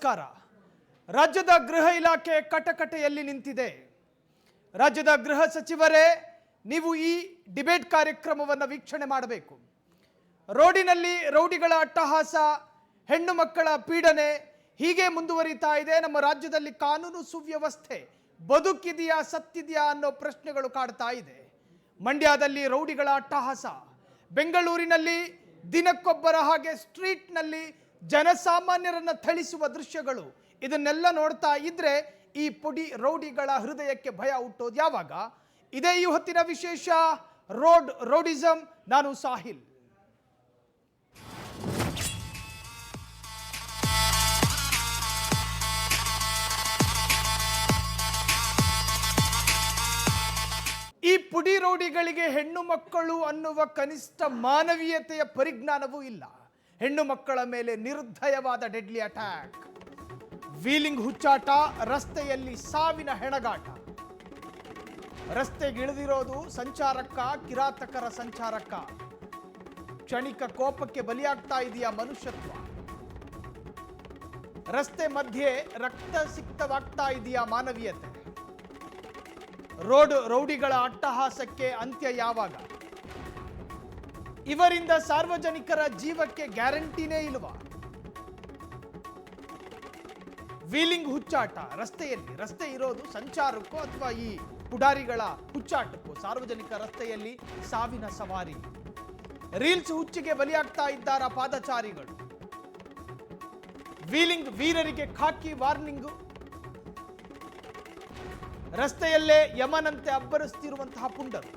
ನಮಸ್ಕಾರ. ರಾಜ್ಯದ ಗೃಹ ಇಲಾಖೆ ಕಟಕಟೆಯಲ್ಲಿ ನಿಂತಿದೆ. ರಾಜ್ಯದ ಗೃಹ ಸಚಿವರೇ, ನೀವು ಈ ಡಿಬೇಟ್ ಕಾರ್ಯಕ್ರಮವನ್ನು ವೀಕ್ಷಣೆ ಮಾಡಬೇಕು. ರೋಡಿನಲ್ಲಿ ರೌಡಿಗಳ ಅಟ್ಟಹಾಸ, ಹೆಣ್ಣು ಮಕ್ಕಳ ಪೀಡನೆ ಹೀಗೆ ಮುಂದುವರಿತಾ ಇದೆ. ನಮ್ಮ ರಾಜ್ಯದಲ್ಲಿ ಕಾನೂನು ಸುವ್ಯವಸ್ಥೆ ಬದುಕಿದೆಯಾ ಸತ್ತಿದೆಯಾ ಅನ್ನೋ ಪ್ರಶ್ನೆಗಳು ಕಾಡ್ತಾ ಇದೆ. ಮಂಡ್ಯದಲ್ಲಿ ರೌಡಿಗಳ ಅಟ್ಟಹಾಸ, ಬೆಂಗಳೂರಿನಲ್ಲಿ ದಿನಕ್ಕೊಬ್ಬರ ಹಾಗೆ ಸ್ಟ್ರೀಟ್ನಲ್ಲಿ ಜನಸಾಮಾನ್ಯರನ್ನು ಥಳಿಸುವ ದೃಶ್ಯಗಳು, ಇದನ್ನೆಲ್ಲ ನೋಡ್ತಾ ಇದ್ರೆ ಈ ಪುಡಿ ರೌಡಿಗಳ ಹೃದಯಕ್ಕೆ ಭಯ ಹುಟ್ಟೋದು ಯಾವಾಗ? ಇದೇ ಈ ಹೊತ್ತಿನ ವಿಶೇಷ ರೌಡಿಸಂ. ನಾನು ಸಾಹಿಲ್. ಈ ಪುಡಿ ರೌಡಿಗಳಿಗೆ ಹೆಣ್ಣು ಮಕ್ಕಳು ಅನ್ನುವ ಕನಿಷ್ಠ ಮಾನವೀಯತೆಯ ಪರಿಜ್ಞಾನವೂ ಇಲ್ಲ. ಹೆಣ್ಣು ಮಕ್ಕಳ ಮೇಲೆ ನಿರ್ದಯವಾದ ಡೆಡ್ಲಿ ಅಟ್ಯಾಕ್, ವೀಲಿಂಗ್ ಹುಚ್ಚಾಟ, ರಸ್ತೆಯಲ್ಲಿ ಸಾವಿನ ಹೆಣಗಾಟ. ರಸ್ತೆಗಿಳಿದಿರೋದು ಸಂಚಾರಕ್ಕ, ಕಿರಾತಕರ ಸಂಚಾರಕ್ಕ. ಕ್ಷಣಿಕ ಕೋಪಕ್ಕೆ ಬಲಿಯಾಗ್ತಾ ಇದೆಯಾ ಮನುಷ್ಯತ್ವ? ರಸ್ತೆ ಮಧ್ಯೆ ರಕ್ತ ಸಿಕ್ತವಾಗ್ತಾ ಇದೆಯಾ ಮಾನವೀಯತೆ? ರೌಡಿಗಳ ಅಟ್ಟಹಾಸಕ್ಕೆ ಅಂತ್ಯ ಯಾವಾಗ? ಇವರಿಂದ ಸಾರ್ವಜನಿಕರ ಜೀವಕ್ಕೆ ಗ್ಯಾರಂಟಿನೇ ಇಲ್ವಾ? ವೀಲಿಂಗ್ ಹುಚ್ಚಾಟ ರಸ್ತೆಯಲ್ಲಿ, ರಸ್ತೆ ಇರೋದು ಸಂಚಾರಕ್ಕೋ ಅಥವಾ ಈ ಪುಡಾರಿಗಳ ಹುಚ್ಚಾಟಕ್ಕೋ? ಸಾರ್ವಜನಿಕ ರಸ್ತೆಯಲ್ಲಿ ಸಾವಿನ ಸವಾರಿ. ರೀಲ್ಸ್ ಹುಚ್ಚಿಗೆ ಬಲಿಯಾಗ್ತಾ ಇದ್ದಾರ ಪಾದಚಾರಿಗಳು. ವೀಲಿಂಗ್ ವೀರರಿಗೆ ಖಾಕಿ ವಾರ್ನಿಂಗು. ರಸ್ತೆಯಲ್ಲೇ ಯಮನಂತೆ ಅಬ್ಬರಿಸುತ್ತಿರುವಂತಹ ಪುಂಡರು.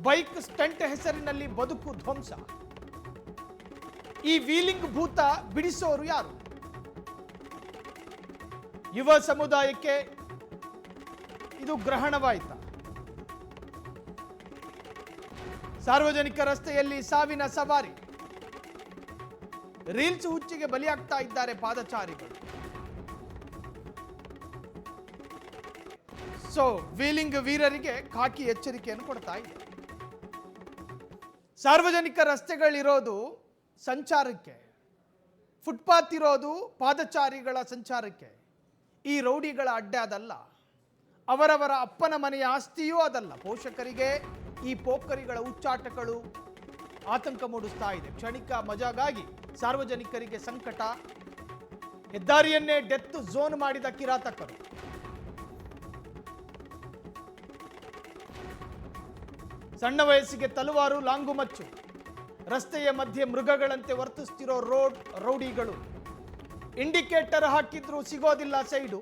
ಬೈಕ್ ಸ್ಟಂಟ್ ಹೆಸರಿನಲ್ಲಿ ಬದುಕು ಧ್ವಂಸ. ಈ ವೀಲಿಂಗ್ ಭೂತ ಬಿಡಿಸೋರು ಯಾರು? ಯುವ ಸಮುದಾಯಕ್ಕೆ ಇದು ಗ್ರಹಣವಾಯಿತ. ಸಾರ್ವಜನಿಕ ರಸ್ತೆಯಲ್ಲಿ ಸಾವಿನ ಸವಾರಿ. ರೀಲ್ಸ್ ಹುಚ್ಚಿಗೆ ಬಲಿಯಾಗ್ತಾ ಇದ್ದಾರೆ ಪಾದಚಾರಿಗಳು. ಸೊ ವೀಲಿಂಗ್ ವೀರರಿಗೆ ಖಾಕಿ ಎಚ್ಚರಿಕೆಯನ್ನು ಕೊಡ್ತಾ ಇದೆ. ಸಾರ್ವಜನಿಕ ರಸ್ತೆಗಳಿರೋದು ಸಂಚಾರಕ್ಕೆ, ಫುಟ್ಪಾತ್ ಇರೋದು ಪಾದಚಾರಿಗಳ ಸಂಚಾರಕ್ಕೆ. ಈ ರೌಡಿಗಳ ಅಡ್ಡೆ ಅದಲ್ಲ, ಅವರವರ ಅಪ್ಪನ ಮನೆಯ ಆಸ್ತಿಯೂ ಅದಲ್ಲ. ಪೋಷಕರಿಗೆ ಈ ಪೋಖರಿಗಳ ಉಚ್ಚಾಟಗಳು ಆತಂಕ ಮೂಡಿಸ್ತಾ ಇದೆ. ಕ್ಷಣಿಕ ಮಜಾಗಾಗಿ ಸಾರ್ವಜನಿಕರಿಗೆ ಸಂಕಟ. ಹೆದ್ದಾರಿಯನ್ನೇ ಡೆತ್ ಝೋನ್ ಮಾಡಿದ ಕಿರಾತಕರು. ಸಣ್ಣ ವಯಸ್ಸಿಗೆ ತಲವಾರು, ಲಾಂಗುಮಚ್ಚು. ರಸ್ತೆಯ ಮಧ್ಯೆ ಮೃಗಗಳಂತೆ ವರ್ತಿಸ್ತಿರೋ ರೌಡಿಗಳು. ಇಂಡಿಕೇಟರ್ ಹಾಕಿದ್ರು ಸಿಗೋದಿಲ್ಲ ಸೈಡು.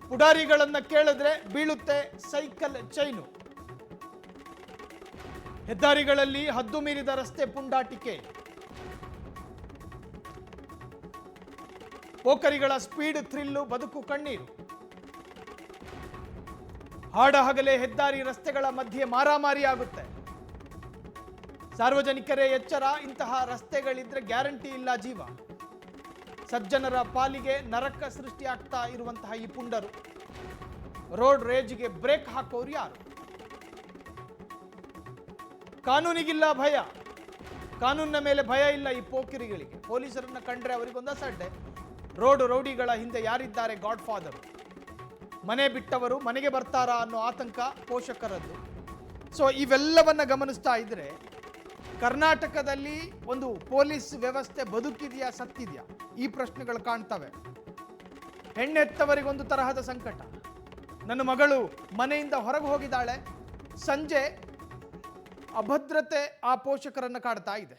ಪುಡಾರಿಗಳನ್ನ ಕೇಳಿದ್ರೆ ಬೀಳುತ್ತೆ ಸೈಕಲ್ ಚೈನು. ಹೆದ್ದಾರಿಗಳಲ್ಲಿ ಹದ್ದು ಮೀರಿದ ರಸ್ತೆ ಪುಂಡಾಟಿಕೆ. ಪೋಖರಿಗಳ ಸ್ಪೀಡ್ ಥ್ರಿಲ್ಲು, ಬದುಕು ಕಣ್ಣೀರು. ಹಾಡ ಹಗಲೇ ಹೆದ್ದಾರಿ ರಸ್ತೆಗಳ ಮಧ್ಯೆ ಮಾರಾಮಾರಿ ಆಗುತ್ತೆ. ಸಾರ್ವಜನಿಕರೇ ಎಚ್ಚರ, ಇಂತಹ ರಸ್ತೆಗಳಿದ್ರೆ ಗ್ಯಾರಂಟಿ ಇಲ್ಲ ಜೀವ. ಸಜ್ಜನರ ಪಾಲಿಗೆ ನರಕ ಸೃಷ್ಟಿಯಾಗ್ತಾ ಇರುವಂತಹ ಈ ಪುಂಡರು. ರೋಡ್ ರೇಜ್ಗೆ ಬ್ರೇಕ್ ಹಾಕೋರು ಯಾರು? ಕಾನೂನಿಗಿಲ್ಲ ಭಯ, ಕಾನೂನಿನ ಮೇಲೆ ಭಯ ಇಲ್ಲ ಈ ಪೋಕಿರಿಗಳಿಗೆ. ಪೊಲೀಸರನ್ನ ಕಂಡ್ರೆ ಅವರಿಗೊಂದು ಅಸಡ್ಡೆ. ರೌಡಿಗಳ ಹಿಂದೆ ಯಾರಿದ್ದಾರೆ? God father. ಮನೆ ಬಿಟ್ಟವರು ಮನೆಗೆ ಬರ್ತಾರಾ ಅನ್ನೋ ಆತಂಕ ಪೋಷಕರದ್ದು. ಸೊ ಇವೆಲ್ಲವನ್ನ ಗಮನಿಸ್ತಾ ಇದ್ರೆ ಕರ್ನಾಟಕದಲ್ಲಿ ಒಂದು ಪೊಲೀಸ್ ವ್ಯವಸ್ಥೆ ಬದುಕಿದೆಯಾ ಸತ್ತಿದೆಯಾ ಈ ಪ್ರಶ್ನೆಗಳು ಕಾಣ್ತವೆ. ಹೆಣ್ಣೆತ್ತವರಿಗೊಂದು ತರಹದ ಸಂಕಟ. ನನ್ನ ಮಗಳು ಮನೆಯಿಂದ ಹೊರಗೆ ಹೋಗಿದ್ದಾಳೆ, ಸಂಜೆ ಅಭದ್ರತೆ ಆ ಪೋಷಕರನ್ನು ಕಾಡ್ತಾ ಇದೆ.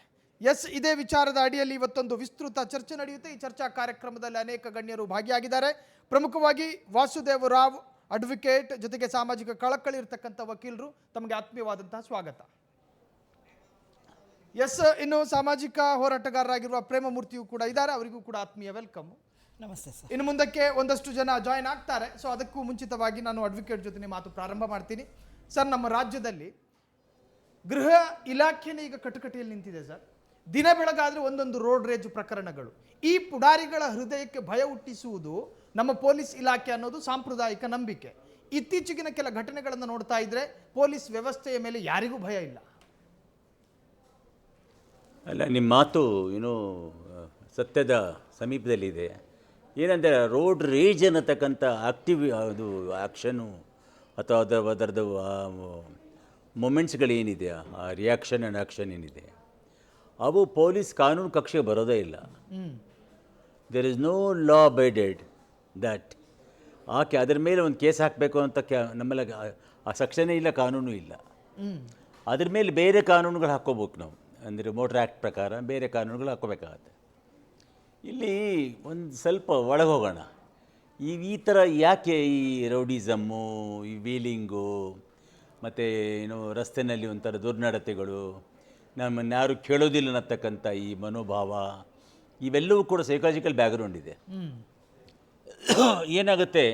ಇದೇ ವಿಚಾರದ ಅಡಿಯಲ್ಲಿ ಇವತ್ತೊಂದು ವಿಸ್ತೃತ ಚರ್ಚೆ ನಡೆಯುತ್ತೆ. ಈ ಚರ್ಚಾ ಕಾರ್ಯಕ್ರಮದಲ್ಲಿ ಅನೇಕ ಗಣ್ಯರು ಭಾಗಿಯಾಗಿದ್ದಾರೆ. ಪ್ರಮುಖವಾಗಿ ವಾಸುದೇವ್ ರಾವ್ ಅಡ್ವೊಕೇಟ್, ಜೊತೆಗೆ ಸಾಮಾಜಿಕ ಕಳಕಳಿ ಇರತಕ್ಕಂಥ ವಕೀಲರು. ತಮಗೆ ಆತ್ಮೀಯವಾದಂತಹ ಸ್ವಾಗತ. ಇನ್ನು ಸಾಮಾಜಿಕ ಹೋರಾಟಗಾರರಾಗಿರುವ ಪ್ರೇಮಮೂರ್ತಿಯು ಕೂಡ ಇದ್ದಾರೆ, ಅವರಿಗೂ ಕೂಡ ಆತ್ಮೀಯ ವೆಲ್ಕಮ್. ನಮಸ್ತೆ ಸರ್. ಇನ್ನು ಮುಂದಕ್ಕೆ ಒಂದಷ್ಟು ಜನ ಜಾಯ್ನ್ ಆಗ್ತಾರೆ. ಸೊ ಅದಕ್ಕೂ ಮುಂಚಿತವಾಗಿ ನಾನು ಅಡ್ವೊಕೇಟ್ ಜೊತೆ ಮಾತು ಪ್ರಾರಂಭ ಮಾಡ್ತೀನಿ. ಸರ್, ನಮ್ಮ ರಾಜ್ಯದಲ್ಲಿ ಗೃಹ ಇಲಾಖೆನೇ ಈಗ ಕಟಕಟೆಯಲ್ಲಿ ನಿಂತಿದೆ ಸರ್. ದಿನ ಬೆಳಗಾದ್ರೆ ಒಂದೊಂದು ರೋಡ್ ರೇಜ್ ಪ್ರಕರಣಗಳು. ಈ ಪುಡಾರಿಗಳ ಹೃದಯಕ್ಕೆ ಭಯ ಹುಟ್ಟಿಸುವುದು ನಮ್ಮ ಪೊಲೀಸ್ ಇಲಾಖೆ ಅನ್ನೋದು ಸಾಂಪ್ರದಾಯಿಕ ನಂಬಿಕೆ. ಇತ್ತೀಚೆಗಿನ ಕೆಲ ಘಟನೆಗಳನ್ನು ನೋಡ್ತಾ ಇದ್ರೆ ಪೊಲೀಸ್ ವ್ಯವಸ್ಥೆಯ ಮೇಲೆ ಯಾರಿಗೂ ಭಯ ಇಲ್ಲ. ಅಲ್ಲ, ನಿಮ್ಮ ಮಾತು ಏನೋ ಸತ್ಯದ ಸಮೀಪದಲ್ಲಿದೆ. ಏನಂದರೆ ರೋಡ್ ರೇಜ್ ಅನ್ನತಕ್ಕಂಥ ಅದು ಆ್ಯಕ್ಷನು ಅಥವಾ ಅದರದ್ದು ಮೊಮೆಂಟ್ಸ್ಗಳೇನಿದೆ, ಆ ರಿಯಾಕ್ಷನ್ ಆ್ಯಂಡ್ ಆ್ಯಕ್ಷನ್ ಏನಿದೆ, ಅವು ಪೊಲೀಸ್ ಕಾನೂನು ಕಕ್ಷೆಗೆ ಬರೋದೇ ಇಲ್ಲ. There is no law abided that ಆಕೆ ಅದರ ಮೇಲೆ ಒಂದು ಕೇಸ್ ಹಾಕಬೇಕು ಅಂತ ನಮ್ಮಲ್ಲಿ ಆ ಸೆಕ್ಷನೇ ಇಲ್ಲ, ಕಾನೂನು ಇಲ್ಲ. ಅದ್ರ ಮೇಲೆ ಬೇರೆ ಕಾನೂನುಗಳು ಹಾಕ್ಕೋಬೇಕು ನಾವು, ಅಂದರೆ ಮೋಟ್ರ್ ಆ್ಯಕ್ಟ್ ಪ್ರಕಾರ ಬೇರೆ ಕಾನೂನುಗಳು ಹಾಕ್ಕೋಬೇಕಾಗತ್ತೆ. ಇಲ್ಲಿ ಒಂದು ಸ್ವಲ್ಪ ಒಳಗೆ ಹೋಗೋಣ. ಈ ಥರ ಯಾಕೆ ಈ ರೌಡಿಸಮ್ಮು, ಈ ವೀಲಿಂಗು, ಮತ್ತು ಏನು ರಸ್ತೆಯಲ್ಲಿ ಒಂಥರ ದುರ್ನಡತೆಗಳು, ನಮ್ಮನ್ನು ಯಾರು ಕೇಳೋದಿಲ್ಲ ಅನ್ನತಕ್ಕಂಥ ಈ ಮನೋಭಾವ, ಇವೆಲ್ಲವೂ ಕೂಡ ಸೈಕಾಲಜಿಕಲ್ ಬ್ಯಾಕ್ಗ್ರೌಂಡ್ ಇದೆ. ಏನಾಗುತ್ತೆ,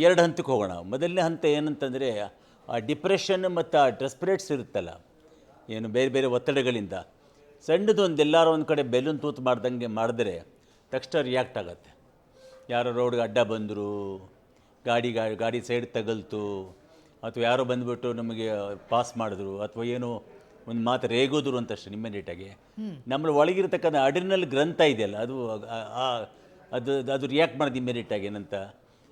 ಎರಡು ಹಂತಕ್ಕೆ ಹೋಗೋಣ. ಮೊದಲನೇ ಹಂತ ಏನಂತಂದರೆ ಆ ಡಿಪ್ರೆಷನ್ ಮತ್ತು ಆ ಡೆಸ್ಪರೇಟ್ಸ್ ಇರುತ್ತಲ್ಲ, ಏನು ಬೇರೆ ಬೇರೆ ಒತ್ತಡಗಳಿಂದ ಸಣ್ಣದೊಂದು ಎಲ್ಲರೂ ಒಂದು ಕಡೆ ಬೆಲೂನ್ ತೂತು ಮಾಡ್ದಂಗೆ ಮಾಡಿದ್ರೆ ತಕ್ಷಣ ರಿಯಾಕ್ಟ್ ಆಗುತ್ತೆ. ಯಾರೋ ರೋಡ್ಗೆ ಅಡ್ಡ ಬಂದರು, ಗಾಡಿ ಸೈಡ್ ತಗಲ್ತು, ಅಥವಾ ಯಾರೋ ಬಂದುಬಿಟ್ಟು ನಮಗೆ ಪಾಸ್ ಮಾಡಿದ್ರು, ಅಥವಾ ಏನೋ ಒಂದು ಮಾತು ರೇಗೋದ್ರು ಅಂತಷ್ಟೇ ಇಮ್ಮಿಡಿಯೇಟಾಗಿ ನಮ್ಮ ಒಳಗಿರ್ತಕ್ಕಂಥ ಅಡ್ರಿನಲ್ ಗ್ರಂಥ ಇದೆಯಲ್ಲ, ಅದು ರಿಯಾಕ್ಟ್ ಮಾಡೋದು ಇಮ್ಮಿಡಿಯೇಟಾಗಿ ಏನಂತ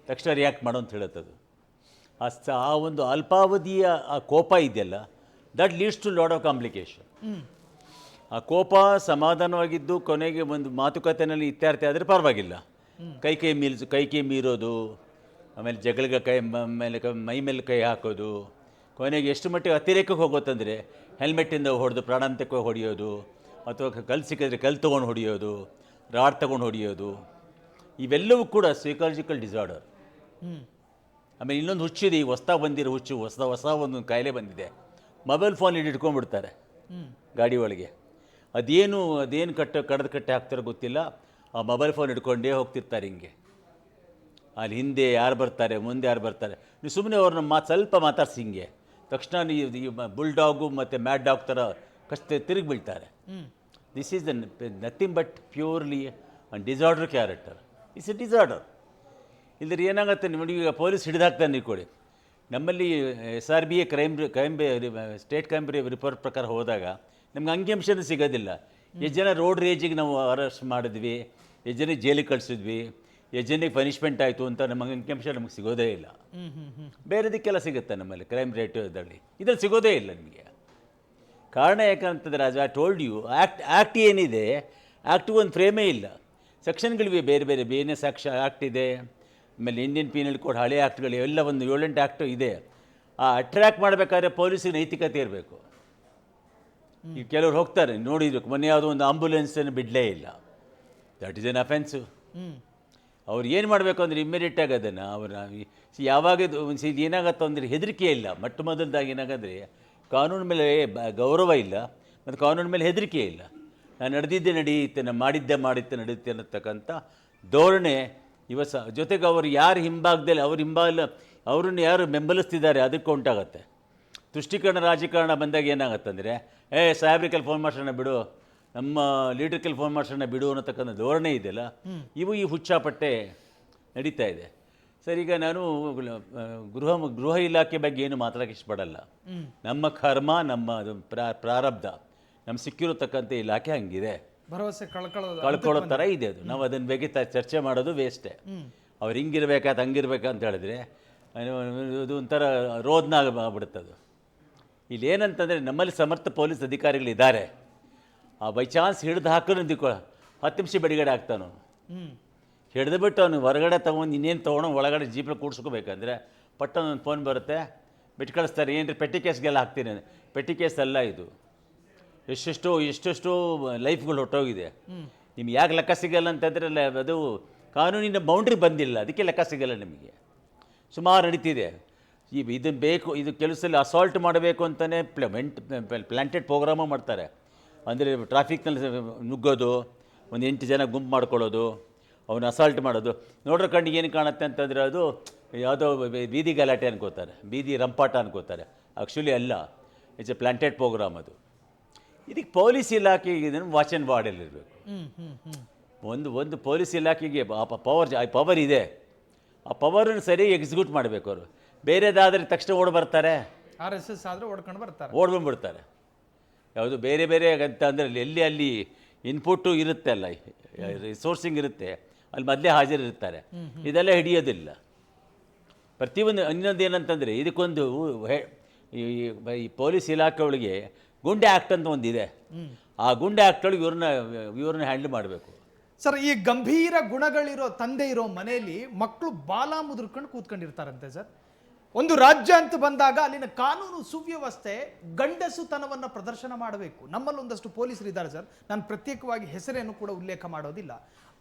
ತಕ್ಷಣ ರಿಯಾಕ್ಟ್ ಮಾಡೋ ಅಂತ ಹೇಳುತ್ತದು. ಆ ಒಂದು ಅಲ್ಪಾವಧಿಯ ಆ ಕೋಪ ಇದೆಯಲ್ಲ, that leads to lot of complication. ಆ ಕೋಪ ಸಮಾಧಾನವಾಗಿದ್ದು ಕೊನೆಗೆ ಒಂದು ಮಾತುಕತೆಯಲ್ಲಿ ಇತ್ಯರ್ಥ ಆದರೆ ಪರವಾಗಿಲ್ಲ. ಕೈ ಮೀರೋದು, ಆಮೇಲೆ ಜಗಳಿಗೆ ಮೈ ಮೇಲೆ ಕೈ ಹಾಕೋದು, ಕೊನೆಗೆ ಎಷ್ಟು ಮಟ್ಟಿಗೆ ಅತಿರೇಕಕ್ಕೆ ಹೋಗುತ್ತಂದರೆ ಹೆಲ್ಮೆಟ್ಟಿಂದ ಹೊಡೆದು ಪ್ರಾಣಾಂತಕ್ಕೆ ಹೊಡೆಯೋದು, ಅಥವಾ ಕಲ್ಲು ಸಿಕ್ಕಿದ್ರೆ ಕಲ್ಲು ತೊಗೊಂಡು ಹೊಡೆಯೋದು, ರಾಡ್ ತೊಗೊಂಡು ಹೊಡೆಯೋದು, ಇವೆಲ್ಲವೂ ಕೂಡ ಸೈಕಾಲಜಿಕಲ್ ಡಿಸಾರ್ಡರ್. ಆಮೇಲೆ ಇನ್ನೊಂದು ಹುಚ್ಚಿದೆ, ಈ ಹೊಸ್ತಾ ಬಂದಿರೋ ಹುಚ್ಚು, ಹೊಸ ಒಂದು ಕಾಯಿಲೆ ಬಂದಿದೆ. ಮೊಬೈಲ್ ಫೋನ್ ಇಟ್ಕೊಂಡ್ಬಿಡ್ತಾರೆ ಗಾಡಿ ಒಳಗೆ. ಅದೇನು ಕಡ್ದು ಕಟ್ಟೆ ಹಾಕ್ತಾರೋ ಗೊತ್ತಿಲ್ಲ, ಆ ಮೊಬೈಲ್ ಫೋನ್ ಹಿಡ್ಕೊಂಡೇ ಹೋಗ್ತಿರ್ತಾರೆ ಹಿಂಗೆ. ಅಲ್ಲಿ ಹಿಂದೆ ಯಾರು ಬರ್ತಾರೆ, ಮುಂದೆ ಯಾರು ಬರ್ತಾರೆ, ನೀವು ಸುಮ್ಮನೆ ಅವ್ರನ್ನ ಸ್ವಲ್ಪ ಮಾತಾಡ್ಸಿ ಹಿಂಗೆ, ತಕ್ಷಣ ಈ ಬುಲ್ಡಾಗು ಮತ್ತು ಮ್ಯಾಡ್ ಡಾಗ್ ಥರ ತಿರುಗಿ ಬೀಳ್ತಾರೆ. This is nothing but purely disorder character. It's a disorder. ಇಲ್ಲದ್ರೆ ಏನಾಗುತ್ತೆ ನೋಡಿ, ಈಗ ಪೊಲೀಸ್ ಹಿಡಿದಾಕ್ತಾನೆ ಇಟ್ಕೊಳ್ಳಿ. ನಮ್ಮಲ್ಲಿ SRBA ಸ್ಟೇಟ್ ಕ್ರೈಮ್ ರಿಪೋರ್ಟ್ ಪ್ರಕಾರ ಹೋದಾಗ ನಮ್ಗೆ ಅಂಕಿಅಂಶನೂ ಸಿಗೋದಿಲ್ಲ. ಎಷ್ಟು ಜನ ರೋಡ್ ರೇಜಿಗೆ ನಾವು ಅರೆಸ್ಟ್ ಮಾಡಿದ್ವಿ, ಎಷ್ಟು ಜನಕ್ಕೆ ಜೈಲಿಗೆ ಕಳಿಸಿದ್ವಿ, ಎಷ್ಟು ಜನಕ್ಕೆ ಪನಿಷ್ಮೆಂಟ್ ಆಯಿತು ಅಂತ ನಮಗೆ ಅಂಕಿಅಂಶ ನಮಗೆ ಸಿಗೋದೇ ಇಲ್ಲ. ಬೇರೆದಕ್ಕೆಲ್ಲ ಸಿಗುತ್ತೆ ನಮ್ಮಲ್ಲಿ ಕ್ರೈಮ್ ರೇಟ್ ಇದ್ರಲ್ಲಿ ಸಿಗೋದೇ ಇಲ್ಲ ನಿಮಗೆ. ಕಾರಣ ಯಾಕಂತಂದರೆ as I told you, act ಏನಿದೆ, ಆ್ಯಕ್ಟಿಗೆ ಒಂದು ಫ್ರೇಮೇ ಇಲ್ಲ. ಸೆಕ್ಷನ್ಗಳಿವೆ ಬೇರೆ ಬೇರೆ, BNS ಆ್ಯಕ್ಟ್ ಇದೆ, ಆಮೇಲೆ ಇಂಡಿಯನ್ ಪೀನಲ್ ಕೋಡ್ ಹಳೆ ಆ್ಯಕ್ಟ್ಗಳು ಎಲ್ಲ ಒಂದು 7-8 ಆ್ಯಕ್ಟು ಇದೆ. ಆ ಅಟ್ರ್ಯಾಕ್ಟ್ ಮಾಡಬೇಕಾದ್ರೆ ಪೊಲೀಸಿಗೆ ನೈತಿಕತೆ ಇರಬೇಕು. ಈಗ ಕೆಲವ್ರು ಹೋಗ್ತಾರೆ ನೋಡಿದ್ರು, ಮೊನ್ನೆ ಯಾವುದೋ ಒಂದು ಆಂಬುಲೆನ್ಸನ್ನು ಬಿಡಲೇ ಇಲ್ಲ, ದಟ್ ಈಸ್ ಎನ್ ಅಫೆನ್ಸು. ಅವ್ರು ಏನು ಮಾಡಬೇಕು ಅಂದರೆ ಇಮ್ಮಿಡಿಯೇಟಾಗಿ ಅದನ್ನು ಯಾವಾಗ ಏನಾಗತ್ತೋ ಅಂದರೆ ಹೆದರಿಕೆ ಇಲ್ಲ. ಮೊದಲದಾಗಿ ಏನಾಗಂದರೆ ಕಾನೂನು ಮೇಲೆ ಗೌರವ ಇಲ್ಲ, ಮತ್ತು ಕಾನೂನು ಮೇಲೆ ಹೆದರಿಕೆ ಇಲ್ಲ. ನಾನು ನಡೆಯುತ್ತೆ, ನಾನು ಮಾಡಿದ್ದೆ ನಡೆಯುತ್ತೆ ಅನ್ನತಕ್ಕಂಥ ಧೋರಣೆ ಜೊತೆಗೆ ಅವರು ಯಾರು ಹಿಂಭಾಗದಲ್ಲಿ ಅವ್ರನ್ನ ಯಾರು ಬೆಂಬಲಿಸ್ತಿದ್ದಾರೆ ಅದಕ್ಕೆ ಉಂಟಾಗತ್ತೆ. ತುಷ್ಟೀಕರಣ ರಾಜಕಾರಣ ಬಂದಾಗ ಏನಾಗತ್ತಂದರೆ, ಸಾಹೇಬ್ರಿಕಲ್ಲಿ ಫೋನ್ ಮಾಡ್ಸೋಣ ಬಿಡು, ನಮ್ಮ ಲೀಡರ್ಕಲ್ಲಿ ಫೋನ್ ಮಾಡ್ಸೋಣ ಬಿಡು ಅನ್ನತಕ್ಕಂಥ ಧೋರಣೆ ಇದೆಯಲ್ಲ, ಈ ಹುಚ್ಚಾಪಟ್ಟೆ ನಡೀತಾ ಇದೆ. ಸರ್, ಈಗ ನಾನು ಗೃಹ ಇಲಾಖೆ ಬಗ್ಗೆ ಏನು ಮಾತಾಡೋಕ್ಕೆ ಇಷ್ಟಪಡಲ್ಲ. ನಮ್ಮ ಕರ್ಮ, ನಮ್ಮ ಪ್ರಾರಬ್ಧ, ನಮ್ಮ ಸಿಕ್ಕಿರತಕ್ಕಂಥ ಇಲಾಖೆ ಹಂಗಿದೆ, ಭರವಸೆ ಕಳ್ಕೊಳ್ಳೋ ಥರ ಇದೆ ಅದು. ನಾವು ಅದನ್ನ ಬಗ್ಗೆ ಚರ್ಚೆ ಮಾಡೋದು ವೇಸ್ಟೇ. ಅವ್ರು ಹಿಂಗಿರ್ಬೇಕಾ ಹಂಗಿರ್ಬೇಕಂತ ಹೇಳಿದ್ರೆ ಅದು ಒಂಥರ ರೋದನ ಆಗ್ಬಿಡುತ್ತದು. ಇಲ್ಲಿ ಏನಂತಂದರೆ ನಮ್ಮಲ್ಲಿ ಸಮರ್ಥ ಪೊಲೀಸ್ ಅಧಿಕಾರಿಗಳಿದ್ದಾರೆ. ಆ ಬೈ ಚಾನ್ಸ್ ಹಿಡಿದು ಹಾಕೋನು 10 ನಿಮಿಷ ಬಿಡುಗಡೆ ಆಗ್ತಾನು. ಹಿಡಿದು ಬಿಟ್ಟು ಅವನು ಹೊರಗಡೆ ತೊಗೊಂಡು ಇನ್ನೇನು ತೊಗೊಂಡು ಒಳಗಡೆ ಜೀಪಲ್ಲಿ ಕೂಡ್ಸ್ಕೋಬೇಕಂದ್ರೆ ಪಟ್ಟೊಂದು ಫೋನ್ ಬರುತ್ತೆ, ಬಿಟ್ಟು ಕಳಿಸ್ತಾರೆ. ಏನ್ರಿ ಪೆಟ್ಟಿ ಕೇಸ್ಗೆಲ್ಲ ಹಾಕ್ತೀನಿ. ಪೆಟ್ಟಿ ಕೇಸ್ ಅಲ್ಲ ಇದು, ಎಷ್ಟೆಷ್ಟೋ ಲೈಫ್ಗಳು ಹೊಟ್ಟೋಗಿದೆ. ನಿಮ್ಗೆ ಯಾಕೆ ಲೆಕ್ಕ ಸಿಗಲ್ಲ ಅಂತಂದರೆ ಅದು ಕಾನೂನಿನ ಬೌಂಡ್ರಿ ಬಂದಿಲ್ಲ, ಅದಕ್ಕೆ ಲೆಕ್ಕ ಸಿಗಲ್ಲ ನಿಮಗೆ. ಸುಮಾರು ನಡೀತಿದೆ. ಇದನ್ನು ಬೇಕು, ಇದು ಕೆಲಸದಲ್ಲಿ ಅಸಾಲ್ಟ್ ಮಾಡಬೇಕು ಅಂತಲೇ ಪ್ಲ್ಯಾಂಟೆಡ್ ಪ್ರೋಗ್ರಾಮು ಮಾಡ್ತಾರೆ. ಅಂದರೆ ಟ್ರಾಫಿಕ್ನಲ್ಲಿ ನುಗ್ಗೋದು, ಒಂದು 8 ಜನ ಗುಂಪು ಮಾಡ್ಕೊಳ್ಳೋದು, ಅವನು ಅಸಾಲ್ಟ್ ಮಾಡೋದು. ನೋಡ್ರ ಕಣ್ಣಿಗೆ ಏನು ಕಾಣುತ್ತೆ ಅಂತಂದರೆ ಅದು ಯಾವುದೋ ಬೀದಿ ಗಲಾಟೆ ಅನ್ಕೋತಾರೆ, ಬೀದಿ ರಂಪಾಟ ಅನ್ಕೋತಾರೆ. ಆ್ಯಕ್ಚುಲಿ ಅಲ್ಲ, ಇಟ್ಸ್ ಎ ಪ್ಲ್ಯಾಂಟೆಡ್ ಪ್ರೋಗ್ರಾಮ್ ಅದು. ಇದಕ್ಕೆ ಪೊಲೀಸ್ ಇಲಾಖೆಗೆ ಇದನ್ನು ವಾಚ್ ಆ್ಯಂಡ್ ವಾರ್ಡಲ್ಲಿರಬೇಕು. ಒಂದು ಪೊಲೀಸ್ ಇಲಾಖೆಗೆ ಪವರ್ ಇದೆ, ಆ ಪವರನ್ನು ಸರಿಯಾಗಿ ಎಕ್ಸಿಕ್ಯೂಟ್ ಮಾಡಬೇಕು ಅವರು. ಬೇರೆದಾದರೆ ತಕ್ಷಣ ಓಡಿ ಬರ್ತಾರೆ, RSS ಆದರೆ ಓಡ್ಕೊಂಡು ಬರ್ತಾರೆ, ಓಡ್ಬಂದ್ಬಿಡ್ತಾರೆ. ಯಾವುದು ಬೇರೆ ಬೇರೆ ಅಂತ ಅಂದರೆ ಎಲ್ಲಿ ಅಲ್ಲಿ ಇನ್ಪುಟ್ಟು ಇರುತ್ತೆ ಅಲ್ಲ, ರಿಸೋರ್ಸಿಂಗ್ ಇರುತ್ತೆ, ಅಲ್ಲಿ ಮೊದಲೇ ಹಾಜರಿರ್ತಾರೆ. ಇದೆಲ್ಲ ಹಿಡಿಯೋದಿಲ್ಲ. ಪ್ರತಿಯೊಂದು ಇನ್ನೊಂದು ಏನಂತಂದರೆ ಇದಕ್ಕೊಂದು ಈ ಪೊಲೀಸ್ ಇಲಾಖೆ ಒಳಗೆ ಗುಂಡೆ ಆ್ಯಕ್ಟ್ ಅಂತ ಒಂದಿದೆ. ಆ ಗುಂಡೆ ಆ್ಯಕ್ಟ್ ಒಳಗೆ ಇವ್ರನ್ನ ಹ್ಯಾಂಡಲ್ ಮಾಡಬೇಕು. ಸರ್, ಈ ಗಂಭೀರ ಗುಣಗಳಿರೋ ತಂದೆ ಇರೋ ಮನೆಯಲ್ಲಿ ಮಕ್ಕಳು ಬಾಲ ಮುದುರ್ಕೊಂಡು ಕೂತ್ಕೊಂಡಿರ್ತಾರಂತೆ ಸರ್. ಒಂದು ರಾಜ್ಯ ಅಂತ ಬಂದಾಗ ಅಲ್ಲಿನ ಕಾನೂನು ಸುವ್ಯವಸ್ಥೆ ಗಂಡಸುತನವನ್ನು ಪ್ರದರ್ಶನ ಮಾಡಬೇಕು. ನಮ್ಮಲ್ಲಿ ಒಂದಷ್ಟು ಪೊಲೀಸರು ಇದ್ದಾರೆ ಸರ್, ನಾನು ಪ್ರತ್ಯೇಕವಾಗಿ ಹೆಸರೇನು ಕೂಡ ಉಲ್ಲೇಖ ಮಾಡೋದಿಲ್ಲ.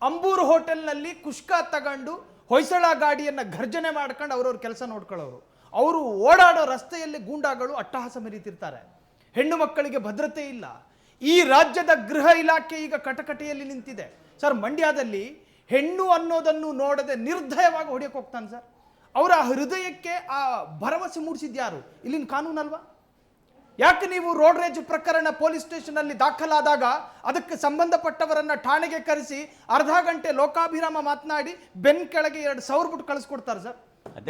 ಅಂಬೂರು ಹೋಟೆಲ್ನಲ್ಲಿ ಕುಷ್ಕ ತಗೊಂಡು ಹೊಯ್ಸಳ ಗಾಡಿಯನ್ನು ಘರ್ಜನೆ ಮಾಡ್ಕೊಂಡು ಅವ್ರವ್ರ ಕೆಲಸ ನೋಡ್ಕೊಳ್ಳೋರು. ಅವರು ಓಡಾಡೋ ರಸ್ತೆಯಲ್ಲಿ ಗೂಂಡಾಗಳು ಅಟ್ಟಹಾಸ ಮೆರೀತಿರ್ತಾರೆ. ಹೆಣ್ಣು ಮಕ್ಕಳಿಗೆ ಭದ್ರತೆ ಇಲ್ಲ. ಈ ರಾಜ್ಯದ ಗೃಹ ಇಲಾಖೆ ಈಗ ಕಟಕಟೆಯಲ್ಲಿ ನಿಂತಿದೆ ಸರ್. ಮಂಡ್ಯದಲ್ಲಿ ಹೆಣ್ಣು ಅನ್ನೋದನ್ನು ನೋಡದೆ ನಿರ್ದಯವಾಗಿ ಹೊಡೆಯಕ್ಕೆ ಹೋಗ್ತಾನೆ ಸರ್. ಅವರ ಹೃದಯಕ್ಕೆ ಆ ಭರವಸೆ ಮೂಡಿಸಿದ್ಯಾರು? ಇಲ್ಲಿನ ಕಾನೂನಲ್ವಾ? ಯಾಕೆ ನೀವು ರೋಡ್ ರೇಜ್ ಪ್ರಕರಣ ಪೊಲೀಸ್ ಸ್ಟೇಷನ್ ಅಲ್ಲಿ ದಾಖಲಾದಾಗ ಅದಕ್ಕೆ ಸಂಬಂಧಪಟ್ಟವರನ್ನ ಠಾಣೆಗೆ ಕರೆಸಿ ಅರ್ಧ ಗಂಟೆ ಲೋಕಾಭಿರಾಮ ಮಾತನಾಡಿ ಬೆನ್ ಕೆಳಗೆ 2,000 ಬಿಟ್ಟು ಕಳಿಸ್ಕೊಡ್ತಾರೆ ಸರ್?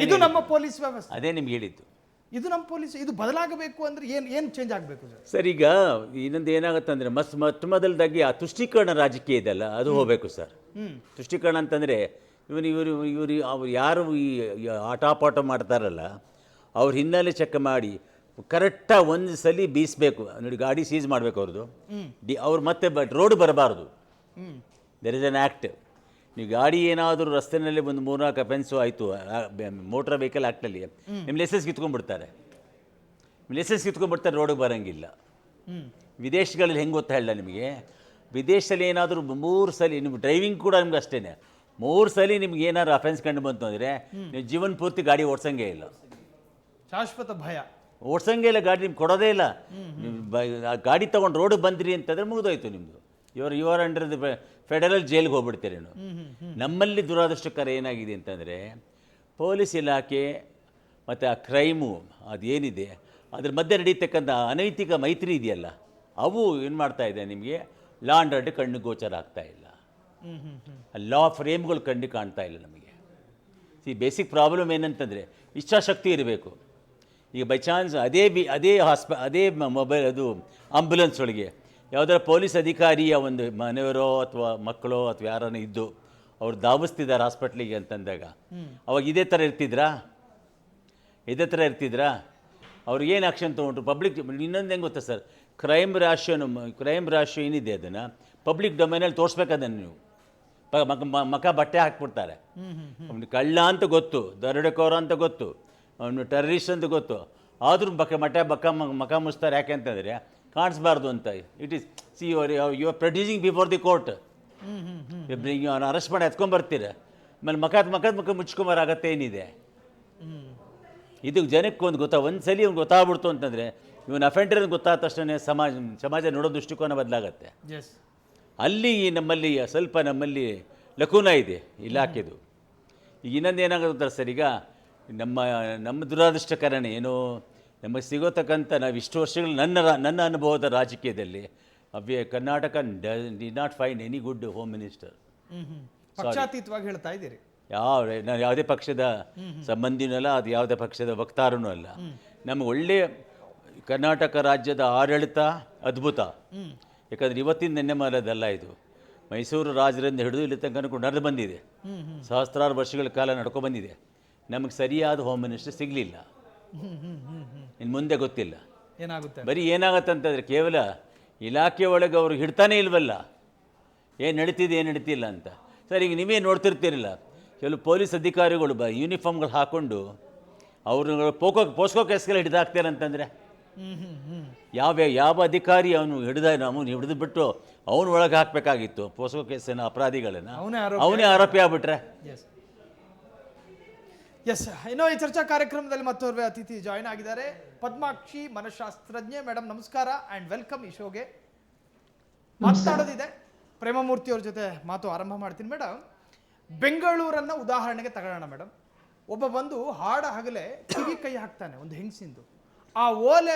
ಇದು ನಮ್ಮ ಪೊಲೀಸ್ ವ್ಯವಸ್ಥೆ. ಅದೇ ನಿಮ್ಗೆ ಹೇಳಿದ್ದು. ಇದು ನಮ್ಮ ಪೊಲೀಸ್. ಇದು ಬದಲಾಗಬೇಕು ಅಂದ್ರೆ ಏನು ಚೇಂಜ್ ಆಗಬೇಕು ಸರ್? ಸರ್, ಈಗ ಇನ್ನೊಂದು ಏನಾಗುತ್ತೆ ಅಂದರೆ ಮೊಟ್ಟ ಮೊದಲದಾಗಿ ಆ ತುಷ್ಟೀಕರಣ ರಾಜಕೀಯ ಇದೆಲ್ಲ ಅದು ಹೋಗಬೇಕು ಸರ್. ತುಷ್ಟೀಕರಣ ಅಂತಂದರೆ ಇವರು ಅವ್ರು ಯಾರು ಈ ಆಟಪಾಠ ಮಾಡ್ತಾರಲ್ಲ ಅವ್ರ ಹಿನ್ನೆಲೆ ಚೆಕ್ ಮಾಡಿ ಕರೆಕ್ಟಾಗಿ ಒಂದು ಸಲ ಬೀಸಬೇಕು. ನೋಡಿ, ಗಾಡಿ ಸೀಸ್ ಮಾಡಬೇಕು ಅವ್ರದ್ದು. ಅವ್ರು ಮತ್ತೆ ರೋಡ್ ಬರಬಾರ್ದು. There is an act. ನೀವು ಗಾಡಿ ಏನಾದರೂ ರಸ್ತೆಯಲ್ಲಿ ಒಂದು 3-4 ಅಫೆನ್ಸು ಆಯಿತು ಮೋಟ್ರ್ ವೆಹಿಕಲ್ ಆ್ಯಕ್ಟಲ್ಲಿ, ನಿಮ್ಮ ಲೈಸೆನ್ಸ್ ಕಿತ್ಕೊಂಡ್ಬಿಡ್ತಾರೆ. ರೋಡಿಗೆ ಬರೋಂಗಿಲ್ಲ. ವಿದೇಶಗಳಲ್ಲಿ ಹೆಂಗೆ ಗೊತ್ತಾ ಹೇಳ ನಿಮಗೆ, ವಿದೇಶದಲ್ಲಿ ಏನಾದರೂ 3 ಸಲ ನಿಮ್ಮ ಡ್ರೈವಿಂಗ್ ಕೂಡ ನಿಮ್ಗೆ ಅಷ್ಟೇ 3 ಸಲ ನಿಮ್ಗೆ ಏನಾದ್ರು ಅಫೆನ್ಸ್ ಕಂಡು ಬಂತು ಅಂದರೆ ನೀವು ಜೀವನ ಪೂರ್ತಿ ಗಾಡಿ ಓಡಿಸಂಗೇ ಇಲ್ಲ. ಶಾಶ್ವತ ಭಯ. ಓಡಿಸಂಗೇ ಇಲ್ಲ ಗಾಡಿ, ನಿಮ್ಗೆ ಕೊಡೋದೇ ಇಲ್ಲ. ಗಾಡಿ ತೊಗೊಂಡು ರೋಡಿಗೆ ಬಂದಿರಿ ಅಂತಂದರೆ ಮುಗಿದೋಯ್ತು ನಿಮ್ಮದು. You are under the federal ಜೈಲ್ಗೆ ಹೋಗ್ಬಿಡ್ತೀರಿ ನೀವು. ನಮ್ಮಲ್ಲಿ ದುರಾದೃಷ್ಟಕರ ಏನಾಗಿದೆ ಅಂತಂದರೆ ಪೊಲೀಸ್ ಇಲಾಖೆ ಮತ್ತು ಆ ಕ್ರೈಮು ಅದೇನಿದೆ ಅದ್ರ ಮಧ್ಯೆ ನಡೀತಕ್ಕಂಥ ಅನೈತಿಕ ಮೈತ್ರಿ ಇದೆಯಲ್ಲ, ಅವು ಏನು ಮಾಡ್ತಾ ಇದೆ ನಿಮಗೆ ಲಾ ಆ್ಯಂಡ್ ಆರ್ಡರ್ ಕಣ್ಣು ಗೋಚರ ಆಗ್ತಾ ಇಲ್ಲ. ಲಾ ಫ್ರೇಮ್ಗಳು ಕಣ್ಣು ಕಾಣ್ತಾ ಇಲ್ಲ ನಮಗೆ. ಬೇಸಿಕ್ ಪ್ರಾಬ್ಲಮ್ ಏನಂತಂದರೆ ಇಚ್ಛಾಶಕ್ತಿ ಇರಬೇಕು. ಈಗ ಬೈ ಚಾನ್ಸ್ ಅದೇ ಮೊಬೈಲ್ ಅದು ಆಂಬ್ಯುಲೆನ್ಸ್ ಒಳಗೆ ಯಾವುದಾರ ಪೊಲೀಸ್ ಅಧಿಕಾರಿಯ ಒಂದು ಮನೆಯವರೋ ಅಥವಾ ಮಕ್ಕಳೋ ಅಥವಾ ಯಾರನ್ನ ಇದ್ದು ಅವ್ರು ಧಾವಿಸ್ತಿದ್ದಾರೆ ಹಾಸ್ಪಿಟ್ಲಿಗೆ ಅಂತಂದಾಗ ಅವಾಗ ಇದೇ ಥರ ಇರ್ತಿದ್ರಾ? ಅವ್ರಿಗೆ ಏನು ಆ್ಯಕ್ಷನ್ ತೊಗೊಂಡ್ರು? ಪಬ್ಲಿಕ್ ಇನ್ನೊಂದು ಹೆಂಗೆ ಗೊತ್ತಾ ಸರ್, ಕ್ರೈಮ್ ರಾಶಿಯೋ ಏನಿದೆ ಅದನ್ನು ಪಬ್ಲಿಕ್ ಡೊಮೈನಲ್ಲಿ ತೋರಿಸ್ಬೇಕು. ಅದನ್ನು ನೀವು ಮಕ ಬಟ್ಟೆ ಹಾಕ್ಬಿಡ್ತಾರೆ. ಅವ್ನು ಕಳ್ಳ ಅಂತ ಗೊತ್ತು, ದರೋಡೆಕೋರ ಅಂತ ಗೊತ್ತು, ಅವನು ಟೆರರಿಸ್ಟ್ ಅಂತ ಗೊತ್ತು, ಆದರೂ ಮಕ ಮುಚ್ತಾರೆ. ಯಾಕೆ ಅಂತಂದರೆ ಕಾಣಿಸ್ಬಾರ್ದು ಅಂತ. It is you are producing before the court. ಅವನು ಅರೆಸ್ಟ್ ಮಾಡಿ ಎತ್ಕೊಂಡ್ಬರ್ತೀರ, ಆಮೇಲೆ ಮಕ ಮುಚ್ಕೊಂಬರಾಗತ್ತೆ ಏನಿದೆ. ಇದು ಜನಕ್ಕೆ ಒಂದು ಸಲ ಅವ್ನು ಗೊತ್ತಾಗ್ಬಿಡ್ತು ಅಂತಂದರೆ ಇವನು ಅಫೆಂಡರ್ ಅಂತ ಗೊತ್ತಾದ ತಕ್ಷಣ ಸಮಾಜ ನೋಡೋ ದೃಷ್ಟಿಕೋನ ಬದಲಾಗತ್ತೆ. ಅಲ್ಲಿ ನಮ್ಮಲ್ಲಿ ಲಕೂನ ಇದೆ ಇಲಾಖೆದು. ಈಗ ಇನ್ನೊಂದು ಏನಾಗುತ್ತೆ ಸರ್, ಈಗ ನಮ್ಮ ದುರಾದೃಷ್ಟಕರಣ ಏನು ನಮಗೆ ಸಿಗೋತಕ್ಕಂಥ ನಾವು ಇಷ್ಟು ವರ್ಷಗಳು ನನ್ನ ಅನುಭವದ ರಾಜಕೀಯದಲ್ಲಿ Karnataka did not find any good home minister. ಪಕ್ಷಾತೀತವಾಗಿ ಹೇಳ್ತಾ ಇದ್ದೀರಿ. ನಾನು ಯಾವುದೇ ಪಕ್ಷದ ಸಂಬಂಧಿನೂ ಅಲ್ಲ, ಅದು ಯಾವುದೇ ಪಕ್ಷದ ವಕ್ತಾರನೂ ಅಲ್ಲ. ನಮಗೆ ಒಳ್ಳೆಯ ಕರ್ನಾಟಕ ರಾಜ್ಯದ ಆಡಳಿತ ಅದ್ಭುತ. ಯಾಕಂದರೆ ಇವತ್ತಿನ ನೆನ್ನೆ ಮಾರದಲ್ಲ, ಇದು ಮೈಸೂರು ರಾಜರಿಂದ ಹಿಡಿದು ಇಲ್ಲಿ ತನಕ ನಡೆದು ಬಂದಿದೆ. ಸಹಸ್ರಾರು ವರ್ಷಗಳ ಕಾಲ ನಡ್ಕೊ ಬಂದಿದೆ. ನಮಗೆ ಸರಿಯಾದ ಹೋಮ್ ಮಿನಿಸ್ಟರ್ ಸಿಗಲಿಲ್ಲ. ಇನ್ನು ಮುಂದೆ ಗೊತ್ತಿಲ್ಲ ಏನಾಗುತ್ತೆ. ಬರೀ ಏನಾಗುತ್ತೆ ಅಂತಂದರೆ ಕೇವಲ ಇಲಾಖೆ ಒಳಗೆ ಅವರು ಹಿಡ್ತಾನೆ ಇಲ್ವಲ್ಲ, ಏನು ನಡೀತಿಲ್ಲ ಅಂತ. ಸರ್, ಈಗ ನೀವೇ ನೋಡ್ತಿರ್ತೀರಿಲ್ಲ, ಕೆಲವು ಪೊಲೀಸ್ ಅಧಿಕಾರಿಗಳು ಯೂನಿಫಾರ್ಮ್ಗಳು ಹಾಕ್ಕೊಂಡು ಅವರು ಪೋಸ್ಕೋ ಕೇಸ್ಗೆಲ್ಲ ಹಿಡಿದಾಕ್ತಾರೆ ಅಂತಂದರೆ ಯಾವ ಅಧಿಕಾರಿ ಅವನು ಹಿಡಿದು ಬಿಟ್ಟು ಅವನು ಒಳಗೆ ಹಾಕಬೇಕಾಗಿತ್ತು ಪೋಸ್ಕೋ ಕೇಸಿನ ಅಪರಾಧಿಗಳನ್ನು, ಅವನೇ ಆರೋಪಿ ಆಗ್ಬಿಟ್ರೆ. ಎಸ್, ಇನ್ನೂ ಈ ಚರ್ಚಾ ಕಾರ್ಯಕ್ರಮದಲ್ಲಿ ಮತ್ತೋರ್ವ ಅತಿಥಿ ಜಾಯ್ನ್ ಆಗಿದ್ದಾರೆ. ಪದ್ಮಾಕ್ಷಿ, ಮನಃಶಾಸ್ತ್ರಜ್ಞೆ. ಮೇಡಮ್ ನಮಸ್ಕಾರ ಆ್ಯಂಡ್ ವೆಲ್ಕಮ್ ಈ ಶೋಗೆ. ಮಾತಾಡೋದಿದೆ, ಪ್ರೇಮಮೂರ್ತಿ ಅವ್ರ ಜೊತೆ ಮಾತು ಆರಂಭ ಮಾಡ್ತೀನಿ. ಮೇಡಮ್, ಬೆಂಗಳೂರನ್ನು ಉದಾಹರಣೆಗೆ ತಗೊಳ್ಳೋಣ ಮೇಡಮ್. ಒಬ್ಬ ಬಂದು ಹಾಡ ಹಗಲೇ ಕಿವಿ ಕೈ ಹಾಕ್ತಾನೆ ಒಂದು ಹೆಂಗಸಿಂದು. ಆ ಓಲೆ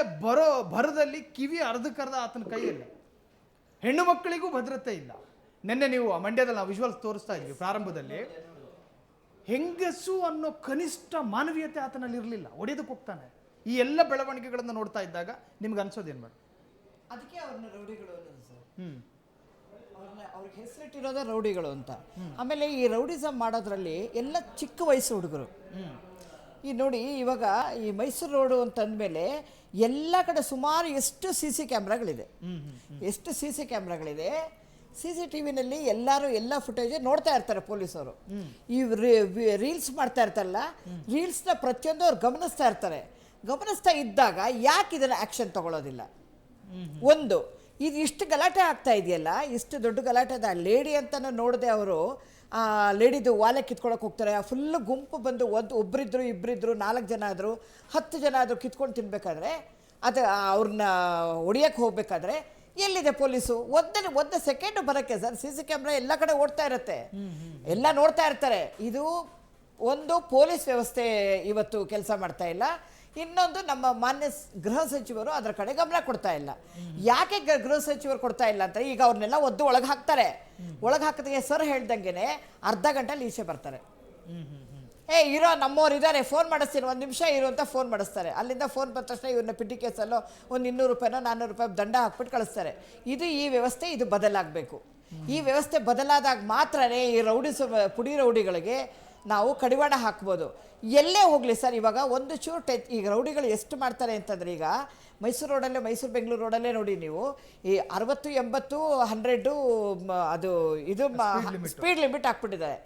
ಭರದಲ್ಲಿ ಕಿವಿ ಅರ್ಧಕ್ಕರ್ಧ ಆತನ ಕೈಯಲ್ಲಿ. ಹೆಣ್ಣು ಮಕ್ಕಳಿಗೂ ಭದ್ರತೆ ಇಲ್ಲ. ನಿನ್ನೆ ನೀವು ಮಂಡ್ಯದಲ್ಲಿ ನಾವು ವಿಜುವಲ್ಸ್ ತೋರಿಸ್ತಾ ಇದ್ವಿ ಪ್ರಾರಂಭದಲ್ಲಿ. ಹೆಂಗಸು ಅನ್ನೋ ಕನಿಷ್ಠ ಮಾನವೀಯತೆ ಆತನಲ್ಲಿ ಇರಲಿಲ್ಲ, ಒಡೆದಕ್ಕೆ ಹೋಗ್ತಾನೆ. ಈ ಎಲ್ಲ ಬೆಳವಣಿಗೆಗಳನ್ನು ನೋಡ್ತಾ ಇದ್ದಾಗ ನಿಮ್ಗೆ ಅನ್ಸೋದೇನು ಮೇಡಮ್? ಅದಕ್ಕೆ ಅವ್ರನ್ನ ರೌಡಿಗಳು ಅನ್ನೋದು ಸರ್. ಅವ್ರಿಗೆ ಹೆಸರಿಟ್ಟಿರೋದೇ ರೌಡಿಗಳು ಅಂತ. ಆಮೇಲೆ ಈ ರೌಡಿಸಮ್ ಮಾಡೋದ್ರಲ್ಲಿ ಎಲ್ಲ ಚಿಕ್ಕ ವಯಸ್ಸು ಹುಡುಗರು. ಈ ನೋಡಿ ಇವಾಗ ಈ ಮೈಸೂರು ರೋಡು ಅಂತಂದಮೇಲೆ ಎಲ್ಲ ಕಡೆ ಸುಮಾರು ಎಷ್ಟು CC ಕ್ಯಾಮ್ರಾಗಳಿದೆ, ಎಷ್ಟು CC ಕ್ಯಾಮ್ರಾಗಳಿದೆ. CCTV ನಲ್ಲಿ ಎಲ್ಲ ಫುಟೇಜ್ ನೋಡ್ತಾ ಇರ್ತಾರೆ ಪೊಲೀಸರು. ಈ ರೀಲ್ಸ್ ಮಾಡ್ತಾ ಇರ್ತಾರಲ್ಲ, ರೀಲ್ಸ್ನ ಪ್ರತಿಯೊಂದು ಅವ್ರು ಗಮನಿಸ್ತಾ ಇರ್ತಾರೆ. ಗಮನಿಸ್ತಾ ಇದ್ದಾಗ ಯಾಕೆ ಇದನ್ನ ಆಕ್ಷನ್ ತಗೊಳ್ಳೋದಿಲ್ಲ? ಒಂದು, ಇದು ಇಷ್ಟು ಗಲಾಟೆ ಆಗ್ತಾ ಇದೆಯಲ್ಲ, ಇಷ್ಟು ದೊಡ್ಡ ಗಲಾಟೆ ಅದ. ಲೇಡಿ ಅಂತಲೂ ನೋಡದೆ ಅವರು ಲೇಡಿದು ವಾಲೆ ಕಿತ್ಕೊಳಕ್ಕೆ ಹೋಗ್ತಾರೆ. ಫುಲ್ಲು ಗುಂಪು ಬಂದು ಒಬ್ಬರಿದ್ರು, ಇಬ್ಬರಿದ್ರು, 4 ಜನ ಆದರು, 10 ಜನ ಆದರೂ ಕಿತ್ಕೊಂಡು ತಿನ್ಬೇಕಾದ್ರೆ, ಅದು ಅವ್ರನ್ನ ಹೊಡಿಯೋಕ್ಕೆ ಹೋಗ್ಬೇಕಾದ್ರೆ ಎಲ್ಲಿದೆ ಪೊಲೀಸು? ಒಂದು ಸೆಕೆಂಡ್ ಬರೋಕ್ಕೆ ಸರ್ CC ಕ್ಯಾಮ್ರಾ ಎಲ್ಲ ಕಡೆ ಓಡ್ತಾ ಇರುತ್ತೆ, ಎಲ್ಲ ನೋಡ್ತಾ ಇರ್ತಾರೆ. ಇದು ಒಂದು ಪೊಲೀಸ್ ವ್ಯವಸ್ಥೆ ಇವತ್ತು ಕೆಲಸ ಮಾಡ್ತಾ ಇಲ್ಲ. ಇನ್ನೊಂದು, ನಮ್ಮ ಮಾನ್ಯ ಗೃಹ ಸಚಿವರು ಅದರ ಕಡೆ ಗಮನ ಕೊಡ್ತಾ ಇಲ್ಲ. ಯಾಕೆ ಗೃಹ ಸಚಿವರು ಕೊಡ್ತಾ ಇಲ್ಲ ಅಂತ, ಈಗ ಅವ್ರನ್ನೆಲ್ಲ ಒಳಗೆ ಹಾಕ್ತಾರೆ. ಒಳಗೆ ಹಾಕಿದ್ರೆ ಸರ್ ಹೇಳ್ದಂಗೆನೆ ಅರ್ಧ ಗಂಟೆಲಿ ಈಚೆ ಬರ್ತಾರೆ. ಇರೋ ನಮ್ಮವ್ರು ಇದ್ದಾರೆ, ಫೋನ್ ಮಾಡಿಸ್ತೀನಿ, 1 ನಿಮಿಷ ಇರು ಅಂತ ಫೋನ್ ಮಾಡಿಸ್ತಾರೆ. ಅಲ್ಲಿಂದ ಫೋನ್ ಬಂದ ತಕ್ಷಣ ಇವ್ರನ್ನ ಪಿಟಿ ಕೇಸಲ್ಲೋ ಒಂದು 200 ರೂಪಾಯಿನೋ 400 ರೂಪಾಯಿ ದಂಡ ಹಾಕ್ಬಿಟ್ಟು ಕಳಿಸ್ತಾರೆ. ಈ ವ್ಯವಸ್ಥೆ ಇದು ಬದಲಾಗಬೇಕು. ಈ ವ್ಯವಸ್ಥೆ ಬದಲಾದಾಗ ಮಾತ್ರನೇ ಈ ಪುಡಿ ರೌಡಿಗಳಿಗೆ ನಾವು ಕಡಿವಾಣ ಹಾಕ್ಬೋದು. ಎಲ್ಲೇ ಹೋಗಲಿ ಸರ್, ಇವಾಗ ಒಂದು ಚೂರು ಈಗ ರೌಡಿಗಳು ಎಷ್ಟು ಮಾಡ್ತಾರೆ ಅಂತಂದರೆ, ಈಗ ಮೈಸೂರು ರೋಡಲ್ಲೇ, ಮೈಸೂರು ಬೆಂಗಳೂರು ರೋಡಲ್ಲೇ ನೋಡಿ ನೀವು, ಈ 60, 80, 100 ಅದು ಇದು ಸ್ಪೀಡ್ ಲಿಮಿಟ್ ಹಾಕ್ಬಿಟ್ಟಿದ್ದಾರೆ.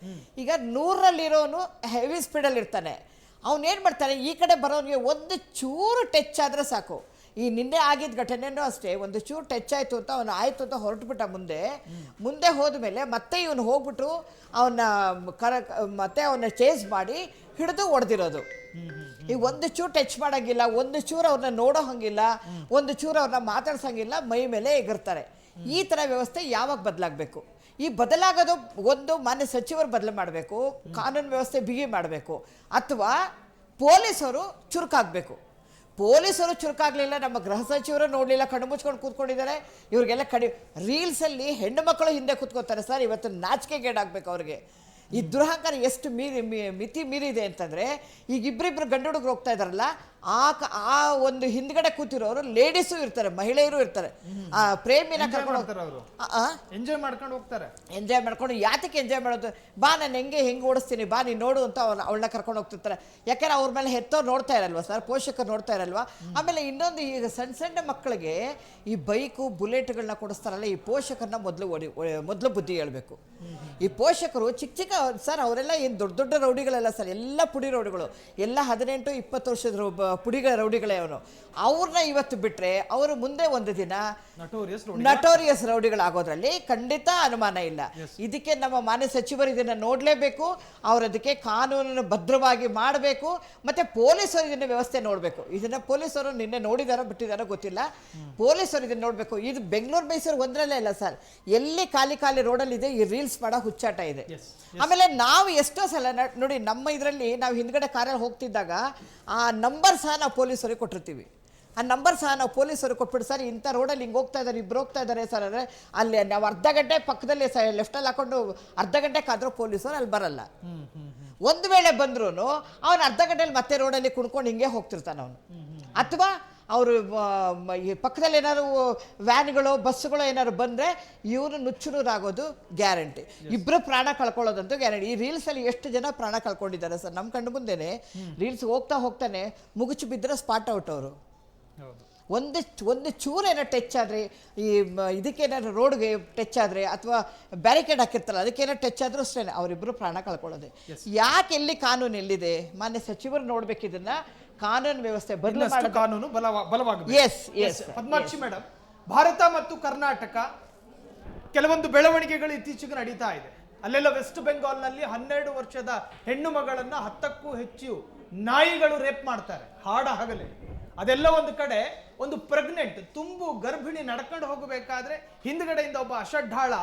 ಈಗ 100ರಲ್ಲಿರೋನು ಹೆವಿ ಸ್ಪೀಡಲ್ಲಿ ಇರ್ತಾನೆ. ಅವನೇನು ಮಾಡ್ತಾನೆ, ಈ ಕಡೆ ಬರೋನಿಗೆ ಒಂದು ಚೂರು ಟಚ್ ಆದರೆ ಸಾಕು. ಈ ನಿನ್ನೆ ಆಗಿದ್ದ ಘಟನೆನೂ ಅಷ್ಟೇ, ಒಂದು ಚೂರು ಟಚ್ ಆಯಿತು ಅಂತ ಅವನು ಆಯಿತು ಅಂತ ಹೊರಟುಬಿಟ್ಟ. ಮುಂದೆ ಹೋದ್ಮೇಲೆ ಮತ್ತೆ ಇವನು ಹೋಗ್ಬಿಟ್ಟು ಮತ್ತೆ ಅವನ್ನ ಚೇಸ್ ಮಾಡಿ ಹಿಡಿದು ಹೊಡೆದಿರೋದು. ಈ ಒಂದು ಚೂರು ಟಚ್ ಮಾಡೋಂಗಿಲ್ಲ, ಒಂದು ಚೂರು ಅವ್ರನ್ನ ನೋಡೋ ಹಂಗಿಲ್ಲ, ಒಂದು ಚೂರು ಅವ್ರನ್ನ ಮಾತಾಡ್ಸಂಗಿಲ್ಲ, ಮೈ ಮೇಲೆ ಎಗರ್ತಾರೆ. ಈ ಥರ ವ್ಯವಸ್ಥೆ ಯಾವಾಗ ಬದಲಾಗಬೇಕು? ಈ ಬದಲಾಗೋದು ಒಂದು ಮಾನ್ಯ ಸಚಿವರು ಬದಲು ಮಾಡಬೇಕು, ಕಾನೂನು ವ್ಯವಸ್ಥೆ ಬಿಗಿ ಮಾಡಬೇಕು, ಅಥವಾ ಪೊಲೀಸರು ಚುರುಕಾಗಬೇಕು. ಪೊಲೀಸರು ಚುರುಕಾಗಲಿಲ್ಲ, ನಮ್ಮ ಗೃಹ ಸಚಿವರು ನೋಡಲಿಲ್ಲ, ಕಣ್ಣು ಮುಚ್ಕೊಂಡು ಕೂತ್ಕೊಂಡಿದ್ದಾರೆ. ಇವ್ರಿಗೆಲ್ಲ ರೀಲ್ಸಲ್ಲಿ ಹೆಣ್ಣು ಮಕ್ಕಳು ಹಿಂದೆ ಕೂತ್ಕೋತಾರೆ ಸರ್. ಇವತ್ತು ನಾಚಿಕೆಗೇಡಾಗಬೇಕು ಅವ್ರಿಗೆ. ಈ ದುರಹಂಕಾರ ಎಷ್ಟು ಮಿತಿ ಮೀರಿದೆ ಅಂತಂದರೆ, ಈಗ ಇಬ್ಬರಿಬ್ಬರು ಗಂಡು ಹುಡುಗರು ಹೋಗ್ತಾ ಇದ್ದಾರಲ್ಲ, ಆ ಒಂದು ಹಿಂದ್ಗಡೆ ಕೂತಿರೋರು ಲೇಡೀಸು ಇರ್ತಾರೆ, ಮಹಿಳೆಯರು ಇರ್ತಾರೆ. ಆ ಪ್ರೇಮಿನ ಕರ್ಕೊಂಡು ಹೋಗ್ತಾರೆ, ಅವರು ಎಂಜಾಯ್ ಮಾಡ್ಕೊಂಡು ಹೋಗ್ತಾರೆ. ಎಂಜಾಯ್ ಮಾಡ್ಕೊಂಡು, ಯಾತಕ್ಕೆ ಎಂಜಾಯ್ ಮಾಡೋದು? ಬಾ ನಾನು ಹೆಂಗೆ ಓಡಿಸ್ತೀನಿ, ಬಾ ನೀನು ನೋಡು ಅಂತ ಅವಳನ್ನ ಕರ್ಕೊಂಡು ಹೋಗ್ತಿರ್ತಾರೆ. ಯಾಕೆಂದ್ರೆ ಅವ್ರ ಮೇಲೆ ಹೆತ್ತವ್ರು ನೋಡ್ತಾ ಇರಲ್ವಾ ಸರ್, ಪೋಷಕರು ನೋಡ್ತಾ ಇರಲ್ವಾ? ಆಮೇಲೆ ಇನ್ನೊಂದು, ಈಗ ಸಣ್ಣ ಮಕ್ಕಳಿಗೆ ಈ ಬೈಕು ಬುಲೆಟ್ಗಳನ್ನ ಕೊಡಿಸ್ತಾರಲ್ಲ, ಈ ಪೋಷಕರನ್ನ ಮೊದಲು ಬುದ್ಧಿ ಹೇಳ್ಬೇಕು. ಈ ಪೋಷಕರು ಚಿಕ್ಕ ಸರ್, ಅವರೆಲ್ಲ ಏನು ದೊಡ್ಡ ರೌಡಿಗಳೆಲ್ಲ ಸರ್, ಎಲ್ಲ ಪುಡಿ ರೌಡಿಗಳು, ಎಲ್ಲ 18, 20 ವರ್ಷದ ಪುಡಿಗಳ ರೌಡಿಗಳೇ ಅವನು. ಅವ್ರನ್ನ ಇವತ್ತು ಬಿಟ್ಟರೆ ಅವರು ಮುಂದೆ ಒಂದು ದಿನ ನಟೋರಿಯಸ್ ರೌಡಿಗಳಾಗೋದ್ರಲ್ಲಿ ಖಂಡಿತ ಅನುಮಾನ ಇಲ್ಲ. ಇದಕ್ಕೆ ನಮ್ಮ ಮಾನ್ಯ ಸಚಿವರು ಇದನ್ನು ನೋಡಲೇಬೇಕು. ಅವರು ಅದಕ್ಕೆ ಕಾನೂನನ್ನು ಭದ್ರವಾಗಿ ಮಾಡಬೇಕು. ಮತ್ತು ಪೊಲೀಸರು ಇದನ್ನು ವ್ಯವಸ್ಥೆ ನೋಡಬೇಕು. ಇದನ್ನು ಪೊಲೀಸರು ನಿನ್ನೆ ನೋಡಿದಾರೋ ಬಿಟ್ಟಿದಾರೋ ಗೊತ್ತಿಲ್ಲ, ಪೊಲೀಸರು ಇದನ್ನು ನೋಡಬೇಕು. ಇದು ಬೆಂಗಳೂರು ಮೈಸೂರು ಒಂದರಲ್ಲೇ ಇಲ್ಲ ಸರ್, ಎಲ್ಲಿ ಖಾಲಿ ರೋಡಲ್ಲಿ ಇದೆ ಈ ರೀಲ್ಸ್ ಮಾಡೋ ಹುಚ್ಚಾಟ ಇದೆ. ಆಮೇಲೆ ನಾವು ಎಷ್ಟೋ ಸಲ ನೋಡಿ, ನಮ್ಮ ಇದರಲ್ಲಿ ನಾವು ಹಿಂದ್ಗಡೆ ಕಾರಲ್ಲಿ ಹೋಗ್ತಿದ್ದಾಗ ಆ ನಂಬರ್ ಸಹ ನಾವು ಪೊಲೀಸರಿಗೆ ಕೊಟ್ಟಿರ್ತೀವಿ. ಆ ನಂಬರ್ ಸಹ ನಾವು ಪೊಲೀಸರಿಗೆ ಕೊಟ್ಬಿಟ್ಟು, ಸರ್ ಇಂಥ ರೋಡಲ್ಲಿ ಹಿಂಗೆ ಹೋಗ್ತಾ ಇದ್ದಾರೆ, ಇಬ್ಬರು ಹೋಗ್ತಾ ಇದ್ದಾರೆ ಸರ್ ಅಂದರೆ, ಅಲ್ಲಿ ನಾವು ಅರ್ಧ ಗಂಟೆ ಪಕ್ಕದಲ್ಲಿ ಲೆಫ್ಟಲ್ಲಿ ಹಾಕೊಂಡು ಅರ್ಧ ಗಂಟೆ ಕಾದ್ರೂ ಪೊಲೀಸರು ಅಲ್ಲಿ ಬರಲ್ಲ. ಒಂದು ವೇಳೆ ಬಂದ್ರೂ ಅವನು ಅರ್ಧ ಗಂಟೆಯಲ್ಲಿ ಮತ್ತೆ ರೋಡಲ್ಲಿ ಕುಣ್ಕೊಂಡು ಹಿಂಗೆ ಹೋಗ್ತಿರ್ತಾನೆ ಅವನು. ಅಥವಾ ಅವರು ಪಕ್ಕದಲ್ಲಿ ಏನಾದ್ರು ವ್ಯಾನ್ಗಳು ಬಸ್ಸುಗಳು ಏನಾದ್ರು ಬಂದರೆ ಇವರು ನುಚ್ಚುನೂರಾಗೋದು ಗ್ಯಾರಂಟಿ. ಇಬ್ಬರು ಪ್ರಾಣ ಕಳ್ಕೊಳ್ಳೋದಂತೂ ಗ್ಯಾರಂಟಿ. ಈ ರೀಲ್ಸಲ್ಲಿ ಎಷ್ಟು ಜನ ಪ್ರಾಣ ಕಳ್ಕೊಂಡಿದ್ದಾರೆ ಸರ್, ನಮ್ಮ ಕಣ್ಣು ಮುಂದೆನೆ. ರೀಲ್ಸ್ ಹೋಗ್ತಾನೆ ಮುಗುಚು ಬಿದ್ದರೆ ಸ್ಪಾಟ್ ಔಟ್ ಅವರು. ಒಂದು ಚೂರೇನೋ ಟಚ್ ಆದರೆ, ಈ ಇದಕ್ಕೇನಾದ್ರು ರೋಡ್ಗೆ ಟಚ್ ಆದರೆ, ಅಥವಾ ಬ್ಯಾರಿಕೇಡ್ ಹಾಕಿರ್ತಾರಲ್ಲ ಅದಕ್ಕೇನೋ ಟಚ್ ಆದರೂ ಅಷ್ಟೇ ಅವರಿಬ್ಬರು ಪ್ರಾಣ ಕಳ್ಕೊಳ್ಳೋದೆ. ಯಾಕೆ ಎಲ್ಲಿ ಕಾನೂನು ಎಲ್ಲಿದೆ? ಮಾನ್ಯ ಸಚಿವರು ನೋಡ್ಬೇಕು ಇದನ್ನ. ಕಾನೂನು ವ್ಯವಸ್ಥೆ ಕಾನೂನು ಬಲವಾಗಬೇಕು. ಎಸ್ ಪದ್ಮಾಕ್ಷಿ ಮೇಡಮ್, ಭಾರತ ಮತ್ತು ಕರ್ನಾಟಕ ಕೆಲವೊಂದು ಬೆಳವಣಿಗೆಗಳು ಇತ್ತೀಚೆಗೆ ನಡೀತಾ ಇದೆ. ಅಲ್ಲೆಲ್ಲ ವೆಸ್ಟ್ ಬೆಂಗಾಲ್ನಲ್ಲಿ 12 ವರ್ಷದ ಹೆಣ್ಣು ಮಗಳನ್ನ 10ಕ್ಕೂ ಹೆಚ್ಚು ನಾಯಿಗಳು ರೇಪ್ ಮಾಡ್ತಾರೆ ಹಾಡ ಹಗಲೇ. ಅದೆಲ್ಲ ಒಂದು ಕಡೆ, ಒಂದು ಪ್ರೆಗ್ನೆಂಟ್ ತುಂಬು ಗರ್ಭಿಣಿ ನಡ್ಕೊಂಡು ಹೋಗಬೇಕಾದ್ರೆ ಹಿಂದ್ಗಡೆಯಿಂದ ಒಬ್ಬ ಅಷಡ್ಢಾಳ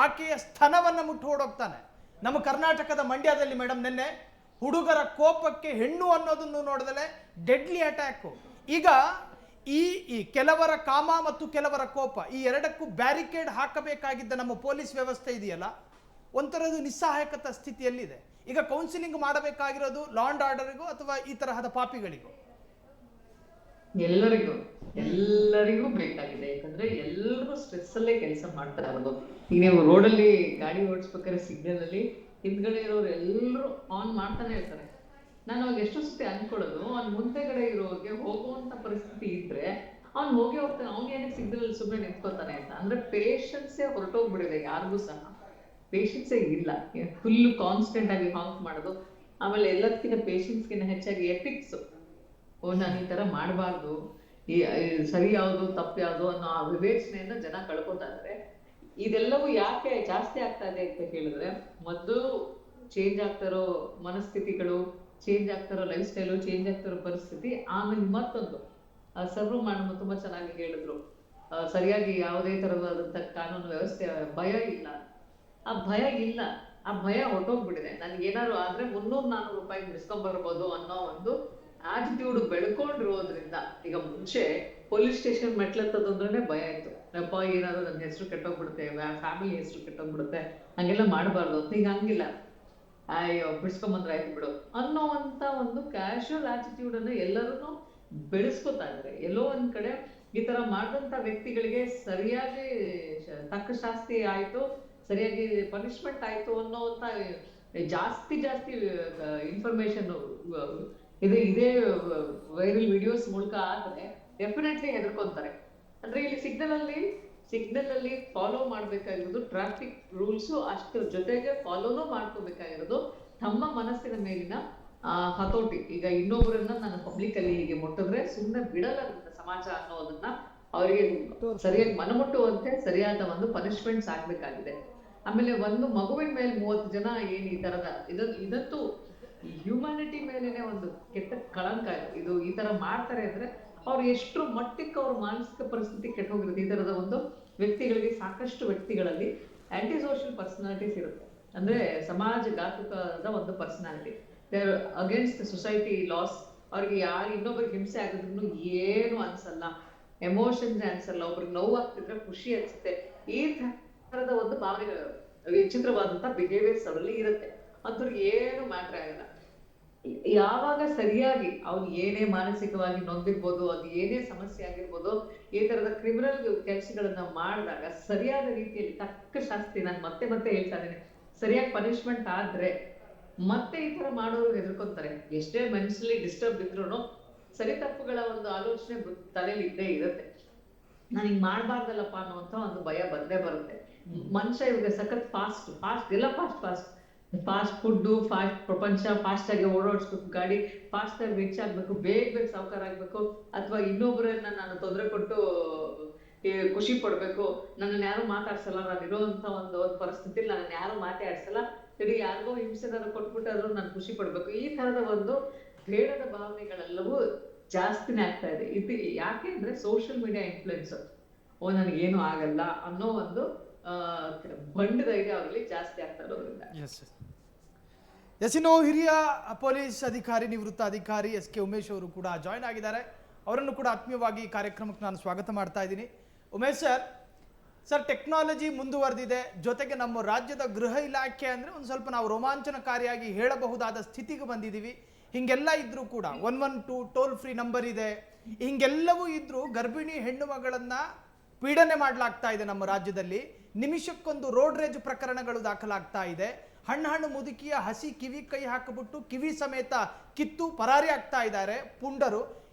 ಆಕೆಯ ಸ್ತನವನ್ನು ಮುಟ್ಟು ಓಡೋಗ್ತಾನೆ. ನಮ್ಮ ಕರ್ನಾಟಕದ ಮಂಡ್ಯದಲ್ಲಿ ಮೇಡಮ್ ನಿನ್ನೆ ಹುಡುಗರ ಕೋಪಕ್ಕೆ ಹೆಣ್ಣು ಅನ್ನೋದನ್ನು ನೋಡಿದಲೆ ಡೆಡ್ಲಿ ಅಟ್ಯಾಕು. ಈಗ ಈ ಕೆಲವರ ಕಾಮ ಮತ್ತು ಕೆಲವರ ಕೋಪ, ಈ ಎರಡಕ್ಕೂ ಬ್ಯಾರಿಕೇಡ್ ಹಾಕಬೇಕಾಗಿದ್ದ ನಮ್ಮ ಪೊಲೀಸ್ ವ್ಯವಸ್ಥೆ ಇದೆಯಲ್ಲ, ಒಂಥರದ್ದು ನಿಸ್ಸಹಾಯಕತ ಸ್ಥಿತಿಯಲ್ಲಿದೆ. ಈಗ ಕೌನ್ಸಿಲಿಂಗ್ ಮಾಡಬೇಕಾಗಿರೋದು ಲಾ ಅಂಡ್ ಆರ್ಡರಿಗೂ ಅಥವಾ ಈ ತರಹದ ಪಾಪಿಗಳಿಗೂ? ಎಲ್ಲರಿಗೂ ಎಲ್ಲರಿಗೂ ಬೇಕಾಗಿದೆ. ಯಾಕಂದ್ರೆ ಎಲ್ಲರೂ ಸ್ಟ್ರೆಸ್ ಅಲ್ಲೇ ಕೆಲಸ ಮಾಡ್ತಾ ಇರೋದು. ಈಗ ನೀವು ರೋಡಲ್ಲಿ ಗಾಡಿ ಓಡಿಸ್ಬೇಕಾದ್ರೆ ಸಿಗ್ನಲ್ ಅಲ್ಲಿ ಹಿಂದ್ಗಡೆ ಇರೋರು ಎಲ್ಲರೂ ಆನ್ ಮಾಡ್ತಾನೆ ಇರ್ತಾರೆ. ನಾನು ಅವಾಗ ಎಷ್ಟೋ ಸತಿ ಅನ್ಕೊಳ್ಳೋದು, ಅವ್ನ್ ಮುಂದೆಗಡೆ ಇರೋರಿಗೆ ಹೋಗುವಂತ ಪರಿಸ್ಥಿತಿ ಇದ್ರೆ ಅವ್ನು ಹೋಗಿ ಹೋಗ್ತಾನೆ, ಅವ್ನು ಏನಕ್ಕೆ ಸಿಗ್ನಲ್ ಅಲ್ಲಿ ಸುಮ್ಮನೆ ನಿಂತ್ಕೋತಾನೆ ಅಂತ. ಅಂದ್ರೆ ಪೇಷನ್ಸೇ ಹೊರಟೋಗ್ಬಿಡಿದೆ ಯಾರಿಗೂ ಸಹ. ಪೇಷನ್ಸೇ ಇಲ್ಲ, ಫುಲ್ ಕಾನ್ಸ್ಟೆಂಟ್ ಆಗಿ ಹಾಂಕ್ ಮಾಡೋದು. ಆಮೇಲೆ ಎಲ್ಲದಕ್ಕಿಂತ ಪೇಷನ್ಸ್ಗಿಂತ ಹೆಚ್ಚಾಗಿ ಎಥಿಕ್ಸ್. ಓ ನಾನು ಈ ತರ ಮಾಡಬಾರ್ದು, ಈ ಸರಿ ಯಾವುದು ತಪ್ಪು ಯಾವುದು ಅನ್ನೋ ಆ ವಿವೇಚನೆಯನ್ನ ಜನ ಕಳ್ಕೊತಾ ಇದ್ದಾರೆ. ಇದೆಲ್ಲವೂ ಯಾಕೆ ಜಾಸ್ತಿ ಆಗ್ತಾ ಇದೆ ಅಂತ ಹೇಳಿದ್ರೆ, ಮೊದಲು ಚೇಂಜ್ ಆಗ್ತಾರೋ ಮನಸ್ಥಿತಿಗಳು, ಚೇಂಜ್ ಆಗ್ತಾರೋ ಲೈಫ್ ಸ್ಟೈಲು, ಚೇಂಜ್ ಆಗ್ತಾರೋ ಪರಿಸ್ಥಿತಿ. ಆಮೇಲೆ ಮತ್ತೊಂದು ಸರ್ವ ಮಾಡಮ್ಮ ತುಂಬಾ ಚೆನ್ನಾಗಿ ಹೇಳಿದ್ರು, ಸರಿಯಾಗಿ ಯಾವುದೇ ತರವಾದಂತ ಕಾನೂನು ವ್ಯವಸ್ಥೆ, ಭಯ ಇಲ್ಲ. ಆ ಭಯ ಇಲ್ಲ, ಆ ಭಯ ಹೊರಟೋಗ್ಬಿಟ್ಟಿದೆ. ನನ್ಗೆ ಏನಾದ್ರು ಆದ್ರೆ 300-400 ರೂಪಾಯಿ ಬಿಡಿಸ್ಕೊಂಡ್ ಬರ್ಬೋದು ಅನ್ನೋ ಒಂದು ಆಟಿಟ್ಯೂಡ್ ಬೆಳ್ಕೊಂಡಿರೋದ್ರಿಂದ. ಈಗ ಮುಂಚೆ ಪೊಲೀಸ್ ಸ್ಟೇಷನ್ ಮೆಟ್ಲತ್ತದಂದ್ರೆ ಭಯ ಇತ್ತು, ಅಪ್ಪ ಏನಾದ್ರು ನನ್ನ ಹೆಸರು ಕೆಟ್ಟೋಗ್ಬಿಡುತ್ತೆ, ಫ್ಯಾಮಿಲಿ ಹೆಸರು ಕೆಟ್ಟೋಗ್ಬಿಡುತ್ತೆ, ಹಂಗೆಲ್ಲ ಮಾಡಬಾರ್ದು ಅಂತ. ಈಗ ಹಂಗಿಲ್ಲ, ಅಯ್ಯೋ ಬಿಡಿಸ್ಕೊಂಬಂದ್ರೆ ಆಯ್ತು ಬಿಡು ಅನ್ನೋವಂತ ಒಂದು ಕ್ಯಾಶುವಲ್ ಆಟಿಟ್ಯೂಡ್ ಅನ್ನು ಎಲ್ಲರೂ ಬೆಳೆಸ್ಕೊತಾ ಇದ್ದಾರೆ. ಎಲ್ಲೋ ಒಂದ್ ಕಡೆ ಈ ತರ ಮಾಡಿದಂತ ವ್ಯಕ್ತಿಗಳಿಗೆ ಸರಿಯಾಗಿ ತಕ್ಕ ಶಾಸ್ತಿ ಆಯ್ತು, ಸರಿಯಾಗಿ ಪನಿಷ್ಮೆಂಟ್ ಆಯ್ತು ಅನ್ನೋಂತ ಜಾಸ್ತಿ ಇನ್ಫಾರ್ಮೇಶನ್ ಇದೇ ವೈರಲ್ ವಿಡಿಯೋಸ್ ಮೂಲಕ ಆದ್ರೆ ಡೆಫಿನೆಟ್ಲಿ ಹೆದರ್ಕೊಂತಾರೆ. ಅಂದ್ರೆ ಇಲ್ಲಿ ಸಿಗ್ನಲ್ ಅಲ್ಲಿ ಫಾಲೋ ಮಾಡ್ಬೇಕಾಗಿರೋದು ಟ್ರಾಫಿಕ್ ರೂಲ್ಸ್, ಅಷ್ಟರ ಜೊತೆಗೆ ಫಾಲೋನು ಮಾಡ್ಕೋಬೇಕಾಗಿರೋದು ತಮ್ಮ ಮನಸ್ಸಿನ ಮೇಲಿನ ಹತೋಟಿ. ಈಗ ಇನ್ನೊಬ್ಬರನ್ನ ನಾನು ಪಬ್ಲಿಕ್ ಅಲ್ಲಿ ಹೀಗೆ ಮುಟ್ಟಿದ್ರೆ ಸುಮ್ಮನೆ ಬಿಡಲ್ಲ ಸಮಾಜ ಅನ್ನೋದನ್ನ ಅವರಿಗೆ ಸರಿಯಾಗಿ ಮನಮುಟ್ಟುವಂತೆ ಸರಿಯಾದ ಒಂದು ಪನಿಷ್ಮೆಂಟ್ಸ್ ಆಗ್ಬೇಕಾಗಿದೆ. ಆಮೇಲೆ ಒಂದು ಮಗುವಿನ ಮೇಲೆ 30 ಜನ ಏನ್ ಈ ತರದ ಇದಂತೂ ಹ್ಯೂಮ್ಯಾನಿಟಿ ಮೇಲೇನೆ ಒಂದು ಕೆಟ್ಟ ಕಳಂಕ ಇದು. ಈ ತರ ಮಾಡ್ತಾರೆ ಅಂದ್ರೆ ಅವ್ರು ಎಷ್ಟರ ಮಟ್ಟಕ್ಕೆ ಅವ್ರ ಮಾನಸಿಕ ಪರಿಸ್ಥಿತಿ ಕೆಟ್ಟ ಹೋಗಿರುತ್ತೆ. ಈ ತರದ ಒಂದು ವ್ಯಕ್ತಿಗಳಿಗೆ, ಸಾಕಷ್ಟು ವ್ಯಕ್ತಿಗಳಲ್ಲಿ ಆಂಟಿ ಸೋಷಿಯಲ್ ಪರ್ಸನಾಲಿಟೀಸ್ ಇರುತ್ತೆ. ಅಂದ್ರೆ ಸಮಾಜ ಘಾತುಕದ ಒಂದು personality, they are against society loss. ಅವ್ರಿಗೆ ಯಾರು ಇನ್ನೊಬ್ರಿಗೆ ಹಿಂಸೆ ಆಗಿದ್ರು ಏನು ಅನ್ಸಲ್ಲ, ಎಮೋಷನ್ಸ್ ಅನ್ಸಲ್ಲ. ಒಬ್ರಿಗೆ ನೋವು ಆಗ್ತಿದ್ರೆ ಖುಷಿ ಅನ್ಸುತ್ತೆ. ಈ ತರದ ಒಂದು ಭಾವನೆಗಳು, ವಿಚಿತ್ರವಾದಂತ ಬಿಹೇವಿಯರ್ಸ್ ಅವರಲ್ಲಿ ಇರುತ್ತೆ. ಅಂಥವ್ರಿಗೆ ಏನು ಮ್ಯಾಟ್ರ್ ಆಗಲ್ಲ. ಯಾವಾಗ ಸರಿಯಾಗಿ ಅವ್ನು ಏನೇ ಮಾನಸಿಕವಾಗಿ ನೊಂದಿರ್ಬೋದು, ಅದು ಏನೇ ಸಮಸ್ಯೆ ಆಗಿರ್ಬೋದು, ಈ ತರದ ಕ್ರಿಮಿನಲ್ ಕೆಲಸಗಳನ್ನ ಮಾಡಿದಾಗ ಸರಿಯಾದ ರೀತಿಯಲ್ಲಿ ತಕ್ಕ ಶಾಸ್ತಿ, ನಾನು ಮತ್ತೆ ಹೇಳ್ತಾ ಇದ್ದೇನೆ, ಸರಿಯಾಗಿ ಪನಿಷ್ಮೆಂಟ್ ಆದ್ರೆ ಮತ್ತೆ ಈ ತರ ಮಾಡೋರು ಹೆದರ್ಕೊಂತಾರೆ. ಎಷ್ಟೇ ಮೆಂಟಲಿ ಡಿಸ್ಟರ್ಬ್ ಇದ್ರು ಸರಿ ತಪ್ಪುಗಳ ಒಂದು ಆಲೋಚನೆ ತಲೆಯಲ್ಲಿ ಇದ್ದೇ ಇರುತ್ತೆ. ನಾನು ಹಿಂಗ್ ಮಾಡ್ಬಾರ್ದಲ್ಲಪ್ಪ ಅನ್ನುವಂತ ಒಂದು ಭಯ ಬಂದೇ ಬರುತ್ತೆ. ಮನುಷ್ಯ ಇವಾಗ ಸಖತ್ ಫಾಸ್ಟ್ ಎಲ್ಲ ಫಾಸ್ಟ್ ಫುಡ್, ಫಾಸ್ಟ್ ಪ್ರಪಂಚ, ಫಾಸ್ಟ್ ಆಗಿ ಓಡಾಡಿಸ್ಬೇಕು, ಗಾಡಿ ಫಾಸ್ಟ್ ಆಗಿ ರಿಚ್ ಆಗ್ಬೇಕು, ಬೇಗ ಸಾವುಕಾರ ಆಗ್ಬೇಕು, ಅಥವಾ ಇನ್ನೊಬ್ಬರನ್ನ ನಾನು ತೊಂದರೆ ಕೊಟ್ಟು ಖುಷಿ ಪಡ್ಬೇಕು, ನನ್ನನ್ನು ಯಾರು ಮಾತಾಡ್ಸಲ್ಲ, ನಾನು ಇರೋಂತ ಒಂದು ಪರಿಸ್ಥಿತಿಲಿ ನನ್ನನ್ನು ಯಾರು ಮಾತಾಡ್ಸಲ್ಲ, ಸರಿ ಯಾರಿಗೋ ಹಿಂಸೆನಾದ್ರು ಕೊಟ್ಬಿಟ್ಟಾದ್ರು ನಾನು ಖುಷಿ ಪಡ್ಬೇಕು. ಈ ತರದ ಒಂದು ಬೇಡದ ಭಾವನೆಗಳೆಲ್ಲವೂ ಜಾಸ್ತಿನೇ ಆಗ್ತಾ ಇದೆ. ಇದು ಯಾಕೆ ಅಂದ್ರೆ ಸೋಷಿಯಲ್ ಮೀಡಿಯಾ ಇನ್ಫ್ಲುಯೆನ್ಸ್. ಓ ನನಗೇನು ಆಗಲ್ಲ ಅನ್ನೋ ಒಂದು ಬಂಡ ಧೈರ್ಯ ಅವರಲ್ಲಿ ಜಾಸ್ತಿ ಆಗ್ತಾ ಇರೋದ್ರಿಂದ. ಇನ್ನು ಹಿರಿಯ ಪೊಲೀಸ್ ಅಧಿಕಾರಿ, ನಿವೃತ್ತ ಅಧಿಕಾರಿ ಎಸ್ ಕೆ ಉಮೇಶ್ ಅವರು ಕೂಡ ಜಾಯ್ನ್ ಆಗಿದ್ದಾರೆ. ಅವರನ್ನು ಕೂಡ ಆತ್ಮೀಯವಾಗಿ ಕಾರ್ಯಕ್ರಮಕ್ಕೆ ನಾನು ಸ್ವಾಗತ ಮಾಡ್ತಾ ಇದ್ದೀನಿ. ಉಮೇಶ್ ಸರ್, ಟೆಕ್ನಾಲಜಿ ಮುಂದುವರೆದಿದೆ, ಜೊತೆಗೆ ನಮ್ಮ ರಾಜ್ಯದ ಗೃಹ ಇಲಾಖೆ ಅಂದರೆ ಒಂದು ಸ್ವಲ್ಪ ನಾವು ರೋಮಾಂಚನಕಾರಿಯಾಗಿ ಹೇಳಬಹುದಾದ ಸ್ಥಿತಿಗೆ ಬಂದಿದ್ದೀವಿ. ಹಿಂಗೆಲ್ಲ ಇದ್ರೂ ಕೂಡ 112 ಟೋಲ್ ಫ್ರೀ ನಂಬರ್ ಇದೆ. ಹಿಂಗೆಲ್ಲವೂ ಇದ್ರೂ ಗರ್ಭಿಣಿ ಹೆಣ್ಣು ಮಗಳನ್ನು ಪೀಡನೆ ಮಾಡಲಾಗ್ತಾ ಇದೆ ನಮ್ಮ ರಾಜ್ಯದಲ್ಲಿ. ನಿಮಿಷಕ್ಕೊಂದು ರೋಡ್ ರೇಜ್ ಪ್ರಕರಣಗಳು ದಾಖಲಾಗ್ತಾ ಇದೆ. ಹಣ್ಣು ಮುದುಕಿಯ ಹಸಿ ಕಿವಿ ಕೈ ಹಾಕಿಬಿಟ್ಟು ಕಿವಿ ಸಮೇತ ಕಿತ್ತು ಪರಾರಿ ಆಗ್ತಾ ಇದ್ದಾರೆ ಪುಂಡರು.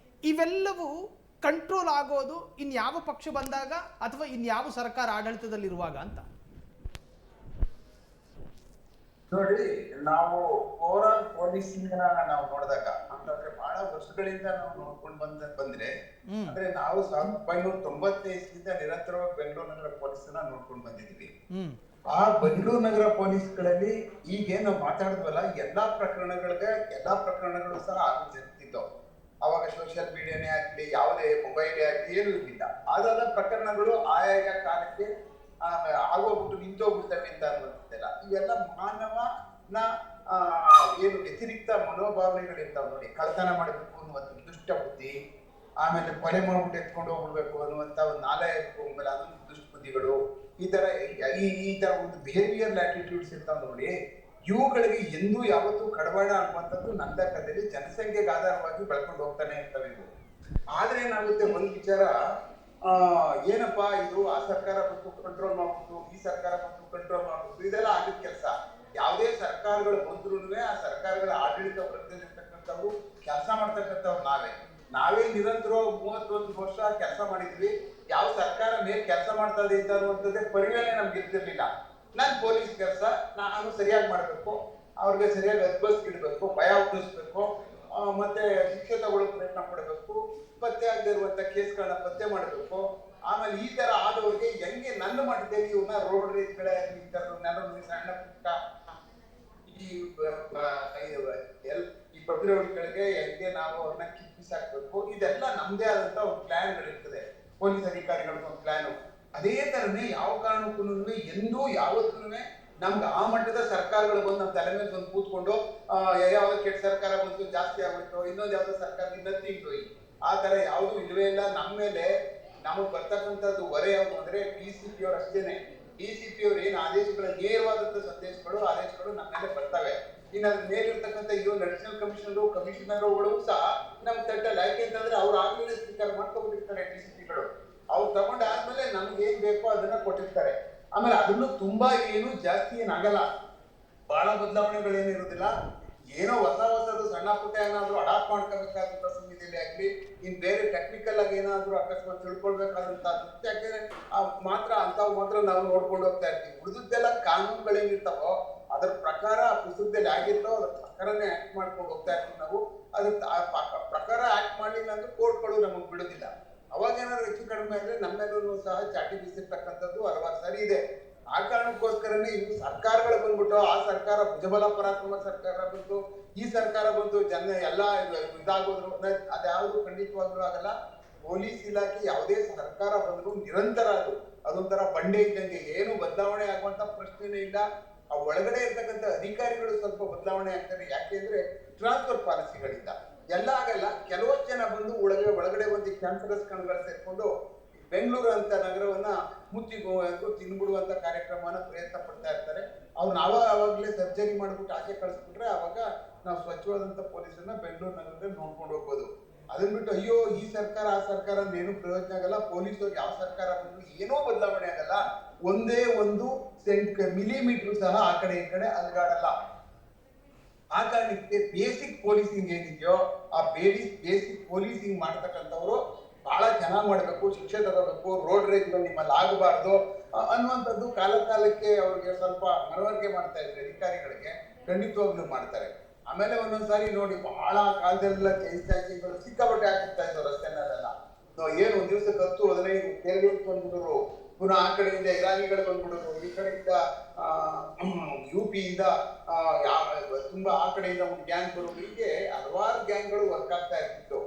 ಇವೆಲ್ಲವೂ ಕಂಟ್ರೋಲ್ ಆಗೋದು ಇನ್ಯಾವ ಪಕ್ಷ ಬಂದಾಗ ಅಥವಾ ಇನ್ಯಾವ ಸರ್ಕಾರ ಆಡಳಿತದಲ್ಲಿರುವಾಗ ಅಂತ ನೋಡಿ. ನಾವು ಓವರಾಲ್ ಪೊಲೀಸಿಂಗ್ ನಾವು ನೋಡಿದಾಗ ಅಂತಂದ್ರೆ ಬಹಳ ವರ್ಷಗಳಿಂದ ನಾವು ನೋಡ್ಕೊಂಡು ಬಂದ್ರೆ ಅಂದ್ರೆ ನಾವು 1995 ನಿರಂತರವಾಗಿ ಬೆಂಗಳೂರು ನಗರ ಪೊಲೀಸನ್ನ ನೋಡ್ಕೊಂಡು ಬಂದಿದೀವಿ. ಆ ಬೆಂಗಳೂರು ನಗರ ಪೊಲೀಸ್ಗಳಲ್ಲಿ ಈಗೇನ್ ನಾವು ಮಾತಾಡಿದ್ವಲ್ಲ, ಎಲ್ಲಾ ಪ್ರಕರಣಗಳು ಸಹ ಆಗುತ್ತಿದ್ದವು. ಅವಾಗ ಸೋಷಿಯಲ್ ಮೀಡಿಯಾನೇ ಆಗ್ಲಿ, ಯಾವುದೇ ಮೊಬೈಲೇ ಆಗ್ಲಿ, ಏನೂ ಇರಲಿಲ್ಲ. ಆದಾದ ಪ್ರಕರಣಗಳು ಆಯಾ ಕಾಲಕ್ಕೆ ಆಗೋಗ್ಬಿಟ್ಟು ನಿಂತೋಗ್ಬಿಡ್ತವೆ ಅಂತ ಅನ್ನುವಂಥದ್ದೆಲ್ಲ. ಇವೆಲ್ಲ ಮಾನವನ ಏನು ವ್ಯತಿರಿಕ್ತ ಮನೋಭಾವನೆಗಳಿರ್ತಾವ ನೋಡಿ. ಕಳ್ತನ ಮಾಡಬೇಕು ಅನ್ನುವಂಥ ದುಷ್ಟ ಬುದ್ಧಿ, ಆಮೇಲೆ ಕೊಲೆ ಮಾಡ್ಬಿಟ್ಟು ಎತ್ಕೊಂಡು ಹೋಗ್ಬಿಡ್ಬೇಕು ಅನ್ನುವಂಥ ಒಂದು ನಾಲಾಯಕು ಅದೊಂದು ದುಷ್ಟ ಬುದ್ಧಿಗಳು, ಈ ತರ ಒಂದು ಬಿಹೇವಿಯರ್ ಆಟಿಟ್ಯೂಡ್ಸ್ ಇರ್ತಾವ ನೋಡಿ. ಇವುಗಳಿಗೆ ಎಂದೂ ಯಾವತ್ತೂ ಕಡವಾಡ ಅನ್ನುವಂಥದ್ದು ನನ್ನ ಲೆಕ್ಕದಲ್ಲಿ ಜನಸಂಖ್ಯೆಗೆ ಆಧಾರವಾಗಿ ಬೆಳ್ಕೊಂಡು ಹೋಗ್ತಾನೆ ಇರ್ತವೆ ಇವು. ಆದ್ರೆ ಏನಾಗುತ್ತೆ ಒಂದ್ ವಿಚಾರ, ಏನಪ್ಪಾ ಇದು ಆ ಸರ್ಕಾರ ಬಂತು ಕಂಟ್ರೋಲ್ ಮಾಡ್ಬಿಟ್ಟು, ಈ ಸರ್ಕಾರ ಬಂತು ಕಂಟ್ರೋಲ್ ಮಾಡ್ಬಿಟ್ಟು, ಇದೆಲ್ಲ ಆಗಿದ ಕೆಲಸ. ಯಾವುದೇ ಸರ್ಕಾರಗಳು ಬಂದ್ರು ಆ ಸರ್ಕಾರಗಳ ಆಡಳಿತ ವರ್ಗದಲ್ಲಿರ್ತಕ್ಕಂಥವ್ರು ಕೆಲಸ ಮಾಡ್ತಕ್ಕಂಥವ್ರು ನಾವೇ ನಿರಂತರ 31 ವರ್ಷ ಕೆಲಸ ಮಾಡಿದ್ವಿ. ಯಾವ ಸರ್ಕಾರ ಮೇಲೆ ಕೆಲಸ ಮಾಡ್ತಾ ಇದೆ ಅಂತ ಅನ್ನುವಂಥದ್ದೇ ಪರಿವೇನೆ ನಮ್ಗೆ ಇರ್ತಿರ್ಲಿಲ್ಲ. ನಾನ್ ಪೊಲೀಸ್ ಕೆಲಸ ನಾನು ಸರಿಯಾಗಿ ಮಾಡ್ಬೇಕು, ಅವ್ರಿಗೆ ಸರಿಯಾಗಿ ಇಡಬೇಕು, ಭಯ ಹುಟ್ಟಿಸ್ಬೇಕು, ಮತ್ತೆ ಶಿಕ್ಷೆ ತಗೊಳ್ಳೋ ಪ್ರಯತ್ನ ಪಡಬೇಕು, ಪತ್ತೆ ಆಗದೆ ಇರುವಂತ ಕೇಸ್ಗಳನ್ನ ಪತ್ತೆ ಮಾಡಬೇಕು. ಆಮೇಲೆ ಈ ತರ ಆದವ್ರಿಗೆ ಹೆಂಗೆ ನನ್ನ ಮಟ್ಟದಲ್ಲಿ ಇವನ್ನ ರೋಡ್ ರೇಸ್ಗಳೇ ಸಣ್ಣ ಪುಟ್ಟ ಈ ಪ್ರತಿರೋಧಗಳಿಗೆ ಹೆಂಗೆ ನಾವು ಅವ್ರನ್ನ ಕಿಪ್ಪಿಸಾಕ್ಬೇಕು, ಇದೆಲ್ಲ ನಮ್ದೇ ಆದಂತ ಒಂದು ಪ್ಲಾನ್ಗಳಿರ್ತದೆ. ಪೊಲೀಸ್ ಅಧಿಕಾರಿಗಳಿಗೆ ಒಂದು ಪ್ಲಾನು. ಅದೇ ತರನೇ ಯಾವ ಕಾರಣಕ್ಕೂ ಎಂದೂ ಯಾವತ್ತೂ ನಮ್ಗೆ ಆ ಮಟ್ಟದ ಸರ್ಕಾರಗಳು ಬಂದು ನಮ್ಮ ತಲೆ ಮೇಲೆ ಬಂದು ಕೂತ್ಕೊಂಡು ಯಾವ್ದೋ ಕೆಟ್ಟ ಸರ್ಕಾರ ಬಂತು ಜಾಸ್ತಿ ಆಗ್ಬಿಟ್ಟು, ಇನ್ನೊಂದು ಯಾವ್ದೋ ಸರ್ಕಾರ ಇನ್ನೊಂದು ಆ ತರ ಯಾವ್ದು ಇಲ್ವೇ ಇಲ್ಲ. ನಮ್ಮ ಮೇಲೆ ನಮಗ್ ಬರ್ತಕ್ಕಂಥದ್ದು ಹೊರೆ ಯಾವುದು ಅಂದ್ರೆ DCP ಅವ್ರು ಅಷ್ಟೇನೆ. DCP ಅವ್ರು ಏನು ಆದೇಶಗಳ ನೇರವಾದಂತ ಆದೇಶಗಳು ನಮ್ಮ ಮೇಲೆ ಬರ್ತವೆ. ಇನ್ನು ಅದ್ರ ಮೇಲಿರ್ತಕ್ಕಂಥ ಇರೋ ಅಡಿಷನಲ್ ಕಮಿಷನರ್ಗಳು ಸಹ ನಮ್ ತಟ್ಟಲ್ಲ. ಯಾಕೆಂತಂದ್ರೆ ಅವ್ರು ಆಗ್ಲೇ ಸ್ವೀಕಾರ ಮಾಡ್ಕೊಂಡ್ಬಿಟ್ಟಿರ್ತಾರೆ DCPಗಳು. ಅವ್ರು ತಗೊಂಡಾದ್ಮೇಲೆ ನಮ್ಗೆ ಏನ್ ಬೇಕೋ ಅದನ್ನ ಕೊಟ್ಟಿರ್ತಾರೆ. ಆಮೇಲೆ ಅದನ್ನು ತುಂಬಾ ಏನು ಜಾಸ್ತಿ ಏನಾಗಲ್ಲ, ಬಹಳ ಬದಲಾವಣೆಗಳೇನಿರುವುದಿಲ್ಲ. ಏನೋ ಹೊಸದು ಸಣ್ಣ ಪುಟ್ಟ ಏನಾದ್ರು ಅಡಾಪ್ಟ್ ಮಾಡ್ಕೋಬೇಕಾದಂತ ಸಮಯದಲ್ಲಿ ಆಗ್ಲಿ, ಇನ್ ಬೇರೆ ಟೆಕ್ನಿಕಲ್ ಆಗಿ ಏನಾದ್ರು ಅಕಸ್ಮಾತ್ ತಿಳ್ಕೊಳ್ಬೇಕಾದಂತ ಯಾಕೆಂದ್ರೆ ಅಂತಾವ್ ಮಾತ್ರ ನಾವು ನೋಡ್ಕೊಂಡು ಹೋಗ್ತಾ ಇರ್ತೀವಿ. ಉಳಿದದ್ದೆಲ್ಲ ಕಾನೂನುಗಳೇನಿರ್ತಾವೋ ಅದ್ರ ಪ್ರಕಾರ ಪುಸ್ತಕದಲ್ಲಿ ಆಗಿರ್ತೋ ಅದ್ರ ಪ್ರಕಾರನೇ ಆಕ್ಟ್ ಮಾಡ್ಕೊಂಡು ಹೋಗ್ತಾ ಇರ್ತೀವಿ ನಾವು. ಅದ್ರ ಪ್ರಕಾರ ಆಕ್ಟ್ ಮಾಡ್ಲಿಲ್ಲ ಅಂದ್ರೆ ಕೋರ್ಟ್ಗಳು ನಮಗ್ ಬಿಡುದಿಲ್ಲ. ಅವಾಗ ಏನಾದ್ರು ಹೆಚ್ಚು ಕಡಿಮೆ ಆದ್ರೆ ನಮ್ಮೆಲ್ಲರೂ ಸಹ ಚಾಟಿ ಬೀಸಿರ್ತಕ್ಕಂಥದ್ದು ಹಲವಾರು ಸರಿ ಇದೆ. ಆ ಕಾರಣಕ್ಕೋಸ್ಕರನೇ ಇವು ಸರ್ಕಾರಗಳು ಬಂದ್ಬಿಟ್ಟು, ಆ ಸರ್ಕಾರ ಭುಜಬಲ ಪರಾಕ್ರಮ ಸರ್ಕಾರ ಬಂತು, ಈ ಸರ್ಕಾರ ಬಂತು, ಜನ ಎಲ್ಲ ಇದಾಗೋದ್ರು, ಅದ್ಯಾವುದು ಖಂಡಿತವಾಗ್ಲೂ ಆಗಲ್ಲ. ಪೊಲೀಸ್ ಇಲಾಖೆ ಯಾವುದೇ ಸರ್ಕಾರ ಬಂದ್ರು ನಿರಂತರ ಅದೊಂಥರ ಬಂಡೆ ಇದ್ದಂಗೆ, ಏನು ಬದಲಾವಣೆ ಆಗುವಂತ ಪ್ರಶ್ನೆನೇ ಇಲ್ಲ. ಆ ಒಳಗಡೆ ಇರ್ತಕ್ಕಂಥ ಅಧಿಕಾರಿಗಳು ಸ್ವಲ್ಪ ಬದಲಾವಣೆ ಆಗ್ತಾರೆ. ಯಾಕೆಂದ್ರೆ ಟ್ರಾನ್ಸ್ಫರ್ ಪಾಲಿಸಿಗಳಿಂದ ಎಲ್ಲ ಆಗಲ್ಲ. ಕೆಲವೊಂದು ಜನ ಬಂದು ಒಳಗಡೆ ಒಂದು ಕ್ಯಾನ್ಸರಸ್ ಕಣಗಳು ಸೇರ್ಕೊಂಡು ಬೆಂಗಳೂರು ಅಂತ ನಗರವನ್ನ ತಿನ್ಬಿಡುವಂತ ಕಾರ್ಯಕ್ರಮನ ಪ್ರಯತ್ನ ಪಡ್ತಾ ಇರ್ತಾರೆ. ಅವ್ರನ್ನ ಆವಾಗಲೇ ಸರ್ಜರಿ ಮಾಡ್ಬಿಟ್ಟು ಆಚೆ ಕಳಿಸ್ಬಿಟ್ರೆ ಅವಾಗ ನಾವು ಸ್ವಚ್ಛವಾದಂತ ಪೊಲೀಸನ್ನ ಬೆಂಗಳೂರು ನಗರದಲ್ಲಿ ನೋಡ್ಕೊಂಡು ಹೋಗ್ಬೋದು. ಅದನ್ನ ಬಿಟ್ಟು ಅಯ್ಯೋ ಈ ಸರ್ಕಾರ ಆ ಸರ್ಕಾರ ಅಂತ ಏನು ಪ್ರಯೋಜನ ಆಗಲ್ಲ. ಪೊಲೀಸರು ಯಾವ ಸರ್ಕಾರ ಬಂದ್ರು ಏನೋ ಬದಲಾವಣೆ ಆಗಲ್ಲ. ಒಂದೇ ಒಂದು ಮಿಲಿಮೀಟರ್ ಸಹ ಆ ಕಡೆ ಈ ಕಡೆ ಅಲ್ಗಾಡಲ್ಲ. ಆ ಕಾರಣಕ್ಕೆ ಬೇಸಿಕ್ ಪೊಲೀಸಿಂಗ್ ಏನಿದೆಯೋ ಆ ಬೇಸಿಕ್ ಪೊಲೀಸಿಂಗ್ ಮಾಡ್ತಕ್ಕಂಥವ್ರು ಬಹಳ ಚೆನ್ನಾಗಿ ಮಾಡ್ಬೇಕು, ಶಿಕ್ಷೆ ತಗೋಬೇಕು, ರೋಡ್ ರೇಸ್ಗಳು ನಿಮ್ಮಲ್ಲಿ ಆಗಬಾರ್ದು ಅನ್ನುವಂಥದ್ದು ಕಾಲಕ್ಕೆ ಅವ್ರಿಗೆ ಸ್ವಲ್ಪ ಮನವರಿಕೆ ಮಾಡ್ತಾ ಇದ್ರೆ ಅಧಿಕಾರಿಗಳಿಗೆ ಖಂಡಿತವಾಗ್ಲೂ ಮಾಡ್ತಾರೆ. ಆಮೇಲೆ ಒಂದೊಂದ್ಸಾರಿ ನೋಡಿ ಬಹಳ ಕಾಲದಲ್ಲೆಲ್ಲ ಚೈನ್ ಸ್ನ್ಯಾಚಿಂಗ್ಗಳು ಸಿಕ್ಕಾಪಟ್ಟೆ ಆಗ್ತಾ ಇದ್ದವು ರಸ್ತೆನಲ್ಲೆಲ್ಲ. ಏನು ಒಂದ್ ದಿವಸಕ್ಕೆ 10-15 ಕೇರಳಕ್ಕೆ ಬಂದ್ಬಿಡೋರು, ಪುನಃ ಆ ಕಡೆಯಿಂದ ಇರಾನಿಗಳು ಬಂದ್ಬಿಡೋರು, ಈ ಕಡೆಯಿಂದ UPಯಿಂದ ತುಂಬಾ ಆ ಕಡೆಯಿಂದ ಒಂದು ಗ್ಯಾಂಗ್ ಬರೋರು, ಹೀಗೆ ಹಲವಾರು ಗ್ಯಾಂಗ್ಗಳು ವರ್ಕ್ ಆಗ್ತಾ ಇರ್ತಿತ್ತು.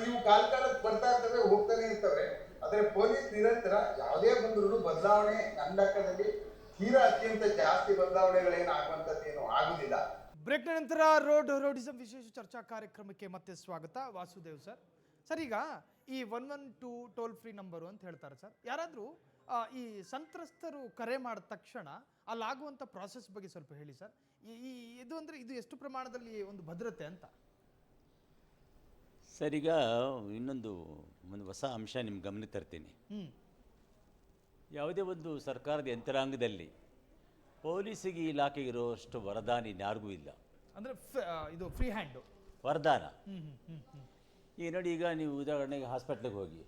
ಇವು ಕಾಲಕ್ಕೆ ಬರ್ತಾ ಇರ್ತವೆ, ಹೋಗ್ತಾನೆ ಇರ್ತವೆ. ಆದ್ರೆ ಪೊಲೀಸ್ ನಿರಂತರ ಯಾವುದೇ ಬಂದ್ರು ಬದಲಾವಣೆ ನನ್ನ ಲೆಕ್ಕದಲ್ಲಿ ತೀರಾ ಅತ್ಯಂತ ಜಾಸ್ತಿ ಬದಲಾವಣೆಗಳೇನು ಆಗುವಂತದ್ದೇನು ಆಗುದಿಲ್ಲ. ಬ್ರೇಕ್ನ ನಂತರ ರೋಡಿಸಂ ವಿಶೇಷ ಚರ್ಚಾ ಕಾರ್ಯಕ್ರಮಕ್ಕೆ ಮತ್ತೆ ಸ್ವಾಗತ. ವಾಸುದೇವ್ ಸರ್, ಈಗ ಈ 112 ಟೋಲ್ ಫ್ರೀ ನಂಬರು ಅಂತ ಹೇಳ್ತಾರೆ ಸರ್. ಯಾರಾದರೂ ಈ ಸಂತ್ರಸ್ತರು ಕರೆ ಮಾಡಿದ ತಕ್ಷಣ ಅಲ್ಲಾಗುವಂಥ ಪ್ರಾಸೆಸ್ ಬಗ್ಗೆ ಸ್ವಲ್ಪ ಹೇಳಿ ಸರ್. ಇದು ಅಂದರೆ ಇದು ಎಷ್ಟು ಪ್ರಮಾಣದಲ್ಲಿ ಒಂದು ಭದ್ರತೆ ಅಂತ ಸರ್? ಈಗ ಇನ್ನೊಂದು ಹೊಸ ಅಂಶ ನಿಮ್ಗೆ ಗಮನಕ್ಕೆ ತರ್ತೀನಿ. ಯಾವುದೇ ಒಂದು ಸರ್ಕಾರದ ಯಂತ್ರಾಂಗದಲ್ಲಿ ಪೊಲೀಸಿಗೆ ಇಲಾಖೆಗೆ ಇರೋಷ್ಟು ವರದಾನ ಇನ್ಯಾರಿಗೂ ಇಲ್ಲ. ಅಂದರೆ ಇದು ಫ್ರೀ ಹ್ಯಾಂಡು ವರದಾನ. ಈಗ ನೋಡಿ, ಈಗ ನೀವು ಉದಾಹರಣೆಗೆ ಹಾಸ್ಪಿಟ್ಲಿಗೆ ಹೋಗಿ,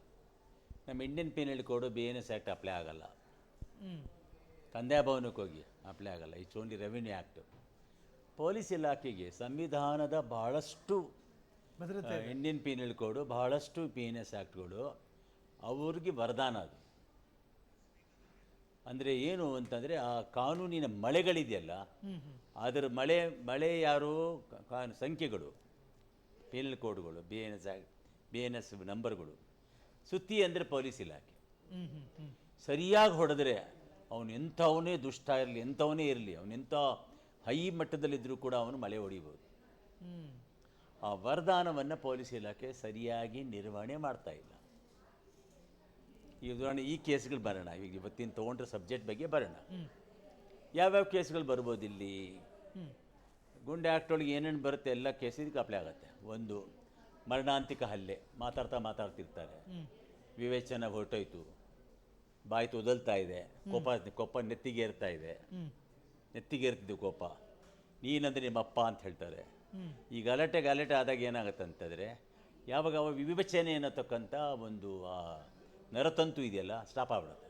ನಮ್ಮ ಇಂಡಿಯನ್ ಪೀನಲ್ ಕೋಡು BNS ಆ್ಯಕ್ಟ್ ಅಪ್ಲೈ ಆಗಲ್ಲ. ಕಂದಾಯ ಭವನಕ್ಕೆ ಹೋಗಿ ಅಪ್ಲೈ ಆಗಲ್ಲ. It's only revenue act. Police ಇಲಾಖೆಗೆ ಸಂವಿಧಾನದ ಬಹಳಷ್ಟು ಇಂಡಿಯನ್ ಪೀನಲ್ ಕೋಡು, ಬಹಳಷ್ಟು BNS ಆ್ಯಕ್ಟ್ಗಳು ಅವ್ರಿಗೆ ವರದಾನ. ಅದು ಅಂದರೆ ಏನು ಅಂತಂದರೆ ಆ ಕಾನೂನಿನ ಮಳೆಗಳಿದೆಯಲ್ಲ, ಅದರ ಮಳೆ ಯಾರು ಸಂಖ್ಯೆಗಳು, ಪೀನಲ್ ಕೋಡ್ಗಳು, BNS ನಂಬರ್ಗಳು ಸುತ್ತಿ ಅಂದರೆ ಪೊಲೀಸ್ ಇಲಾಖೆ ಸರಿಯಾಗಿ ಹೊಡೆದ್ರೆ ಅವನು ಎಂಥವನೇ ದುಷ್ಟ ಇರಲಿ, ಎಂಥವನೇ ಇರಲಿ, ಅವನೆಂಥ ಹೈ ಮಟ್ಟದಲ್ಲಿದ್ದರೂ ಕೂಡ ಅವನು ಮಳೆ ಹೊಡಿಬೋದು. ಆ ವರದಾನವನ್ನು ಪೊಲೀಸ್ ಇಲಾಖೆ ಸರಿಯಾಗಿ ನಿರ್ವಹಣೆ ಮಾಡ್ತಾ ಇಲ್ಲ. ಈ ಉದಾಹರಣೆ ಈ ಕೇಸ್ಗಳು ಬರೋಣ. ಈಗ ಇವತ್ತಿನ ತೊಗೊಂಡ್ರೆ ಸಬ್ಜೆಕ್ಟ್ ಬಗ್ಗೆ ಬರೋಣ. ಯಾವ್ಯಾವ ಕೇಸ್ಗಳು ಬರ್ಬೋದು ಇಲ್ಲಿ? ಗುಂಡೆ ಆ್ಯಕ್ಟ್ ಒಳಗೆ ಏನೇನು ಬರುತ್ತೆ ಎಲ್ಲ ಕೇಸ್ ಇದಕ್ಕೆ ಅಪ್ಲೈ ಆಗುತ್ತೆ. ಒಂದು ಮರಣಾಂತಿಕ ಹಲ್ಲೆ, ಮಾತಾಡ್ತಿರ್ತಾರೆ, ವಿವೇಚನ ಹೊರಟೋಯ್ತು, ಬಾಯಿ ತೊದಲ್ತಾ ಇದೆ, ಕೋಪ ನೆತ್ತಿಗೇರ್ತಾ ಇದೆ, ನೆತ್ತಿಗೇರ್ತಿದ್ದು ಕೋಪ, ನೀನಂದರೆ ನಿಮ್ಮಪ್ಪ ಅಂತ ಹೇಳ್ತಾರೆ. ಈ ಗಲಾಟೆ ಆದಾಗ ಏನಾಗುತ್ತೆ ಅಂತಂದರೆ, ಯಾವಾಗ ಅವ ವಿವೇಚನೆ ಅನ್ನತಕ್ಕಂಥ ಒಂದು ಆ ನರತಂತು ಇದೆಯಲ್ಲ ಸ್ಟಾಪ್ ಆಗ್ಬಿಡುತ್ತೆ,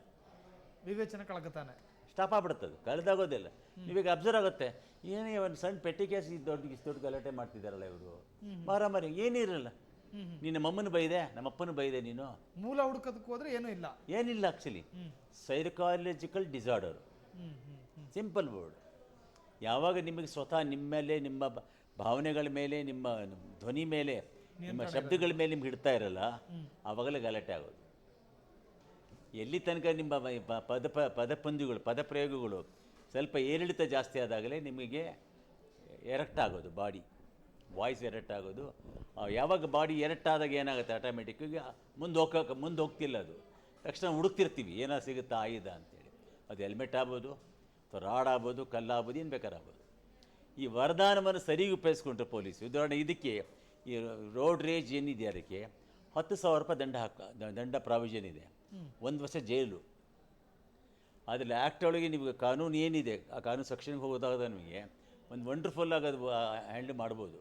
ವಿವೇಚನೆ ಕಳಕತಾನೆ ಸ್ಟಾಪ್ ಆಗ್ಬಿಡುತ್ತದು, ಕಳೆದಾಗೋದಿಲ್ಲ. ನೀವೀಗ ಅಬ್ಸರ್ವ್ ಆಗುತ್ತೆ, ಏನೇ ಒಂದು ಸಣ್ಣ ಪೆಟ್ಟಿ ಕೇಸ್ ದೊಡ್ಡ ಗಲಾಟೆ ಮಾಡ್ತಿದ್ದಾರಲ್ಲ ಇವರು, ಮಾರಾಮಾರಿ ಏನಿರಲ್ಲ. ನಿನ್ನ ಮಮ್ಮನ ಬೈದೆ, ನಮ್ಮಪ್ಪನ ಬೈದೆ, ನೀನು ಮೂಲ ಹುಡುಕೋದಕ್ಕೆ ಹೋದ್ರೆ ಏನೂ ಇಲ್ಲ. ಏನಿಲ್ಲ actually. Psychological disorder, simple word. ಯಾವಾಗ ನಿಮಗೆ ಸ್ವತಃ ನಿಮ್ಮ ಮೇಲೆ, ನಿಮ್ಮ ಭಾವನೆಗಳ ಮೇಲೆ, ನಿಮ್ಮ ಧ್ವನಿ ಮೇಲೆ, ನಿಮ್ಮ ಶಬ್ದಗಳ ಮೇಲೆ ನಿಮ್ಗೆ ಹಿಡ್ತಾ ಇರಲ್ಲ, ಆವಾಗಲೇ ಗಲಾಟೆ ಆಗೋದು. ಎಲ್ಲಿ ತನಕ ನಿಮ್ಮ ಪದಪಂದ್ಯಗಳು, ಪದಪ್ರಯೋಗಗಳು ಸ್ವಲ್ಪ ಏರಿಳಿತ ಜಾಸ್ತಿ ಆದಾಗಲೇ ನಿಮಗೆ ಎರೆಕ್ಟ್ ಆಗೋದು, ಬಾಡಿ ವಾಯ್ಸ್ ಎರೆಕ್ಟ್ ಆಗೋದು. ಯಾವಾಗ ಬಾಡಿ ಎರೆಕ್ಟ್ ಆದಾಗ ಏನಾಗುತ್ತೆ, ಆಟೋಮೆಟಿಕ್ಕಾಗಿ ಮುಂದೆ ಹೋಗ್ತಿಲ್ಲ ಅದು. ತಕ್ಷಣ ಹುಡುಕ್ತಿರ್ತೀವಿ ಏನಾರು ಸಿಗುತ್ತಾ ಆಯುಧ ಅಂತೇಳಿ. ಅದು ಹೆಲ್ಮೆಟ್ ಆಗ್ಬೋದು, ಅಥವಾ ರಾಡ್ ಆಗ್ಬೋದು, ಕಲ್ಲಾಗ್ಬೋದು, ಏನು ಬೇಕಾದ್ರೆ ಆಗ್ಬೋದು. ಈ ವರದಾನವನ್ನು ಸರಿಗೆ ಉಪಯೋಗಿಸ್ಕೊಂಡ್ರೆ ಪೊಲೀಸ್, ಉದಾಹರಣೆ ಇದಕ್ಕೆ ಈ ರೋಡ್ ರೇಜ್ ಏನಿದೆ ಅದಕ್ಕೆ 10,000 ರೂಪಾಯಿ ದಂಡ ಪ್ರಾವಿಷನ್ ಇದೆ, 1 ವರ್ಷ ಜೈಲು. ಅದರಲ್ಲಿ ಆ್ಯಕ್ಟ್ ಒಳಗೆ ನಿಮಗೆ ಕಾನೂನು ಏನಿದೆ, ಆ ಕಾನೂನು ಸೆಕ್ಷನ್ಗೆ ಹೋಗೋದಾಗ ನಿಮಗೆ ಒಂದು ವಂಡರ್ಫುಲ್ ಆಗಿ ಅದು ಹ್ಯಾಂಡಲ್ ಮಾಡ್ಬೋದು.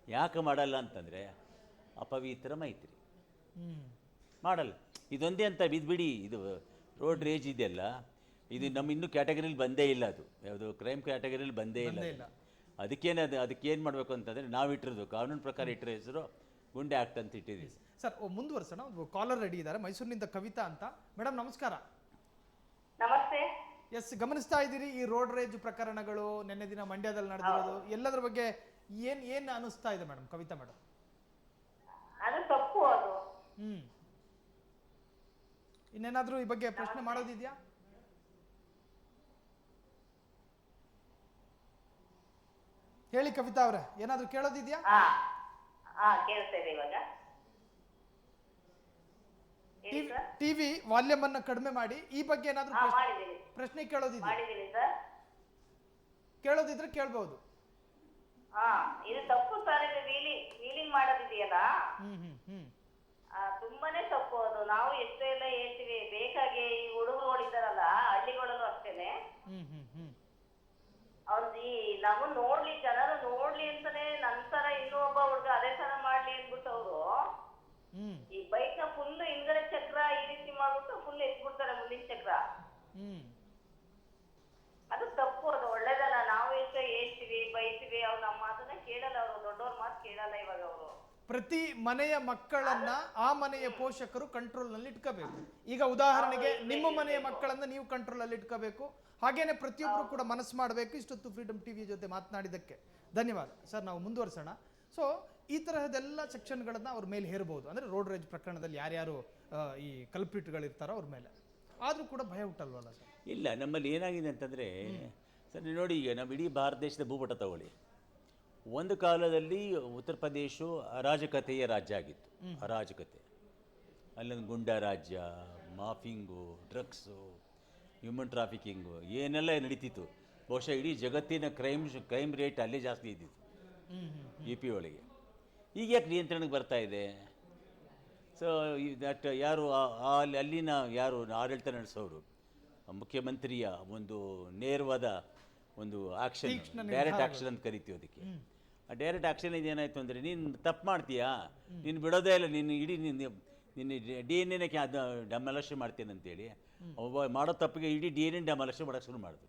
ಯಾಕೆ ಮಾಡಲ್ಲ ಅಂತಂದರೆ ಅಪವಿತ್ರ ಮೈತ್ರಿ ಮಾಡಲ್ಲ. ಇದೊಂದೇ ಅಂತ ಬಿಡಿ, ಇದು ರೋಡ್ ರೇಜ್ ಇದೆಯಲ್ಲ, ಇದು ನಮ್ಮ ಇನ್ನೂ ಕ್ಯಾಟಗರಿಲಿ ಬಂದೇ ಇಲ್ಲ. ಅದು ಯಾವುದು ಕ್ರೈಮ್ ಕ್ಯಾಟಗರಿಲಿ ಬಂದೇ ಇಲ್ಲ. ಅದಕ್ಕೇನು ಮಾಡಬೇಕು ಅಂತಂದರೆ ನಾವು ಇಟ್ಟಿರೋದು ಕಾನೂನು ಪ್ರಕಾರ ಇಟ್ಟಿರೋ ಹೆಸರು ಗುಂಡೆ ಆ್ಯಕ್ಟ್ ಅಂತ ಇಟ್ಟಿದ್ದೀವಿ. ಸರ್ ಮುಂದುವರ್ಸೋಣ. ಕಾಲರ್ ರೆಡಿ ಇದ್ದಾರೆ, ಮೈಸೂರಿನಿಂದ ಕವಿತಾ ಅಂತ. ಮೇಡಮ್ ನಮಸ್ಕಾರ. ನಮಸ್ತೆ. ಎಸ್, ಗಮನಿಸ್ತಾ ಇದ್ದೀರಿ ಈ ರೋಡ್ ರೇಜ್ ಪ್ರಕರಣಗಳು ನಿನ್ನೆ ದಿನ ಮಂಡ್ಯದಲ್ಲಿ ನಡೆದಿರೋದು, ಎಲ್ಲದರ ಬಗ್ಗೆ ಏನ್ ಅನಿಸ್ತಾ ಇದೆ ಮೇಡಮ್? ಕವಿತಾ ಮೇಡಮ್, ಅದು ತಪ್ಪು. ಅದು ಇನ್ನೇನಾದ್ರೂ ಈ ಬಗ್ಗೆ ಪ್ರಶ್ನೆ ಮಾಡೋದಿದ್ಯಾ? ಹೇಳಿ ಕವಿತಾ ಅವರೇ, ಏನಾದ್ರೂ ಕೇಳೋದಿದ್ಯಾ? ಕೇಳ್ತಾ ಇದೆ ಇವಾಗ. ಟಿವಿ ವಾಲ್ಯೂಮ್ ಅನ್ನ ಕಡಿಮೆ ಮಾಡಿ. ಈ ಬಗ್ಗೆ ಏನಾದ್ರೂ ಪ್ರಶ್ನೆ ಕೇಳೋದಿದ್ರೆ ಕೇಳಬಹುದು. ಇದು ತಪ್ಪು ಸರ್. ಇದು ವೀಲಿಂಗ್ ಮಾಡೋದಿದೆಯಲ್ಲ, ತುಂಬಾನೇ ತಪ್ಪು ಅದು. ನಾವು ಎಷ್ಟೋ ಎಲ್ಲ ಹೇಳ್ತೀವಿ, ಬೇಕಾಗಿ ಈ ಹುಡುಗರು ಓಡಿದಾರಲ್ಲ ಹಳ್ಳಿಗಳಲ್ಲೂ ಅಷ್ಟೇನೆ, ಅವ್ರದ್ದು ನಾವು ನೋಡ್ಲಿ, ಜನರು ನೋಡ್ಲಿ ಅಂತಾನೆ ನಂತರ ಇನ್ನೂ ಒಬ್ಬ ಹುಡುಗ ಅದೇ ತರ ಮಾಡ್ಲಿ ಅಂದ್ಬಿಟ್ಟು ಅವರು ಈ ಬೈಕ್ ನ ಫುಲ್ ಹಿಂದ್ಗಡೆ ಚಕ್ರ ಈ ರೀತಿ ಮಾಡ್ಬಿಟ್ಟು ಫುಲ್ ಎತ್ಬಿಡ್ತಾರೆ ಮುಂದಿನ ಚಕ್ರ. ಅದು ತಪ್ಪು, ಅದು ಒಳ್ಳೇದಲ್ಲ. ನಾವು ಎಷ್ಟೋ ಹೇಳ್ತೀವಿ, ಬೈತೀವಿ, ಅವ್ರು ನಮ್ಮ ಮಾತನ್ನ ಕೇಳಲ್ಲ, ಅವರು ದೊಡ್ಡವ್ರ ಮಾತು ಕೇಳಲ್ಲ. ಇವಾಗ ಅವರು ಪ್ರತಿ ಮನೆಯ ಮಕ್ಕಳನ್ನ ಆ ಮನೆಯ ಪೋಷಕರು ಕಂಟ್ರೋಲ್ ನಲ್ಲಿ ಇಟ್ಕೋಬೇಕು. ಈಗ ಉದಾಹರಣೆಗೆ ನಿಮ್ಮ ಮನೆಯ ಮಕ್ಕಳನ್ನ ನೀವು ಕಂಟ್ರೋಲ್ ಅಲ್ಲಿ ಇಟ್ಕೋಬೇಕು. ಹಾಗೇನೆ ಪ್ರತಿಯೊಬ್ಬರು ಕೂಡ ಮನಸ್ಸು ಮಾಡಬೇಕು. ಇಷ್ಟೊತ್ತು ಫ್ರೀಡಮ್ ಟಿವಿ ಜೊತೆ ಮಾತನಾಡಿದ್ದಕ್ಕೆ ಧನ್ಯವಾದ ಸರ್. ನಾವು ಮುಂದುವರ್ಸೋಣ. ಸೊ ಈ ತರಹದೆಲ್ಲ ಸೆಕ್ಷನ್ಗಳನ್ನ ಅವ್ರ ಮೇಲೆ ಹೇರಬಹುದು. ಅಂದರೆ ರೋಡ್ ರೇಜ್ ಪ್ರಕರಣದಲ್ಲಿ ಯಾರ್ಯಾರು ಈ ಕಲ್ಪಿಟ್ಗಳಿರ್ತಾರೋ ಅವ್ರ ಮೇಲೆ. ಆದರೂ ಕೂಡ ಭಯ ಹುಟ್ಟಲ್ವಲ್ಲ ಸರ್? ಇಲ್ಲ, ನಮ್ಮಲ್ಲಿ ಏನಾಗಿದೆ ಅಂತಂದರೆ ಸರ್, ನೀವು ನೋಡಿ, ಈಗ ನಾವು ಇಡೀ ಭಾರತ ದೇಶದ ಭೂಪಟ ತಗೊಳ್ಳಿ. ಒಂದು ಕಾಲದಲ್ಲಿ ಉತ್ತರ ಪ್ರದೇಶ ಅರಾಜಕತೆಯ ರಾಜ್ಯ ಆಗಿತ್ತು. ಅರಾಜಕತೆ, ಅಲ್ಲೊಂದು ಗುಂಡಾ ರಾಜ್ಯ, ಮಾಫಿಂಗು, ಡ್ರಗ್ಸು, ಹ್ಯೂಮನ್ ಟ್ರಾಫಿಕಿಂಗು ಏನೆಲ್ಲ ನಡೀತಿತ್ತು. ಬಹುಶಃ ಇಡೀ ಜಗತ್ತಿನ ಕ್ರೈಮ್ ರೇಟ್ ಅಲ್ಲೇ ಜಾಸ್ತಿ ಇದ್ದಿತ್ತು UP ಒಳಗೆ. ಈಗ ಯಾಕೆ ನಿಯಂತ್ರಣಕ್ಕೆ ಬರ್ತಾ ಇದೆ? ಸೊ ದಟ್ ಯಾರು ಅಲ್ಲಿನ ಯಾರು ಆಡಳಿತ ನಡೆಸೋರು, ಮುಖ್ಯಮಂತ್ರಿಯ ಒಂದು ನೇರವಾದ ಒಂದು ಆ್ಯಕ್ಷನ್, ಡೈರೆಕ್ಟ್ ಆ್ಯಕ್ಷನ್ ಅಂತ ಕರಿತೀವಿ ಅದಕ್ಕೆ. ಆ ಡೈರೆಕ್ಟ್ ಆ್ಯಕ್ಷನ್ ಇದೇನಾಯಿತು ಅಂದರೆ, ನೀನು ತಪ್ಪು ಮಾಡ್ತೀಯಾ, ನೀನು ಬಿಡೋದೇ ಇಲ್ಲ, ನೀನು ಇಡೀ ನಿನ್ನ DNA ಡೆಮಾಲಿಷ್ ಮಾಡ್ತೇನೆ ಅಂತೇಳಿ ಒಬ್ಬ ಮಾಡೋ ತಪ್ಪಿಗೆ ಇಡೀ DNA ಡೆಮಾಲಿಷ್ ಮಾಡೋಕ್ಕೆ ಶುರು ಮಾಡಿದ್ರು.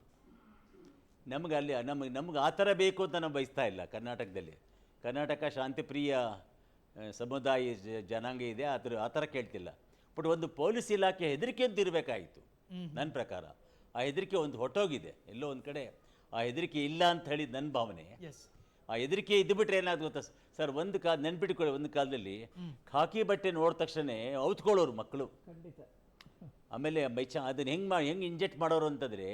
ನಮಗೆ ಅಲ್ಲಿ ನಮಗೆ ಆ ಥರ ಬೇಕು ಅಂತ ನಾವು ಬಯಸ್ತಾ ಇಲ್ಲ. ಕರ್ನಾಟಕ ಶಾಂತಿಪ್ರಿಯ ಸಮುದಾಯ ಜನಾಂಗ ಇದೆ, ಆ ಥರ ಕೇಳ್ತಿಲ್ಲ. ಬಟ್ ಒಂದು ಪೊಲೀಸ್ ಇಲಾಖೆ ಹೆದರಿಕೆ ಅಂತ ಇರಬೇಕಾಯಿತು ನನ್ನ ಪ್ರಕಾರ. ಆ ಹೆದರಿಕೆ ಒಂದು ಹೊಟ್ಟೋಗಿದೆ ಎಲ್ಲೋ ಒಂದು ಕಡೆ. ಆ ಹೆದರಿಕೆ ಇಲ್ಲ ಅಂತ ಹೇಳಿದ ನನ್ನ ಭಾವನೆ. ಆ ಹೆದರಿಕೆ ಇದ್ದುಬಿಟ್ರೆ ಏನಾದ್ರು ಗೊತ್ತಾ ಸರ್, ನೆನ್ಪಿಟ್ಕೊಳ್ಳಿ, ಒಂದು ಕಾಲದಲ್ಲಿ ಖಾಕಿ ಬಟ್ಟೆ ನೋಡಿದ ತಕ್ಷಣ ಔತ್ಕೊಳ್ಳೋರು ಮಕ್ಕಳು. ಆಮೇಲೆ ಅದನ್ನು ಹೆಂಗೆ ಇಂಜೆಕ್ಟ್ ಮಾಡೋರು ಅಂತಂದರೆ,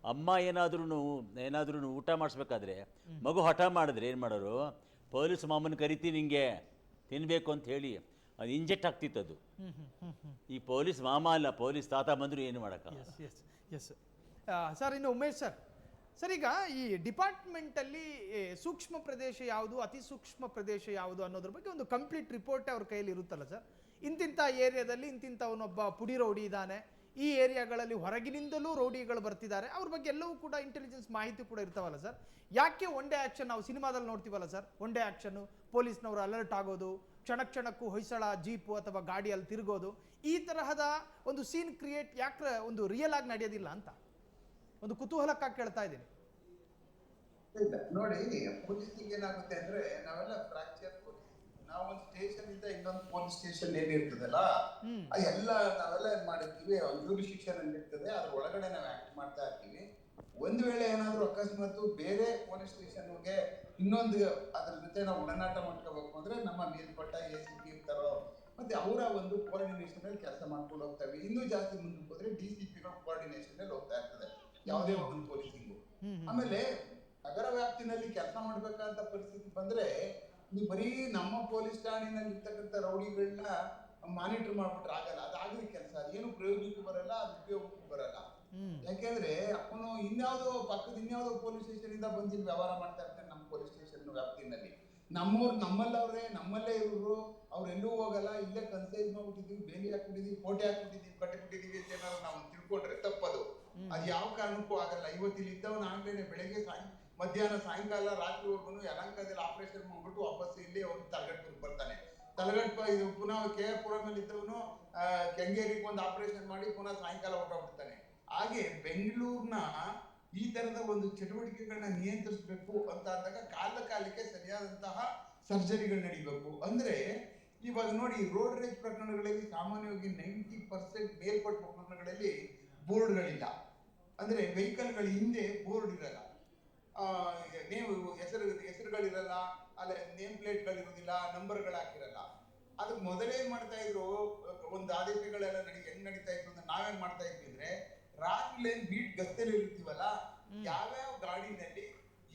ಅಮ್ಮ ಏನಾದ್ರೂ ಊಟ ಮಾಡಿಸ್ಬೇಕಾದ್ರೆ ಮಗು ಹಠ ಮಾಡಿದ್ರೆ ಏನು ಮಾಡೋರು, ಪೊಲೀಸ್ ಮಾಮೂನು ಕರಿತೀನಿ ನಿಂಗೆ ತಿನ್ನಬೇಕು ಅಂತ ಹೇಳಿ ಅದು ಇಂಜೆಕ್ಟ್ ಆಗ್ತಿತ್ತು. ಅದು ಈ ಪೊಲೀಸ್ ಮಾಮ ಅಲ್ಲ, ಪೊಲೀಸ್ ತಾತ ಬಂದರೂ ಏನು ಮಾಡೋಕ್ಕ. ಸರ್, ಇನ್ನು ಉಮೇಶ್ ಸರ್, ಸರ್, ಈಗ ಈ ಡಿಪಾರ್ಟ್ಮೆಂಟಲ್ಲಿ ಸೂಕ್ಷ್ಮ ಪ್ರದೇಶ ಯಾವುದು, ಅತಿ ಸೂಕ್ಷ್ಮ ಪ್ರದೇಶ ಯಾವುದು ಅನ್ನೋದ್ರ ಬಗ್ಗೆ ಒಂದು ಕಂಪ್ಲೀಟ್ ರಿಪೋರ್ಟ್ ಅವ್ರ ಕೈಯಲ್ಲಿ ಇರುತ್ತಲ್ಲ ಸರ್. ಇಂತಿಂಥ ಏರಿಯಾದಲ್ಲಿ ಇಂತಿಂಥವನೊಬ್ಬ ಪುಡಿ ರೌಡಿ ಇದ್ದಾನೆ, ಈ ಏರಿಯಾಗಳಲ್ಲಿ ಹೊರಗಿನಿಂದಲೂ ರೌಡಿಗಳು ಬರ್ತಿದ್ದಾರೆ, ಅವ್ರ ಬಗ್ಗೆ ಎಲ್ಲವೂ ಕೂಡ ಇಂಟೆಲಿಜೆನ್ಸ್ ಮಾಹಿತಿ ಕೂಡ ಇರ್ತಾವಲ್ಲ ಸರ್. ಯಾಕೆ ಒನ್ ಡೇ ಆ್ಯಕ್ಷನ್ ನಾವು ಸಿನಿಮಾದಲ್ಲಿ ನೋಡ್ತೀವಲ್ಲ ಸರ್, ಒನ್ ಡೇ ಆ್ಯಕ್ಷನ್ನು, ಪೊಲೀಸ್ನವರು ಅಲರ್ಟ್ ಆಗೋದು, ಕ್ಷಣಕ್ಕೂ ಹೊಯ್ಸಳ ಜೀಪು ಅಥವಾ ಗಾಡಿಯಲ್ಲಿ ತಿರುಗೋದು, ಈ ತರಹದ ಒಂದು ಸೀನ್ ಕ್ರಿಯೇಟ್ ಯಾಕೆ ಒಂದು ರಿಯಲ್ ಆಗಿ ನಡೆಯೋದಿಲ್ಲ ಅಂತ ಒಂದು ಕುತೂಹಲಕ್ಕಾಗಿ ಕೇಳ್ತಾ ಇದ್ದೀನಿ. ಇಲ್ಲ ನೋಡಿ, ಪೊಲೀಸಿಂಗ್ ಏನಾಗುತ್ತೆ ಅಂದ್ರೆ ನಾವೆಲ್ಲ ಫ್ರಾಕ್ಚರ್ ಪೊಲೀಸ್. ನಾವು ಒಂದು ಸ್ಟೇಷನ್ ಇಂದ ಇನ್ನೊಂದು ಪೊಲೀಸ್ ಸ್ಟೇಷನ್ ಏನಿರ್ತದಲ್ಲ, ಎಲ್ಲ ನಾವೆಲ್ಲ ಏನ್ ಮಾಡಿರ್ತೀವಿ, ಜೂರಿಸ್ಡಿಕ್ಷನ್ ಅಂತ ಇರ್ತದೆ, ಅದ್ರ ಒಳಗಡೆ ನಾವು ಆಕ್ಟ್ ಮಾಡ್ತಾ ಇರ್ತೀವಿ. ಒಂದ್ ವೇಳೆ ಏನಾದ್ರು ಅಕಸ್ಮಾತ್ ಬೇರೆ ಪೊಲೀಸ್ ಸ್ಟೇಷನ್ಗೆ ಇನ್ನೊಂದು ಅದ್ರ ಜೊತೆ ನಾವು ಒಡನಾಟ ಮಾಡ್ಕೋಬೇಕು ಅಂದ್ರೆ ನಮ್ಮ ಮೇಲ್ಪಟ್ಟ ACP ಇರ್ತಾರೋ, ಮತ್ತೆ ಅವರ ಒಂದು ಕೋಆರ್ಡಿನೇಷನ್ ಅಲ್ಲಿ ಕೆಲಸ ಮಾಡ್ಕೊಂಡು ಹೋಗ್ತೇವೆ. ಇನ್ನೂ ಜಾಸ್ತಿ ಮುಂದಕ್ಕೆ ಹೋದ್ರೆ DCPಗಳ ಕೋಆರ್ಡಿನೇಷನ್ ಅಲ್ಲಿ ಹೋಗ್ತಾ ಇರ್ತದೆ ಯಾವುದೇ ಒಂದು ಪೊಲೀಸಿಂಗು. ಆಮೇಲೆ ನಗರ ವ್ಯಾಪ್ತಿನಲ್ಲಿ ಕೆಲಸ ಮಾಡ್ಬೇಕಂತ ಪರಿಸ್ಥಿತಿ ಬಂದ್ರೆ ನೀವು ಬರೀ ನಮ್ಮ ಪೊಲೀಸ್ ಠಾಣೆನಲ್ಲಿ ಇರ್ತಕ್ಕಂಥ ರೌಡಿಗಳನ್ನ ಮಾನಿಟರ್ ಮಾಡ್ಬಿಟ್ರೆ ಆಗಲ್ಲ. ಅದಾಗಲಿ ಕೆಲಸ, ಅದೇನು ಪ್ರಯೋಜನಕ್ಕೂ ಬರಲ್ಲ, ಅದು ಉಪಯೋಗಕ್ಕೂ ಬರಲ್ಲ. ಯಾಕೆಂದ್ರೆ ಅವನು ಇನ್ಯಾವುದೋ ಪಕ್ಕದ ಇನ್ಯಾವುದೋ ಪೊಲೀಸ್ ಸ್ಟೇಷನ್ ಇಂದ ಬಂದು ವ್ಯವಹಾರ ಮಾಡ್ತಾ ಇರ್ತಾನೆ ನಮ್ಮ ಪೊಲೀಸ್ ಸ್ಟೇಷನ್ ವ್ಯಾಪ್ತಿನಲ್ಲಿ. ನಮ್ಮವ್ರು ನಮ್ಮಲ್ಲವ್ರೆ, ನಮ್ಮಲ್ಲೇ ಇವರು, ಅವ್ರೆಲ್ಲೂ ಹೋಗಲ್ಲ, ಇಲ್ಲೇ ಕನ್ಸೈಸ್ ಮಾಡ್ಬಿಟ್ಟಿದೀವಿ, ಬೇಲಿ ಹಾಕ್ಬಿಟ್ಟಿದೀವಿ, ಕೋಟೆ ಹಾಕ್ಬಿಟ್ಟಿದೀವಿ, ಕಟ್ಟಿಬಿಟ್ಟಿದೀವಿ ಅಂತ ಏನಾದ್ರು ನಾವು ತಿಳ್ಕೊಂಡ್ರೆ ತಪ್ಪದು. ಅದು ಯಾವ ಕಾರಣಕ್ಕೂ ಆಗಲ್ಲ. ಇವತ್ತು ಇಲ್ಲಿ ಇದ್ದವನು ಆಗ್ಲೇನೆ ಬೆಳಗ್ಗೆ ಮಧ್ಯಾಹ್ನ ಸಾಯಂಕಾಲ ರಾತ್ರಿವರೆಗೂ ಯಲಹಂಕದಲ್ಲಿ ಆಪರೇಷನ್ ಮಾಡ್ಬಿಟ್ಟು ವಾಪಸ್ ಇಲ್ಲಿ ಅವ್ನು ತಲಗಟ್ಟೂರಿಗೆ ಬರ್ತಾನೆ. ಇದು ಪುನಃ KR ಪುರಮಲ್ಲಿ ಇದ್ದವನು ಕೆಂಗೇರಿಗೆ ಒಂದು ಆಪರೇಷನ್ ಮಾಡಿ ಪುನಃ ಸಾಯಂಕಾಲ ಹೊರಟೋಗ್ಬಿಡ್ತಾನೆ. ಹಾಗೆ ಬೆಂಗಳೂರಿನ ಈ ತರದ ಒಂದು ಚಟುವಟಿಕೆಗಳನ್ನ ನಿಯಂತ್ರಿಸಬೇಕು ಅಂತ ಅಂದಾಗ ಕಾಲಕ್ಕೆ ಸರಿಯಾದಂತಹ ಸರ್ಜರಿಗಳು ನಡೀಬೇಕು. ಅಂದ್ರೆ ಇವಾಗ ನೋಡಿ, ರೋಡ್ ರೇಜ್ ಪ್ರಕರಣಗಳಲ್ಲಿ ಸಾಮಾನ್ಯವಾಗಿ 90% ಮೇಲ್ಪಟ್ಟ ಪ್ರಕರಣಗಳಲ್ಲಿ ಬೋರ್ಡ್ಗಳಿಲ್ಲ. ಅಂದ್ರೆ ವೆಹಿಕಲ್ಗಳ ಹಿಂದೆ ಬೋರ್ಡ್ ಇರಲ್ಲ, ಹೆಸರುಗಳಿರಲ್ಲ, ಅಲ್ಲೇ ನೇಮ್ ಪ್ಲೇಟ್ಗಳಿರೋದಿಲ್ಲ, ನಂಬರ್ಗಳು ಹಾಕಿರಲ್ಲ. ಅದಕ್ಕೆ ಮೊದಲೇನ್ ಮಾಡ್ತಾ ಇದ್ರು, ಒಂದು ಆದೇಶಗಳೆಲ್ಲ ಹೆಂಗ್ ನಡೀತಾ ಇತ್ತು ಅಂದ್ರೆ ನಾವೇನ್ ಮಾಡ್ತಾ ಇದ್ವಿ ಅಂದ್ರೆ, ರಾತ್ರಿ ಲೈನ್ ಬೀಟ್ ಗಸ್ತಲ್ಲಿ ಇರ್ತೀವಲ್ಲ, ಯಾವ್ಯಾವ ಗಾಡಿನಲ್ಲಿ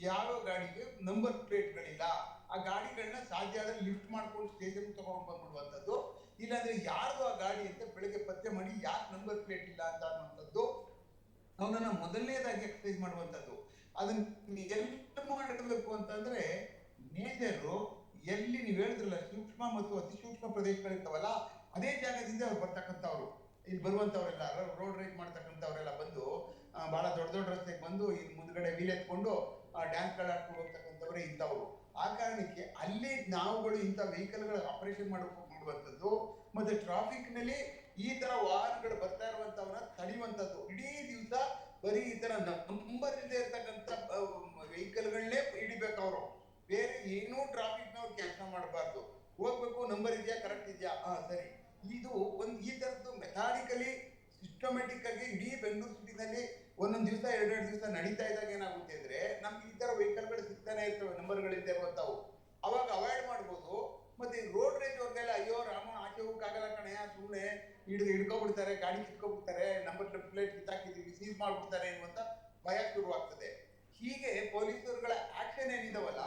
ಯಾವ ಗಾಡಿಗೆ ನಂಬರ್ ಪ್ಲೇಟ್ಗಳಿಲ್ಲ, ಆ ಗಾಡಿಗಳನ್ನ ಸಾಧ್ಯ ಆದ್ರೆ ಲಿಫ್ಟ್ ಮಾಡ್ಕೊಂಡು ಸ್ಟೇಷನ್ ತಗೊಂಡು ಬಂದ್ಬಿಡುವಂಥದ್ದು. ಇಲ್ಲಾಂದ್ರೆ ಯಾರ್ದು ಆ ಗಾಡಿ ಅಂತ ಬೆಳಗ್ಗೆ ಪತ್ತೆ ಮಾಡಿ ಯಾಕೆ ನಂಬರ್ ಪ್ಲೇಟ್ ಇಲ್ಲ ಅಂತ ಅನ್ನುವಂಥದ್ದು ಅವನನ್ನ ಮೊದಲನೇದಾಗಿ ಎಕ್ಸರ್ಸೈಸ್ ಮಾಡುವಂಥದ್ದು. ಅದನ್ನ ಎಲ್ಲ ಮಾಡಬೇಕು ಅಂತಂದ್ರೆ ಮೇಜರು ಎಲ್ಲಿ ನೀವು ಹೇಳಿದ್ರಲ್ಲ ಸೂಕ್ಷ್ಮ ಮತ್ತು ಅತಿ ಸೂಕ್ಷ್ಮ ಪ್ರದೇಶಗಳಿರ್ತಾವಲ್ಲ, ಅದೇ ಜಾಗದಿಂದ ಅವ್ರು ಬರ್ತಕ್ಕಂಥವ್ರು, ಇಲ್ಲಿ ಬರುವಂತವ್ರೆಲ್ಲ ರೋಡ್ ರೈಡ್ ಮಾಡ್ತಕ್ಕಂಥವ್ರೆಲ್ಲ ಬಂದು ಬಹಳ ದೊಡ್ಡ ರಸ್ತೆಗೆ ಬಂದು ಇಲ್ಲಿ ಮುಂದ್ಗಡೆ ವೀಲ್ ಎತ್ಕೊಂಡು ಡ್ಯಾನ್ಸ್ಗಳು ಆಡ್ಕೊಂಡು ಹೋಗ್ತಕ್ಕಂಥವ್ರೆ ಇಂಥವ್ರು. ಆ ಕಾರಣಕ್ಕೆ ಅಲ್ಲಿ ನಾವುಗಳು ಇಂಥ ವೆಹಿಕಲ್ಗಳ ಆಪರೇಷನ್ ಮಾಡುವಂಥದ್ದು, ಮತ್ತೆ ಟ್ರಾಫಿಕ್ ನಲ್ಲಿ ಈ ತರ ವಾಹನಗಳು ಬರ್ತಾ ಇರುವಂತವನ್ನ ತಡೆಯುವಂಥದ್ದು. ಇಡೀ ದಿವಸ ಬರೀ ಈ ತರ ನಂಬರ್ ಇಲ್ಲದೆ ಇರ್ತಕ್ಕಂಥ ವೆಹಿಕಲ್ಗಳನ್ನೇ ಹಿಡಿಬೇಕು ಅವರು, ಬೇರೆ ಏನೂ ಟ್ರಾಫಿಕ್ ನವ್ರು ಕೆಲಸ ಮಾಡಬಾರ್ದು. ಹೋಗ್ಬೇಕು, ನಂಬರ್ ಇದೆಯಾ, ಕರೆಕ್ಟ್ ಇದೆಯಾ, ಸರಿ. ಇದು ಒಂದು ಈ ತರದ್ದು ಮೆಥಾಡಿಕಲಿ ಸಿಸ್ಟಮೆಟಿಕ್ ಆಗಿ ಇಡೀ ಬೆಂಗಳೂರು ಸಿಟಿನಲ್ಲಿ ಒಂದೊಂದು ದಿವಸ ಎರಡೆರಡು ದಿವಸ ನಡೀತಾ ಇದ್ದಾಗ ಏನಾಗುತ್ತೆ ಅಂದ್ರೆ ನಮ್ಗೆ ಈ ತರ ವೆಹಿಕಲ್ಗಳು ಸಿಗ್ತಾನೆ ಇರ್ತವೆ, ನಂಬರ್ಗಳಿಂದ ಇರುವಂತಾವು. ಅವಾಗ ಅವಾಯ್ಡ್ ಮಾಡ್ಬೋದು. ಮತ್ತೆ ರೋಡ್ ರೇಜ್ ಅವ್ರಿಗೆಲ್ಲ ಅಯ್ಯೋ ರಾಮ ಆಚೆ ಹೋಗಕ್ಕಾಗಲ್ಲ ಕಣೆಯ, ಸುಮ್ಮನೆ ಹಿಡ್ಕೊಬಿಡ್ತಾರೆ, ಗಾಡಿ ಕಿತ್ಕೊಬಿಡ್ತಾರೆ, ನಂಬರ್ ಪ್ಲೇಟ್ ಕಿತ್ತಾಕಿದೀವಿ, ಸೀಸ್ ಮಾಡ್ಬಿಡ್ತಾರೆ ಎನ್ನುವಂತ ಭಯ ಶುರುವಾಗ್ತದೆ. ಹೀಗೆ ಪೊಲೀಸರುಗಳ ಆಕ್ಷನ್ ಏನಿದಾವಲ್ಲ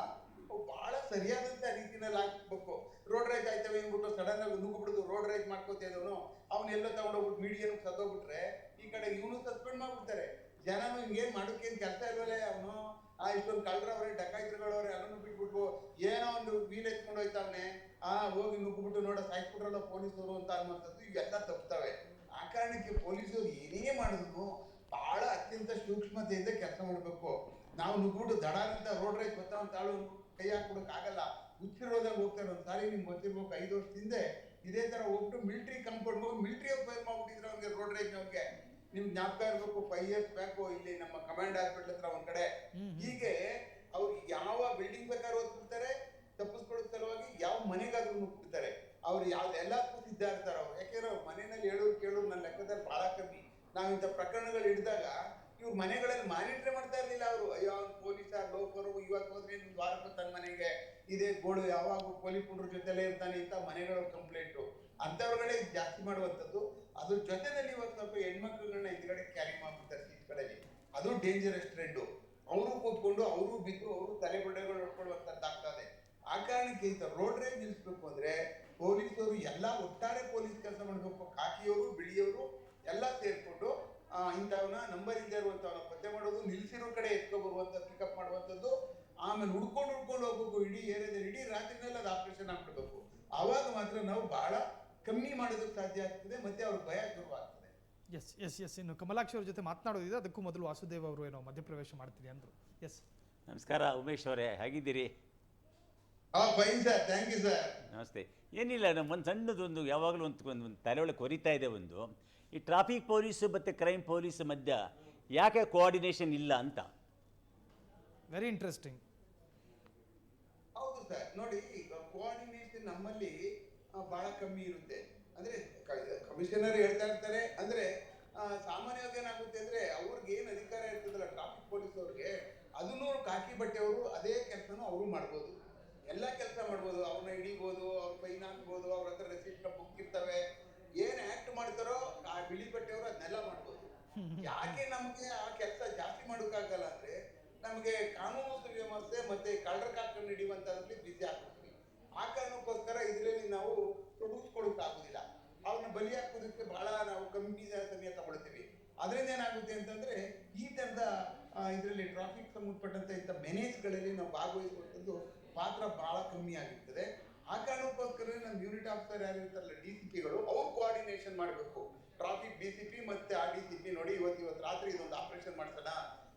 ಬಹಳ ಸರಿಯಾದಂತ ರೀತಿನಲ್ಲಿ ಆಗ್ಬೇಕು. ರೋಡ್ ರೈಜ್ ಆಯ್ತವೆ ಅಂದ್ಬಿಟ್ಟು ಸಡನ್ ಆಗಿ ನುಗ್ಗುಬಿಡುದು, ರೋಡ್ ರೈಜ್ ಮಾಡ್ಕೋತಾ ಇದ್ದವನು ಅವನ್ನೆಲ್ಲ ತಗೊಂಡೋಗ್ಬಿಟ್ಟು ಮೀಡಿಯನ್ ಸತ್ತೋಗ್ಬಿಟ್ರೆ ಈ ಕಡೆ ಇವನು ಸಸ್ಪೆಂಡ್ ಮಾಡ್ಬಿಡ್ತಾರೆ. ಜನನು ಹಿಂಗೇನ್ ಮಾಡೋಕ್ಕೇನು ಕೆಲಸ ಇಲ್ವಲ್ಲೇ, ಅವನು ಇಷ್ಟೊಂದು ಕಳ್ಳರವ್ರೆ, ಡಕಾಯಿತರುಗಳವ್ರೆ, ಅದನ್ನು ಬಿಟ್ಬಿಟ್ಟು ಏನೋ ಒಂದು ವೀಲ್ ಎತ್ಕೊಂಡು ಹೋಯ್ತಾವನೆ, ಹೋಗಿ ನುಗ್ಗುಬಿಟ್ಟು ನೋಡ ಸಾಯಿಸ್ಬಿಟ್ರಲ್ಲ ಪೊಲೀಸರು ಅಂತ ಅನ್ನುವಂಥದ್ದು ಇವೆಲ್ಲ ತಪ್ಪುತ್ತವೆ. ಆ ಕಾರಣಕ್ಕೆ ಪೊಲೀಸರು ಏನೇ ಮಾಡಿದ್ರು ಬಹಳ ಅತ್ಯಂತ ಸೂಕ್ಷ್ಮತೆಯಿಂದ ಕೆಲಸ ಮಾಡಬೇಕು. ನಾವು ನುಗ್ಬಿಟ್ಟು ದಡ ಅಂತ ರೋಡ್ ರೈಸ್ ಬರ್ತಾವ ತಾಳು ಕೈ ಹಾಕ್ಬಿಡಕ್ ಆಗಲ್ಲ. ಹುಚ್ಚಿರೋದಾಗ ಹೋಗ್ತಾರೆ. ಒಂದು ಸಾರಿ ನಿಮ್ಗೆ ಗೊತ್ತಿರ್ಬೇಕು, 5 ವರ್ಷದಿಂದ ಇದೇ ತರ ಹೋಗ್ಬಿಟ್ಟು ಮಿಲಿಟರಿ ಕಂಪೌಂಡ್ ಹೋಗಿ ಮಿಲಿಟರಿ ಫೈರ್ ಮಾಡ್ಬಿಟ್ಟಿದ್ರು ಅವ್ನಿಗೆ, ರೋಡ್ ರೈಸ್ ಅವ್ನಿಗೆ. ನಿಮ್ಗೆ ಜ್ಞಾಪಕ ಇರ್ಬೇಕು, 5 years ಬ್ಯಾಕ್ ಇಲ್ಲಿ ನಮ್ಮ ಕಮಾಂಡ್ ಹಾಸ್ಪಿಟಲ್ ಹತ್ರ ಒಂದ್ ಕಡೆ ಹೀಗೆ ಅವ್ರಿಗೆ ಯಾವ ಬಿಲ್ಡಿಂಗ್ ಬೇಕಾದ್ರೂ ಓದ್ಬಿಡ್ತಾರೆ, ತಪ್ಪಿಸ್ಕೊಳ್ಳೋ ಸಲುವಾಗಿ ಯಾವ ಮನೆಗಾದ್ರೂ ನುಗ್ಬಿಡ್ತಾರೆ. ಅವ್ರು ಎಲ್ಲದಕ್ಕೂ ಸಿದ್ಧ ಇರ್ತಾರೆ ಅವ್ರು. ಯಾಕೆಂದ್ರೆ ಅವ್ರ ಮನೆಯಲ್ಲಿ ಕೇಳೋರು ನನ್ನ ಲೆಕ್ಕದಲ್ಲಿ ಬಹಳ ಕಮ್ಮಿ. ನಾವ್ ಇಂಥ ಪ್ರಕರಣಗಳು ಹಿಡಿದಾಗ ಇವ್ರು ಮನೆಗಳಲ್ಲಿ ಮಾನಿಟರ್ ಮಾಡ್ತಾ ಇರ್ಲಿಲ್ಲ ಅವರು. ಅಯ್ಯೋ ಅವ್ನು ಪೊಲೀಸ ಲೋಕರು ಇವತ್ತು ಹೋದ್ರೆ ನಿಮ್ಗೆ ವಾರಕ್ಕೂ ತನ್ನ ಮನೆಗೆ ಇದೇ ಗೋಳು ಯಾವಾಗ ಪೊಲೀಸ್ ಪುಂಡ್ರ ಜೊತೆಲೇ ಇರ್ತಾನೆ ಅಂತ ಮನೆಗಳ ಕಂಪ್ಲೇಂಟು ಅಂತವ್ರುಗಳೇ ಜಾಸ್ತಿ ಮಾಡುವಂಥದ್ದು. ಅದ್ರ ಜೊತೆನಲ್ಲಿ ಇವತ್ತು ಸ್ವಲ್ಪ ಹೆಣ್ಮಕ್ಳುಗಳನ್ನ ಹಿಂದ್ಗಡೆ ಕ್ಯಾರಿ ಮಾಡ್ಬಿಡ್ತಾರೆ ಸೀಟ್ಗಳಲ್ಲಿ. ಅದು ಡೇಂಜರಸ್ ಟ್ರೆಂಡು. ಅವರು ಕೂತ್ಕೊಂಡು ಅವರು ಬಿದ್ದು ಅವರು ತಲೆಬುಡ್ಡೆಗಳು ಹೊಡ್ಕೊಳ್ಳುವಂಥದ್ದು ಆಗ್ತದೆ. ಆ ಕಾರಣಕ್ಕೆ ಇಂಥ ರೋಡ್ ರೇಜ್ ನಿಲ್ಲಿಸ್ಬೇಕು ಅಂದ್ರೆ ಪೊಲೀಸರು ಎಲ್ಲ ಒಟ್ಟಾರೆ ಪೊಲೀಸ್ ಕೆಲಸ ಮಾಡಬೇಕು. ಕಾಕಿಯವರು ಬಿಳಿಯವರು ಎಲ್ಲ ಸೇರ್ಕೊಂಡು ಇಂಥವನ್ನ ನಂಬರ್ ಇಲ್ಲದೆ ಇರುವಂತವನ್ನ ಪತ್ತೆ ಮಾಡೋದು ಮಾಡೋದು, ನಿಲ್ಸಿರೋ ಕಡೆ ಎತ್ಕೊ ಬರುವಂಥದ್ದು, ಪಿಕಪ್ ಮಾಡುವಂಥದ್ದು, ಆಮೇಲೆ ಹುಡ್ಕೊಂಡು ಹೋಗ್ಬೇಕು ಇಡೀ ಏರಿಯಾದಲ್ಲಿ, ಇಡೀ ರಾತ್ರಿನಲ್ಲಿ ಅದು ಆಪರೇಷನ್ ಆಗ್ಬಿಡ್ಬೇಕು. ಆವಾಗ ಮಾತ್ರ ನಾವು ಬಹಳ ಕಮ್ಮಿ ಮಾಡೋದಕ್ಕೆ ಸಾಧ್ಯ ಆಗ್ತದೆ, ಮತ್ತೆ ಅವ್ರ ಭಯ ಶುರುವಾಗ್ತದೆ. ಎಸ್ ಇನ್ನು ಕಮಲಾಕ್ಷಿ ಅವ್ರ ಜೊತೆ ಮಾತನಾಡೋದಿದೆ, ಅದಕ್ಕೂ ಮೊದಲು ವಾಸುದೇವ್ ಅವರು ಏನೋ ಮಧ್ಯಪ್ರವೇಶ ಮಾಡ್ತೀರಿ ಅಂದರು. ಎಸ್ ನಮಸ್ಕಾರ ಉಮೇಶ್ ಅವರೇ, ಹೇಗಿದ್ದೀರಿ? Fine sir, thank you sir. ನಮಸ್ತೆ. ಏನಿಲ್ಲ, ಒಂದು ಸಣ್ಣದೊಂದು ಯಾವಾಗಲೂ ಒಂದು ತಲೆಯೊಳಗೆ ಕೊರಿತಾ ಇದೆ. ಒಂದು ಈ ಟ್ರಾಫಿಕ್ ಪೊಲೀಸು ಮತ್ತು ಕ್ರೈಮ್ ಪೊಲೀಸ್ ಮಧ್ಯ ಯಾಕೆ ಕೋಆರ್ಡಿನೇಷನ್ ಇಲ್ಲ ಅಂತ. Very interesting. ಹೌದು ಸರ್, ನೋಡಿ ಈಗ ಕೋಆರ್ಡಿನೇಷನ್ ನಮ್ಮಲ್ಲಿ ಬಹಳ ಕಮ್ಮಿ ಇರುತ್ತೆ. ಅಂದ್ರೆ ಕಮಿಷನರ್ ಹೇಳ್ತಾ ಇರ್ತಾರೆ, ಅಂದ್ರೆ ಸಾಮಾನ್ಯವಾಗಿ ಏನಾಗುತ್ತೆ ಅಂದ್ರೆ ಅವ್ರಿಗೆ ಏನು ಅಧಿಕಾರ ಇರ್ತದಲ್ಲ ಟ್ರಾಫಿಕ್ ಪೊಲೀಸ್ ಅವ್ರಿಗೆ, ಅದನ್ನು ಕಾಕಿ ಬಟ್ಟೆಯವರು ಅದೇ ಕೆಲಸನೂ ಅವರು ಮಾಡ್ಬೋದು, ಎಲ್ಲ ಕೆಲಸ ಮಾಡ್ಬೋದು. ಅವ್ರನ್ನ ಹಿಡಿಬೋದು, ಅವ್ರ ಫೈನ್ ಹಾಕ್ಬೋದು, ಅವ್ರ ಹತ್ರ ರೆಸಿಪ್ಟ್ ಬುಕ್ ಇರ್ತವೆ, ಏನ್ ಆಕ್ಟ್ ಮಾಡ್ತಾರೋ ಆ ಬಿಳಿ ಬಟ್ಟೆಯವರು ಅದನ್ನೆಲ್ಲ ಮಾಡ್ಬೋದು. ಯಾಕೆ ನಮ್ಗೆ ಆ ಕೆಲಸ ಜಾಸ್ತಿ ಮಾಡೋಕ್ಕಾಗಲ್ಲ ಅಂದ್ರೆ, ನಮಗೆ ಕಾನೂನು ಸುವ್ಯವಸ್ಥೆ ಮತ್ತೆ ಕಳ್ಳರ ಕಾಕನ್ನು ಹಿಡಿಯುವಂತದ್ರಲ್ಲಿ ಬಿಸಿ ಆಗ್ತೀವಿ. ಆ ಕಾರಣಕ್ಕೋಸ್ಕರ ಇದರಲ್ಲಿ ನಾವು ತೊಡಗಿಸ್ಕೊಳ್ಳೋಕ್ಕಾಗೋದಿಲ್ಲ. ಅವ್ರನ್ನ ಬಲಿ ಹಾಕೋದಕ್ಕೆ ಬಹಳ ನಾವು ಕಮ್ಮಿ ಸಮಯ ತಗೊಳ್ತೀವಿ. ಅದರಿಂದ ಏನಾಗುತ್ತೆ ಅಂತಂದ್ರೆ, ಈ ತರದ ಇದರಲ್ಲಿ ಟ್ರಾಫಿಕ್ ಸಂಬಂಧಪಟ್ಟಂತ ಇಂಥ ಮೆನೇಜ್ಗಳಲ್ಲಿ ನಾವು ಭಾಗವಹಿಸುವಂಥದ್ದು ಪಾತ್ರ ಬಹಳ ಕಮ್ಮಿ ಆಗಿರ್ತದೆ. ಆ ಕಾರಣಕ್ಕೋಸ್ಕರ ನಮ್ಮ ಯೂನಿಟ್ ಆಫೀಸರ್ ಯಾರು ಇರ್ತಾರಲ್ಲ, DCPಗಳು, ಅವ್ರು ಕೋಆರ್ಡಿನೇಷನ್ ಮಾಡಬೇಕು. ಟ್ರಾಫಿಕ್ DCP ಮತ್ತೆ DCP ನೋಡಿ, ಇವತ್ತು ರಾತ್ರಿ ಇದೊಂದು ಆಪರೇಷನ್ ಮಾಡ್ಸೋಣ,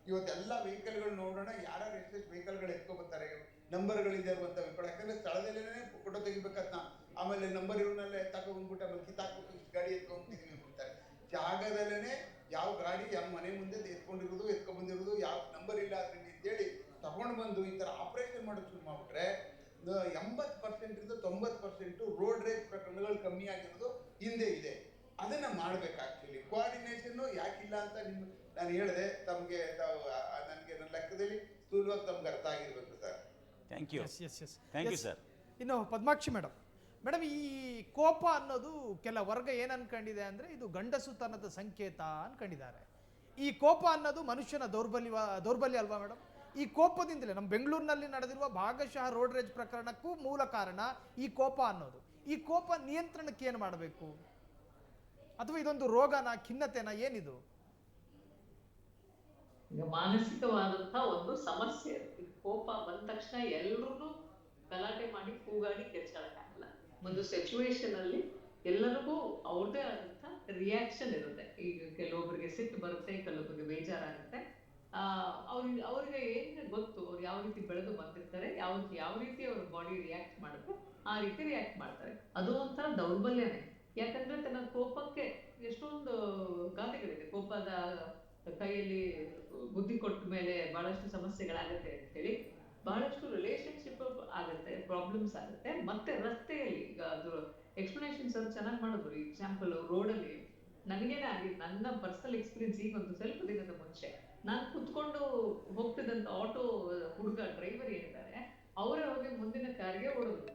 ಇವತ್ತೆಲ್ಲ ವೆಹಿಕಲ್ಗಳು ನೋಡೋಣ, ಯಾರ್ಯಾರು ಎಷ್ಟೆಷ್ಟು ವೆಹಿಕಲ್ಗಳು ಎತ್ಕೊಬರ್ತಾರೆ, ನಂಬರ್ಗಳಿದೆ ಅಂತ ವಿಪಡ. ಯಾಕಂದ್ರೆ ಸ್ಥಳದಲ್ಲೇ ಫೋಟೋ ತೆಗಿಬೇಕಂತ, ಆಮೇಲೆ ನಂಬರ್ ಇವ್ರನ್ನೆಲ್ಲ ತಗೊಂಡ್ಬಿಟ್ಟು ಆಮೇಲೆ ಕಿತ್ತಾಕ್ಬಿಟ್ಟು ಇಷ್ಟು ಗಾಡಿ ಎತ್ಕೊಂಡ್ಬಿಟ್ಟಿದೀವಿ ಅಂದ್ಬಿಡ್ತಾರೆ. ಜಾಗದಲ್ಲೇ ಯಾವ ಗಾಡಿ ಯಾವ ಮನೆ ಮುಂದೆ ಎತ್ಕೊಂಡಿರೋದು, ಎತ್ಕೊಂಡ್ಬಂದಿರೋದು, ಯಾವ ನಂಬರ್ ಇಲ್ಲ ಅದ್ರಲ್ಲಿ ಅಂತೇಳಿ ತಗೊಂಡು ಬಂದು ಈ ತರ ಆಪರೇಷನ್ ಮಾಡೋದು ಶುರು ಮಾಡ್ಬಿಟ್ರೆ 80% 90% ರೋಡ್ ರೇಸ್ ಪ್ರಕರಣಗಳು ಕಮ್ಮಿ ಆಗಿರೋದು ಹಿಂದೆ ಇದೆ. ಅದನ್ನ ಮಾಡ್ಬೇಕು. ಆಕ್ಚುಲಿ ಕೋಆರ್ಡಿನೇಷನ್ ಯಾಕಿಲ್ಲ ಅಂತ ನಾನು ಹೇಳಿದೆ ತಮಗೆ, ನನಗೆ ನನ್ನ ಲೆಕ್ಕದಲ್ಲಿ ಸ್ಥೂಲವಾಗಿ ತಮ್ಗೆ ಅರ್ಥ ಆಗಿರ್ಬೇಕು sir. Thank you. Yes thank you sir. ಇನ್ನು ಪದ್ಮಾಕ್ಷಿ ಮೇಡಮ್, ಈ ಕೋಪ ಅನ್ನೋದು ಕೆಲ ವರ್ಗ ಏನು ಅನ್ಕೊಂಡಿದೆ ಅಂದರೆ ಇದು ಗಂಡಸುತನದ ಸಂಕೇತ ಅನ್ಕೊಂಡಿದ್ದಾರೆ. ಈ ಕೋಪ ಅನ್ನೋದು ಮನುಷ್ಯನ ದೌರ್ಬಲ್ಯ ಅಲ್ವಾ ಮೇಡಮ್? ಈ ಕೋಪದಿಂದಲೇ ನಮ್ಮ ಬೆಂಗಳೂರಿನಲ್ಲಿ ನಡೆದಿರುವ ಭಾಗಶಃ ರೋಡ್ ರೇಜ್ ಪ್ರಕರಣಕ್ಕೂ ಮೂಲ ಕಾರಣ ಈ ಕೋಪ ಅನ್ನೋದು. ಈ ಕೋಪ ನಿಯಂತ್ರಣಕ್ಕೆ ಏನು ಮಾಡಬೇಕು? ಅಥವಾ ಇದೊಂದು ರೋಗನ, ಖಿನ್ನತೆನ, ಏನಿದು? ಈಗ ಮಾನಸಿಕವಾದಂತಹ ಒಂದು ಸಮಸ್ಯೆ. ಕೋಪ ಬಂದ ತಕ್ಷಣ ಎಲ್ರೂ ಗಲಾಟೆ ಮಾಡಿ ಕೂಗಾಡಿ ಕೆಚ್ಚಾಡಕ್ಕಾಗಲ್ಲ. ಒಂದು ಸಿಚುವೇಶನ್ ಅಲ್ಲಿ ಎಲ್ಲರಿಗೂ ಅವ್ರದೇ ಆದಂತ ರಿಯಾಕ್ಷನ್ ಇರುತ್ತೆ. ಈಗ ಕೆಲವೊಬ್ಬರಿಗೆ ಸಿಟ್ಟು ಬರುತ್ತೆ, ಕೆಲವೊಬ್ಬರಿಗೆ ಬೇಜಾರಾಗುತ್ತೆ. ಅವ್ರಿಗೆ ಏನ್ ಗೊತ್ತು, ಅವ್ರು ಯಾವ ರೀತಿ ಬೆಳೆದು ಬಂದಿರ್ತಾರೆ, ಯಾವ ರೀತಿ ಅವ್ರ ಬಾಡಿ ರಿಯಾಕ್ಟ್ ಮಾಡುತ್ತೆ, ಆ ರೀತಿ ರಿಯಾಕ್ಟ್ ಮಾಡ್ತಾರೆ. ಅದು ಒಂಥರ ದೌರ್ಬಲ್ಯನೇ. ಯಾಕಂದ್ರೆ ತನ್ನ ಕೋಪಕ್ಕೆ ಎಷ್ಟೊಂದು ಗಾದೆಗಳಿದೆ. ಕೋಪದ ಕೈಯಲ್ಲಿ ಬುದ್ಧಿ ಕೊಟ್ಟ ಮೇಲೆ ಬಹಳಷ್ಟು ಸಮಸ್ಯೆಗಳಾಗುತ್ತೆ ಅಂತ ಹೇಳಿ, ಬಹಳಷ್ಟು ರಿಲೇಶನ್ಶಿಪ್ ಆಗುತ್ತೆ, ಪ್ರಾಬ್ಲಮ್ಸ್ ಆಗುತ್ತೆ. ಮತ್ತೆ ರಸ್ತೆಯಲ್ಲಿ ಈಗ ಅದು ಎಕ್ಸ್ಪ್ಲನೇಷನ್ ಸರ್ ಚೆನ್ನಾಗಿ ಮಾಡಿದ್ರು. ಎಕ್ಸಾಂಪಲ್, ರೋಡಲ್ಲಿ ನನಗೇನೆ ಆಗಿದ್ದು, ನನ್ನ ಪರ್ಸನಲ್ ಎಕ್ಸ್ಪೀರಿಯನ್ಸ್. ಈಗ ಒಂದು ಸ್ವಲ್ಪ ದಿನದ ಮುಂಚೆ ನಾನು ಕುತ್ಕೊಂಡು ಹೋಗ್ತಿದ್ದಂತ ಆಟೋ ಹುಡುಗ ಡ್ರೈವರ್ ಏನಿದ್ದಾರೆ, ಅವರೇ ಹೋಗಿ ಮುಂದಿನ ಕಾರ್ಗೆ ಹೊಡೆದ್ರು.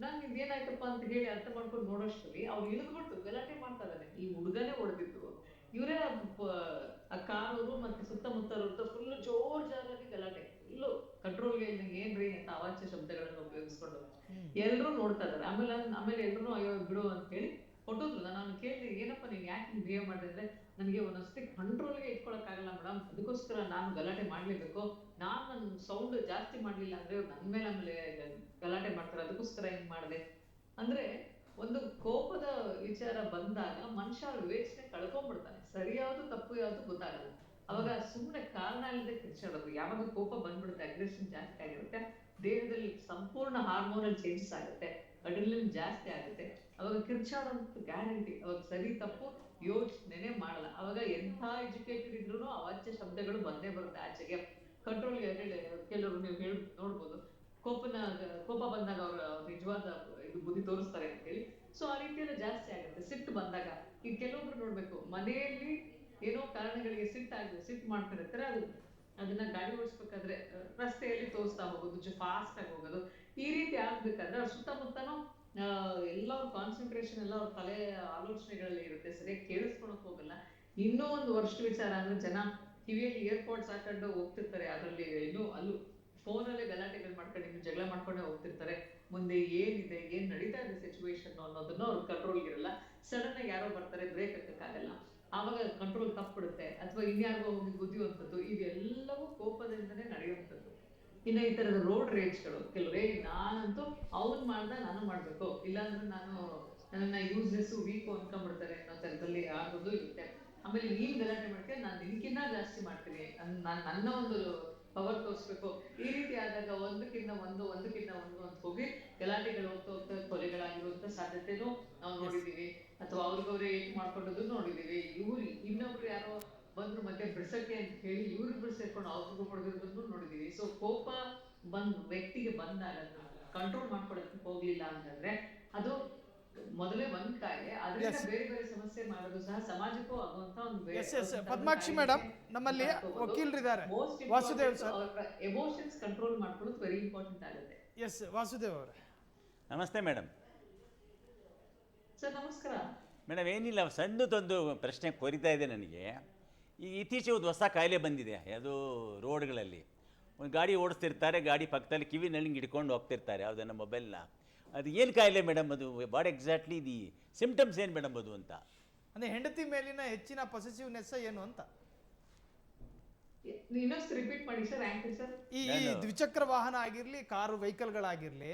ನಾನು ಇದೇನಾಯ್ತಪ್ಪ ಅಂತ ಹೇಳಿ ಅರ್ಥ ಮಾಡ್ಕೊಂಡು ನೋಡೋಷ್ಟರಲ್ಲಿ ಅವ್ರು ಇಳಿದ್ಬಿಟ್ಟು ಗಲಾಟೆ ಮಾಡ್ತಾ ಇದ್ದಾನೆ. ಈ ಹುಡುಗನೇ ಹೊಡೆದಿದ್ದು, ಇವರೇ ಆ ಕಾರವರು ಮತ್ತೆ ಸುತ್ತಮುತ್ತಲವ್ರದ್ದು ಫುಲ್ ಜೋರಾಗಿ ಗಲಾಟೆ, ಇಲ್ಲೂ ಕಂಟ್ರೋಲ್ಗೆ ಏನ್ರಿ ಅಂತ ಅವಾಚ್ಯ ಶಬ್ದಗಳನ್ನು ಉಪಯೋಗಿಸ್ಕೊಂಡು ಎಲ್ರು ನೋಡ್ತಾ ಇದಾರೆ. ಆಮೇಲೆ ಎಲ್ರು ಅಯ್ಯೋ ಬಿಡು ಅಂತ ಹೇಳಿ ಹೊಟ್ಟೋದ್ರು. ನಾನು ಕೇಳಿದೆ, ಏನಪ್ಪ ನೀನ್ ಯಾಕೆ ಬಿಹೇವ್ ಮಾಡಿದ್ರೆ? ನನಗೆ ಒಂದೊಂದ್ಸತಿ ಕಂಟ್ರೋಲ್ಗೆ ಇಟ್ಕೊಳಕ್ಕಾಗಲ್ಲ ಮೇಡಮ್, ಅದಕ್ಕೋಸ್ಕರ ನಾನು ಗಲಾಟೆ ಮಾಡ್ಲೇಬೇಕು. ನನ್ನ ಸೌಂಡ್ ಜಾಸ್ತಿ ಮಾಡ್ಲಿಲ್ಲ ಅಂದ್ರೆ ನನ್ ಮೇಲೆ ಆಮೇಲೆ ಗಲಾಟೆ ಮಾಡ್ತಾರೆ, ಅದಕ್ಕೋಸ್ಕರ ಹೆಂಗ್ ಮಾಡಿದೆ ಅಂದ್ರೆ. ಒಂದು ಕೋಪದ ವಿಚಾರ ಬಂದಾಗ ಮನುಷ್ಯ ವಿವೇಚನೆ ಕಳ್ಕೊಂಡ್ಬಿಡ್ತಾನೆ. ಸರಿಯಾವುದು ತಪ್ಪು ಯಾವುದು ಗೊತ್ತಾಗಲ್ಲ. ಅವಾಗ ಸುಮ್ಮನೆ ಕಾರಣ ಇಲ್ಲದೆ ಕಿರ್ಚಾಡೋದು. ಯಾವಾಗ ಕೋಪ ಬಂದ್ಬಿಡುತ್ತೆ, ಅಗ್ರೆಷನ್ ಜಾಸ್ತಿ ಆಗಿರುತ್ತೆ, ದೇಹದಲ್ಲಿ ಸಂಪೂರ್ಣ ಹಾರ್ಮೋನಲ್ ಚೇಂಜಸ್ ಆಗುತ್ತೆ, ಅಡ್ರಿನಲಿನ್ ಜಾಸ್ತಿ ಆಗುತ್ತೆ. ಅವಾಗ ಕಿರ್ಚಾಡೋಂತ ಗ್ಯಾರಂಟಿ. ಅವಾಗ ಸರಿ ತಪ್ಪು ಯೋಚನೆ ಮಾಡಲ್ಲ. ಅವಾಗ ಎಂಥ ಎಜುಕೇಟೆಡ್ ಇದ್ರು ಅವಾಚ್ಯ ಶಬ್ದಗಳು ಬಂದೇ ಬರುತ್ತೆ ಆಚೆಗೆ. ಕಂಟ್ರೋಲ್ಗೆ ಕೆಲವರು ನೀವು ಹೇಳಿ ನೋಡ್ಬೋದು, ಕೋಪ ಬಂದಾಗ ಅವ್ರ ನಿಜವಾದ ಇದು ಬುದ್ಧಿ ತೋರಿಸ್ತಾರೆ ಅಂತ ಹೇಳಿ. ಸೊ ಆ ರೀತಿಯೆಲ್ಲ ಜಾಸ್ತಿ ಆಗುತ್ತೆ. ಸಿಟ್ಟು ಬಂದಾಗ ಈಗ ಕೆಲವೊಬ್ರು ನೋಡ್ಬೇಕು, ಮನೆಯಲ್ಲಿ ಏನೋ ಕಾರಣಗಳಿಗೆ ಸಿಟ್ಟು ಮಾಡ್ತಿರ್ತಾರೆ, ಅದನ್ನ ಗಾಡಿ ಓಡಿಸ್ಬೇಕಾದ್ರೆ ರಸ್ತೆಯಲ್ಲಿ ತೋರಿಸ್ತಾ ಹೋಗೋದು, ಫಾಸ್ಟ್ ಆಗಿ ಹೋಗೋದು, ಈ ರೀತಿ ಆಗ್ಬೇಕಾದ್ರೆ ಅವ್ರ ಸುತ್ತಮುತ್ತನೂ ಎಲ್ಲ ಅವ್ರ ಕಾನ್ಸಂಟ್ರೇಷನ್ ಎಲ್ಲ ಅವ್ರ ತಲೆ ಆಲೋಚನೆಗಳಲ್ಲಿ ಇರುತ್ತೆ, ಸರಿಯಾಗಿ ಕೇಳಿಸ್ಕೊಳಕ್ ಹೋಗಲ್ಲ. ಇನ್ನೂ ಒಂದು ವರ್ಷ ವಿಚಾರ ಅಂದ್ರೆ ಜನ ಕಿವಿಯಲ್ಲಿ ಇಯರ್ಪೋರ್ಟ್ಸ್ ಹಾಕೊಂಡು ಹೋಗ್ತಿರ್ತಾರೆ, ಅದರಲ್ಲಿ ಇನ್ನೂ ಅಲ್ಲೂ ಫೋನಲ್ಲೇ ಗಲಾಟೆಗಳು ಮಾಡ್ಕೊಂಡು ಇನ್ನು ಜಗಳ ಮಾಡ್ಕೊಂಡೇ ಹೋಗ್ತಿರ್ತಾರೆ. ಮುಂದೆ ಏನಿದೆ, ಏನ್ ನಡೀತಾ ಇದೆ ಸಿಚುವೇಶನ್ ಅನ್ನೋದನ್ನ ಅವ್ರ ಕಂಟ್ರೋಲ್ ಇರಲ್ಲ. ಸಡನ್ ಆಗಿ ಯಾರೋ ಬರ್ತಾರೆ, ಬ್ರೇಕ್ ಹಾಕಕ್ಕಾಗಲ್ಲ, ಆವಾಗ ಕಂಟ್ರೋಲ್ ತಪ್ಪಿಡುತ್ತೆ. ಅಥವಾ ಇನ್ಯಾರಿಗೋ ಹೋಗಿ ಗುದ್ದಿಯುವಂಥದ್ದು, ಇನ್ನು ಈ ತರದ ರೋಡ್ ರೇಜ್ಗಳು ಕೆಲವ್ರೆ, ನಾನಂತೂ ಅವ್ನ್ ಮಾಡ್ದ ನಾನು ಮಾಡ್ಬೇಕು, ಇಲ್ಲಾಂದ್ರೆ ನನ್ನ ಯೂಸ್ಲೆಸ್ ವೀಕು ಅನ್ಕೊಂಡ್ಬಿಡ್ತಾರೆ ಅನ್ನೋ ತರದಲ್ಲಿ ಆಗೋದು ಇರುತ್ತೆ. ಆಮೇಲೆ ನೀನ್ ಗಲಾಟೆ ಮಾಡ್ತೀಯ, ನಾನು ನಿನ್ಕಿನ್ನ ಜಾಸ್ತಿ ಮಾಡ್ತೀನಿ, ನನ್ನ ಒಂದು ಪವರ್ ತೋರಿಸ್ಬೇಕು, ಈ ರೀತಿ ಆದಾಗ ಒಂದಕ್ಕಿಂತ ಒಂದು ಅಂತ ಹೋಗಿ ಗಲಾಟೆಗಳು ಹೋಗ್ತಾ ಕೊಲೆಗಳಾಗಿರುವಂತ ಸಾಧ್ಯತೆನೂ ನಾವು ನೋಡಿದೀವಿ, ಅಥವಾ ಅವ್ರಿಗವ್ರೆ ಏನ್ ಮಾಡ್ಕೊಂಡದ್ದು ನೋಡಿದೀವಿ. ಇನ್ನೊಬ್ರು ಯಾರೋ ಬಂದ್ರು ಮತ್ತೆ ಬಿಡ್ಸಕ್ಕೆ ಅಂತ ಹೇಳಿ ಇವ್ರಿಬ್ರು ಸೇರ್ಕೊಂಡು ಅವ್ರಿಗೂ ಹೊಡೆದಿರೋದನ್ನು ನೋಡಿದೀವಿ. ಸೊ ಕೋಪ ವ್ಯಕ್ತಿಗೆ ಬಂದಾಗ ಕಂಟ್ರೋಲ್ ಮಾಡ್ಕೊಳಕ್ಕೆ ಹೋಗ್ಲಿಲ್ಲ ಅಂತಂದ್ರೆ ಅದು ಮೊದಲೇ ಒಂದ್ ಕಾಯಿಲೆ, ಅದರಿಂದ ಬೇರೆ ಬೇರೆ ಸಮಸ್ಯೆ ಮಾಡೋದು ಸಹ ಸಮಾಜಕ್ಕೂ ಆಗುವಂತ ಒಂದು ಪದ್ಮಾಕ್ಷಿ ಮೇಡಮ್ ನಮ್ಮಲ್ಲಿ ವಕೀಲರಿದ್ದಾರೆ, ವಾಸುದೇವ್ ಸರ್. ಎಮೋಷನ್ಸ್ ಕಂಟ್ರೋಲ್ ಮಾಡ್ಕೊಳ್ಳೋದು ವೆರಿ ಇಂಪಾರ್ಟೆಂಟ್ ಆಗುತ್ತೆ. ಎಸ್ ವಾಸುದೇವ್ ಅವರೇ ನಮಸ್ತೆ ಮೇಡಮ್. ಸರ್ ನಮಸ್ಕಾರ ಮೇಡಮ್, ಏನಿಲ್ಲ, ಸಣ್ಣದೊಂದು ಪ್ರಶ್ನೆ ಕೊರಿತಾ ಇದೆ ನನಗೆ. ಈ ಇತ್ತೀಚೆಗೆ ಒಂದು ಹೊಸ ಕಾಯಿಲೆ ಬಂದಿದೆ, ಅದು ರೋಡ್ಗಳಲ್ಲಿ ಒಂದು ಗಾಡಿ ಓಡಿಸ್ತಿರ್ತಾರೆ, ಗಾಡಿ ಪಕ್ಕದಲ್ಲಿ ಕಿವಿನಲ್ಲಿ ಹಿಡ್ಕೊಂಡು ಹೋಗ್ತಿರ್ತಾರೆ ಯಾವುದನ್ನ ಮೊಬೈಲ್ನ. ಅದು ಏನು ಕಾಯಿಲೆ ಮೇಡಮ್? ಅದು ವಾಟ್ ಎಕ್ಸಾಕ್ಟ್ಲಿ ದಿ ಸಿಂಪ್ಟಮ್ಸ್ ಏನು ಮೇಡಮ್ ಅದು ಅಂತ? ಅಂದರೆ ಹೆಂಡತಿ ಮೇಲಿನ ಹೆಚ್ಚಿನ ಪೊಸೆಸಿವ್ನೆಸ್ ಏನು ಅಂತ. ಇನ್ನೊಂದು ರಿಪೀಟ್ ಮಾಡಿ ಸರ್. ಆಂಕರ್ ಸರ್, ಈ ದ್ವಿಚಕ್ರ ವಾಹನ ಆಗಿರಲಿ, ಕಾರು ವೆಹಿಕಲ್ಗಳಾಗಿರಲಿ,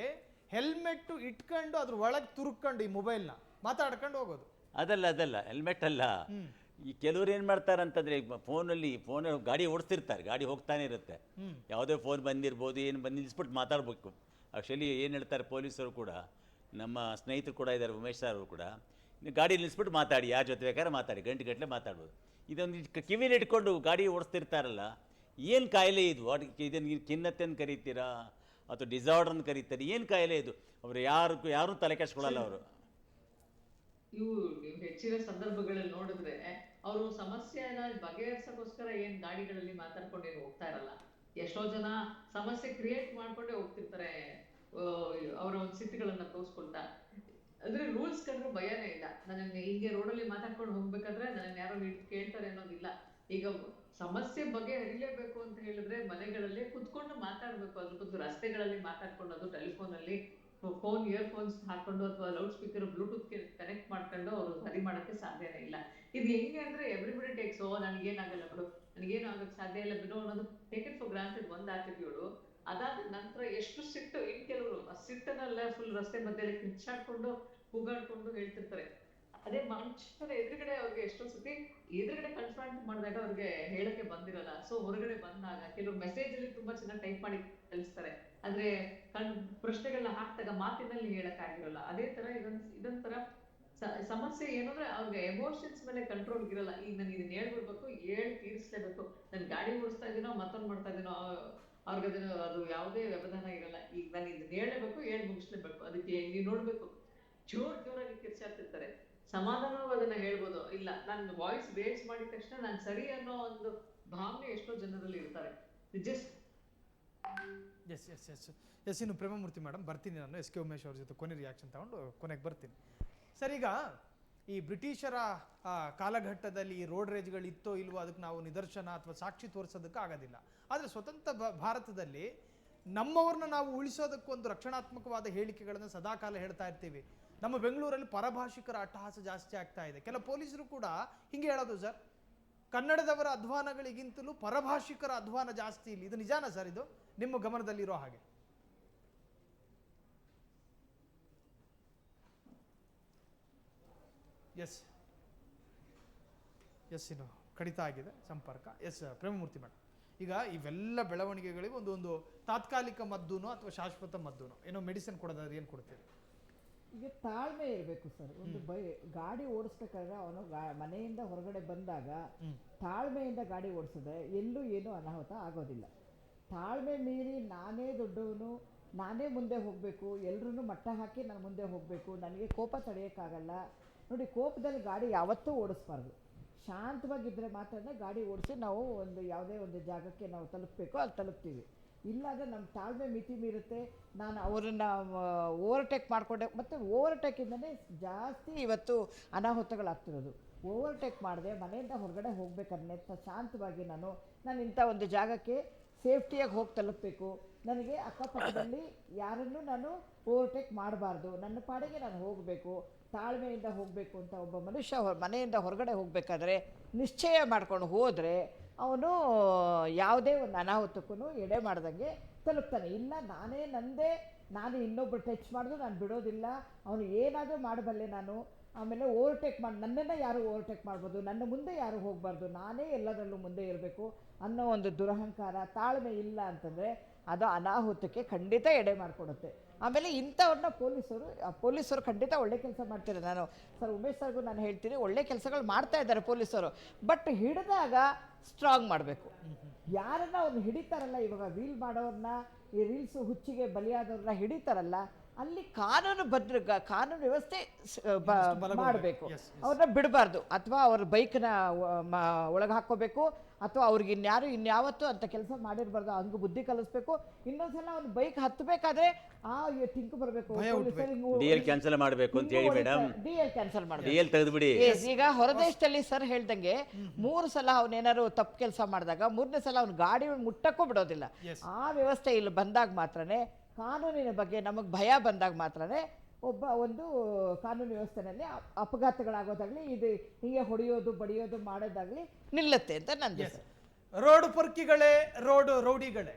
ಹೆಲ್ಮೆಟ್ ಇಟ್ಕೊಂಡು ಅದ್ರ ಒಳಗೆ ತುರ್ಕೊಂಡು ಈ ಮೊಬೈಲ್ನ ಮಾತಾಡ್ಕೊಂಡು ಹೋಗೋದು. ಅದಲ್ಲ ಹೆಲ್ಮೆಟ್ ಅಲ್ಲ. ಈ ಕೆಲವ್ರು ಏನು ಮಾಡ್ತಾರೆ ಅಂತಂದರೆ, ಫೋನ್ ಗಾಡಿ ಓಡಿಸ್ತಿರ್ತಾರೆ, ಗಾಡಿ ಹೋಗ್ತಾನೆ ಇರುತ್ತೆ, ಯಾವುದೇ ಫೋನ್ ಬಂದಿರ್ಬೋದು, ಏನು ಬಂದು ನಿಲ್ಲಿಸ್ಬಿಟ್ಟು ಮಾತಾಡಬೇಕು. ಆ್ಯಕ್ಚುಲಿ ಏನು ಹೇಳ್ತಾರೆ ಪೊಲೀಸರು ಕೂಡ, ನಮ್ಮ ಸ್ನೇಹಿತರು ಕೂಡ ಇದ್ದಾರೆ, ಉಮೇಶ್ ಸರ್ ಅವರು ಕೂಡ, ಗಾಡಿ ನಿಲ್ಲಿಸ್ಬಿಟ್ಟು ಮಾತಾಡಿ, ಯಾರ ಜೊತೆ ಬೇಕಾದ್ರೆ ಮಾತಾಡಿ, ಗಂಟೆ ಮಾತಾಡ್ಬೋದು. ಇದೊಂದು ಕಿವಿಲಿ ಇಟ್ಕೊಂಡು ಗಾಡಿ ಓಡಿಸ್ತಿರ್ತಾರಲ್ಲ, ಏನು ಕಾಯಿಲೆ ಇದು? ಇದನ್ನು ಖಿನ್ನತೆ ಅಂತ ಕರೀತೀರಾ ಅಥವಾ ಡಿಸಾರ್ಡರ್ ಅಂತ ಕರೀತಾರೆ? ಏನು ಕಾಯಿಲೆ ಇದು? ಅವರು ಯಾರು ತಲೆ ಕೆಡಿಸ್ಕೊಳ್ಳಲ್ಲ ಅವರು. ನೀವು ಹೆಚ್ಚಿನ ಸಂದರ್ಭಗಳಲ್ಲಿ ನೋಡಿದ್ರೆ ಅವರು ಸಮಸ್ಯೆನ ಬಗೆಹರಿಸಕ್ಕೋಸ್ಕರ ಏನ್ ಗಾಡಿಗಳಲ್ಲಿ ಮಾತಾಡ್ಕೊಂಡೇನು ಹೋಗ್ತಾ ಇರಲ್ಲ. ಎಷ್ಟೋ ಜನ ಸಮಸ್ಯೆ ಕ್ರಿಯೇಟ್ ಮಾಡ್ಕೊಂಡೇ ಹೋಗ್ತಿರ್ತಾರೆ ಅವರ ಒಂದು ಸ್ಥಿತಿಗಳನ್ನ ತೋರಿಸ್ಕೊಳ್ತಾ. ಅಂದ್ರೆ ರೂಲ್ಸ್ ಕಂಡ್ರೆ ಭಯನೇ ಇಲ್ಲ. ನನ್ನ ಹೀಗೆ ರೋಡಲ್ಲಿ ಮಾತಾಡ್ಕೊಂಡು ಹೋಗ್ಬೇಕಾದ್ರೆ ನನ್ನ ಯಾರೋ ಕೇಳ್ತಾರೆ ಅನ್ನೋದಿಲ್ಲ. ಈಗ ಸಮಸ್ಯೆ ಬಗ್ಗೆ ಹರಿಲೇಬೇಕು ಅಂತ ಹೇಳಿದ್ರೆ ಮನೆಗಳಲ್ಲೇ ಕುತ್ಕೊಂಡು ಮಾತಾಡ್ಬೇಕು. ಅದ್ರ ಬಗ್ಗೆ ರಸ್ತೆಗಳಲ್ಲಿ ಮಾತಾಡ್ಕೊಂಡು, ಅದು ಟೆಲಿಫೋನ್ ಅಲ್ಲಿ ಇಯರ್ಫೋನ್ಸ್ ಹಾಕೊಂಡು ಅಥವಾ ಲೌಡ್ ಸ್ಪೀಕರ್ ಬ್ಲೂಟೂತ್ ಕನೆಕ್ಟ್ ಮಾಡ್ಕೊಂಡು ಅವರು ಸರಿ ಮಾಡಕ್ಕೆ ಸಾಧ್ಯನೇ ಇಲ್ಲ. ಇದು ಹೆಂಗೆ ಅಂದ್ರೆ ಎವ್ರಿಬಡಿ ಟೇಕ್ಸ್ ನನಗೇನಾಗಲ್ಲ ಬಿಡು, ನನಗೇನು ಆಗಕ್ಕೆ ಸಾಧ್ಯ ಇಲ್ಲ ಬಿಡು ಅನ್ನೋದು ಟೇಕ್ ಇಟ್ ಫಾರ್ ಗ್ರಾಂಟೆಡ್ ಒಂದು ಆಟಿಟ್ಯೂಡು. ಅದಾದ ನಂತರ ಎಷ್ಟು ಸಿಟ್ಟು, ಇನ್ ಕೆಲವರು ಆ ಸಿಟ್ಟನ್ನೆಲ್ಲ ಫುಲ್ ರಸ್ತೆ ಮಧ್ಯೆ ಕಿಚ್ಚಾಡ್ಕೊಂಡು ಕೂಗಾಡ್ಕೊಂಡು ಹೇಳ್ತಿರ್ತಾರೆ. ಅದೇ ಮನುಷ್ಯರ ಎದುರುಗಡೆ ಅವ್ರಿಗೆ ಎಷ್ಟೋ ಸತಿ ಎದುರುಗಡೆ ಕನ್ಫ್ರಂಟ್ ಮಾಡಿದಾಗ ಅವ್ರಿಗೆ ಹೇಳಕ್ಕೆ ಬಂದಿರಲ್ಲ. ಸೊ ಹೊರಗಡೆ ಬಂದಾಗ ಕೆಲವು ಮೆಸೇಜ್ ಅಲ್ಲಿ ತುಂಬಾ ಚೆನ್ನಾಗಿ ಟೈಪ್ ಮಾಡಿ ಕಳಿಸ್ತಾರೆ, ಆದ್ರೆ ಪ್ರಶ್ನೆಗಳನ್ನ ಹಾಕ್ದಾಗ ಮಾತಿನಲ್ಲಿ ಹೇಳಕ್ ಆಗಿರಲ್ಲ. ಅದೇ ತರ ಇದೊಂಥರ ಸಮಸ್ಯೆ ಏನು ಅಂದ್ರೆ ಅವ್ರಿಗೆ ಎಮೋಷನ್ಸ್ ಮೇಲೆ ಕಂಟ್ರೋಲ್ ಇರಲ್ಲ. ಈಗ ನಾನು ಇದನ್ನ ಹೇಳ್ಬಿಡ್ಬೇಕು, ಹೇಳಿ ತೀರಿಸ್ಲೇಬೇಕು. ನಾನು ಗಾಡಿ ಓಡಿಸ್ತಾ ಇದೀನೋ ಮತ್ತೊಂದು ಮಾಡ್ತಾ ಇದೀನೋ ಅವ್ರಿಗೆ ಅದು ಯಾವುದೇ ವ್ಯವಧಾನ ಇರಲ್ಲ. ಈಗ ನಾನು ಇದನ್ನ ಹೇಳಬೇಕು, ಹೇಳಿ ಮುಗಿಸ್ಲೇಬೇಕು. ಅದಕ್ಕೆ ನೀವು ನೋಡ್ಬೇಕು, ಜೋರಾಗಿ ಕಿರ್ಚಾಡ್ತಿರ್ತಾರೆ. ಸಮಾಧಾನವಾಗಿ ಅದನ್ನ ಹೇಳ್ಬೋದು, ಇಲ್ಲ ನಾನು ವಾಯ್ಸ್ ಬೇಸ್ ಮಾಡಿದ ತಕ್ಷಣ ನಾನು ಸರಿ ಅನ್ನೋ ಒಂದು ಭಾವನೆ ಎಷ್ಟೋ ಜನರಲ್ಲಿ ಇರ್ತಾರೆ. ಜಸ್ಟ್ ಎಸ್ ಇನ್ನು ಪ್ರೇಮಮೂರ್ತಿ ಮೇಡಮ್ ಬರ್ತೀನಿ. ನಾನು ಎಸ್ ಕೆ ಉಮೇಶ್ ಅವ್ರ ಜೊತೆ ಕೊನೆ ರಿಯಾಕ್ಷನ್ ತಗೊಂಡು ಕೊನೆಗೆ ಬರ್ತೀನಿ. ಸರ್, ಈಗ ಈ ಬ್ರಿಟಿಷರ ಕಾಲಘಟ್ಟದಲ್ಲಿ ಈ ರೋಡ್ ರೇಜ್ಗಳು ಇತ್ತೋ ಇಲ್ವೋ ಅದಕ್ಕೆ ನಾವು ನಿದರ್ಶನ ಅಥವಾ ಸಾಕ್ಷಿ ತೋರಿಸೋದಕ್ಕೆ ಆಗೋದಿಲ್ಲ. ಆದರೆ ಸ್ವತಂತ್ರ ಭಾರತದಲ್ಲಿ ನಮ್ಮವ್ರನ್ನ ನಾವು ಉಳಿಸೋದಕ್ಕೊಂದು ರಕ್ಷಣಾತ್ಮಕವಾದ ಹೇಳಿಕೆಗಳನ್ನು ಸದಾಕಾಲ ಹೇಳ್ತಾ ಇರ್ತೀವಿ. ನಮ್ಮ ಬೆಂಗಳೂರಲ್ಲಿ ಪರಭಾಷಿಕರ ಅಟ್ಟಹಾಸ ಜಾಸ್ತಿ ಆಗ್ತಾ ಇದೆ. ಕೆಲ ಪೊಲೀಸರು ಕೂಡ ಹಿಂಗೆ ಹೇಳೋದು, ಸರ್ ಕನ್ನಡದವರ ಅಧ್ವಾನಗಳಿಗಿಂತಲೂ ಪರಭಾಷಿಕರ ಅಧ್ವಾನ ಜಾಸ್ತಿ ಇಲ್ಲಿ. ಇದು ನಿಜಾನ ಸರ್? ಇದು ನಿಮ್ಮ ಗಮನದಲ್ಲಿರೋ ಹಾಗೆ? ಎಸ್ ಇನ್ನು ಕಡಿತ ಆಗಿದೆ ಸಂಪರ್ಕ. ಎಸ್ ಪ್ರೇಮಮೂರ್ತಿ ಮೇಡಮ್, ಈಗ ಇವೆಲ್ಲ ಬೆಳವಣಿಗೆಗಳಿಗೆ ಒಂದು ತಾತ್ಕಾಲಿಕ ಮದ್ದುನೋ ಅಥವಾ ಶಾಶ್ವತ ಮದ್ದುನೋ ಏನೋ ಮೆಡಿಸಿನ್ ಕೊಡೋದಾದ್ರೆ ಏನು ಕೊಡ್ತೀರಿ? ಈಗ ತಾಳ್ಮೆ ಇರಬೇಕು ಸರ್. ಒಂದು ಗಾಡಿ ಓಡಿಸ್ಬೇಕಾದ್ರೆ ಅವನು ಮನೆಯಿಂದ ಹೊರಗಡೆ ಬಂದಾಗ ತಾಳ್ಮೆಯಿಂದ ಗಾಡಿ ಓಡಿಸಿದ್ರೆ ಎಲ್ಲೂ ಏನೂ ಅನಾಹುತ ಆಗೋದಿಲ್ಲ. ತಾಳ್ಮೆ ಮೀರಿ ನಾನೇ ದೊಡ್ಡವನು, ನಾನೇ ಮುಂದೆ ಹೋಗಬೇಕು, ಎಲ್ಲರೂ ಮಟ್ಟ ಹಾಕಿ ನಾನು ಮುಂದೆ ಹೋಗಬೇಕು, ನನಗೆ ಕೋಪ ತಡೆಯೋಕ್ಕಾಗಲ್ಲ. ನೋಡಿ, ಕೋಪದಲ್ಲಿ ಗಾಡಿ ಯಾವತ್ತೂ ಓಡಿಸ್ಬಾರ್ದು. ಶಾಂತವಾಗಿದ್ದರೆ ಮಾತ್ರ ಗಾಡಿ ಓಡಿಸಿ ನಾವು ಯಾವುದೇ ಒಂದು ಜಾಗಕ್ಕೆ ನಾವು ತಲುಪಬೇಕು, ಅಲ್ಲಿ ತಲುಪ್ತೀವಿ. ಇಲ್ಲಾಂದರೆ ನಮ್ಮ ತಾಳ್ಮೆ ಮಿತಿ ಮೀರುತ್ತೆ. ನಾನು ಅವರನ್ನು ಓವರ್ಟೇಕ್ ಮಾಡಿಕೊಂಡೆ, ಮತ್ತು ಓವರ್ಟೇಕಿಂದಲೇ ಜಾಸ್ತಿ ಇವತ್ತು ಅನಾಹುತಗಳಾಗ್ತಿರೋದು. ಓವರ್ಟೇಕ್ ಮಾಡಿದೆ ಮನೆಯಿಂದ ಹೊರಗಡೆ ಹೋಗಬೇಕಂದ್ರೆ ಶಾಂತವಾಗಿ ನಾನು ಇಂಥ ಒಂದು ಜಾಗಕ್ಕೆ ಸೇಫ್ಟಿಯಾಗಿ ಹೋಗಿ ತಲುಪಬೇಕು, ನನಗೆ ಅಕ್ಕಪಕ್ಕದಲ್ಲಿ ಯಾರನ್ನೂ ನಾನು ಓವರ್ಟೇಕ್ ಮಾಡಬಾರ್ದು, ನನ್ನ ಪಾಡಿಗೆ ನಾನು ಹೋಗಬೇಕು, ತಾಳ್ಮೆಯಿಂದ ಹೋಗಬೇಕು ಅಂತ ಒಬ್ಬ ಮನುಷ್ಯ ಮನೆಯಿಂದ ಹೊರಗಡೆ ಹೋಗಬೇಕಾದ್ರೆ ನಿಶ್ಚಯ ಮಾಡ್ಕೊಂಡು ಹೋದರೆ ಅವನು ಯಾವುದೇ ಒಂದು ಅನಾಹುತಕ್ಕೂ ಎಡೆ ಮಾಡ್ದಂಗೆ ತಲುಪ್ತಾನೆ. ಇಲ್ಲ ನಾನು ಇನ್ನೊಬ್ಬರು ಟಚ್ ಮಾಡಿದ್ರು ನಾನು ಬಿಡೋದಿಲ್ಲ, ಅವನು ಏನಾದರೂ ಮಾಡಬಲ್ಲೆ ನಾನು, ಆಮೇಲೆ ಓವರ್ಟೇಕ್ ಮಾಡಿ ನನ್ನನ್ನು ಯಾರು ಓವರ್ಟೇಕ್ ಮಾಡ್ಬೋದು, ನನ್ನ ಮುಂದೆ ಯಾರು ಹೋಗಬಾರ್ದು, ನಾನೇ ಎಲ್ಲದರಲ್ಲೂ ಮುಂದೆ ಇರಬೇಕು ಅನ್ನೋ ಒಂದು ದುರಹಂಕಾರ, ತಾಳ್ಮೆ ಇಲ್ಲ ಅಂತಂದರೆ ಅದು ಅನಾಹುತಕ್ಕೆ ಖಂಡಿತ ಎಡೆ ಮಾಡಿಕೊಡುತ್ತೆ. ಆಮೇಲೆ ಇಂಥವ್ರನ್ನ ಪೊಲೀಸರು ಖಂಡಿತ ಒಳ್ಳೆ ಕೆಲಸ ಮಾಡ್ತಾರೆ. ನಾನು ಸರ್ ಉಮೇಶ್ ಸರ್ಗೂ ನಾನು ಹೇಳ್ತೀನಿ, ಒಳ್ಳೆ ಕೆಲಸಗಳು ಮಾಡ್ತಾ ಇದ್ದಾರೆ ಪೊಲೀಸರು, ಬಟ್ ಹಿಡಿದಾಗ ಸ್ಟ್ರಾಂಗ್ ಮಾಡಬೇಕು. ಯಾರನ್ನ ಅವ್ರನ್ನ ಹಿಡಿತಾರಲ್ಲ, ಇವಾಗ ರೀಲ್ ಮಾಡೋರನ್ನ, ಈ ರೀಲ್ಸ್ ಹುಚ್ಚಿಗೆ ಬಲಿಯಾದವ್ರನ್ನ ಹಿಡಿತಾರಲ್ಲ, ಅಲ್ಲಿ ಕಾನೂನು ವ್ಯವಸ್ಥೆ ಮಾಡಬೇಕು. ಅವ್ರನ್ನ ಬಿಡಬಾರ್ದು, ಅಥವಾ ಅವ್ರ ಬೈಕ್ನ ಒಳಗೆ ಹಾಕ್ಕೋಬೇಕು, ಅಥವಾ ಅವ್ರಿಗೆ ಇನ್ಯಾವತ್ತೂ ಅಂತ ಕೆಲಸ ಮಾಡಿರಬಾರ್ದು, ಹಂಗೆ ಬುದ್ಧಿ ಕಲಿಸ್ಬೇಕು. ಇನ್ನೊಂದ್ಸಲ ಅವ್ನು ಬೈಕ್ ಹತ್ತಬೇಕಾದ್ರೆ ತಿಂಕು ಬರಬೇಕು, DL ಕ್ಯಾನ್ಸಲ್ ಮಾಡಬೇಕು ಅಂತ ಹೇಳಿ ಮೇಡಮ್, DL ಕ್ಯಾನ್ಸಲ್ ಮಾಡಬೇಕು, DL ತೆಗೆದುಬಿಡಿ. ಈಗ ಹೊರದೇಶದಲ್ಲಿ ಸರ್ ಹೇಳ್ದಂಗೆ 3 ಸಲ ಅವನೇನಾದ್ರು ತಪ್ಪು ಕೆಲಸ ಮಾಡಿದಾಗ 3ನೇ ಸಲ ಅವ್ನು ಗಾಡಿ ಮುಟ್ಟಕ್ಕೂ ಬಿಡೋದಿಲ್ಲ. ಆ ವ್ಯವಸ್ಥೆ ಇಲ್ಲಿ ಬಂದಾಗ ಮಾತ್ರನೇ, ಕಾನೂನಿನ ಬಗ್ಗೆ ನಮಗೆ ಭಯ ಬಂದಾಗ ಮಾತ್ರನೇ ಒಂದು ಕಾನೂನು ವ್ಯವಸ್ಥೆನಲ್ಲಿ ಅಪಘಾತಗಳಾಗೋದಾಗ್ಲಿ, ಇದು ಹೀಗೆ ಹೊಡೆಯೋದು ಬಡಿಯೋದು ಮಾಡೋದಾಗ್ಲಿ ನಿಲ್ಲುತ್ತೆ ಅಂತ ನಂದು. ರೋಡ್ ಪೊರ್ಕಿಗಳೇ, ರೌಡಿಗಳೇ,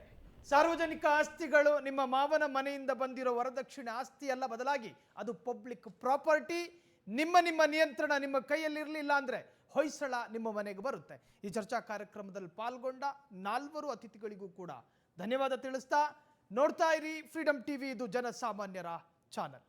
ಸಾರ್ವಜನಿಕ ಆಸ್ತಿಗಳು ನಿಮ್ಮ ಮಾವನ ಮನೆಯಿಂದ ಬಂದಿರೋ ವರದಕ್ಷಿಣೆ ಆಸ್ತಿ ಅಲ್ಲ, ಬದಲಾಗಿ ಅದು ಪಬ್ಲಿಕ್ ಪ್ರಾಪರ್ಟಿ. ನಿಮ್ಮ ನಿಯಂತ್ರಣ ನಿಮ್ಮ ಕೈಯಲ್ಲಿರಲಿಲ್ಲ ಅಂದರೆ ಹೊಯ್ಸಳ ನಿಮ್ಮ ಮನೆಗೆ ಬರುತ್ತೆ. ಈ ಚರ್ಚಾ ಕಾರ್ಯಕ್ರಮದಲ್ಲಿ ಪಾಲ್ಗೊಂಡ 4 ಅತಿಥಿಗಳಿಗೂ ಕೂಡ ಧನ್ಯವಾದ ತಿಳಿಸ್ತಾ, ನೋಡ್ತಾ ಇರಿ ಫ್ರೀಡಮ್ ಟಿವಿ, ಇದು ಜನಸಾಮಾನ್ಯರ ಚಾನಲ್.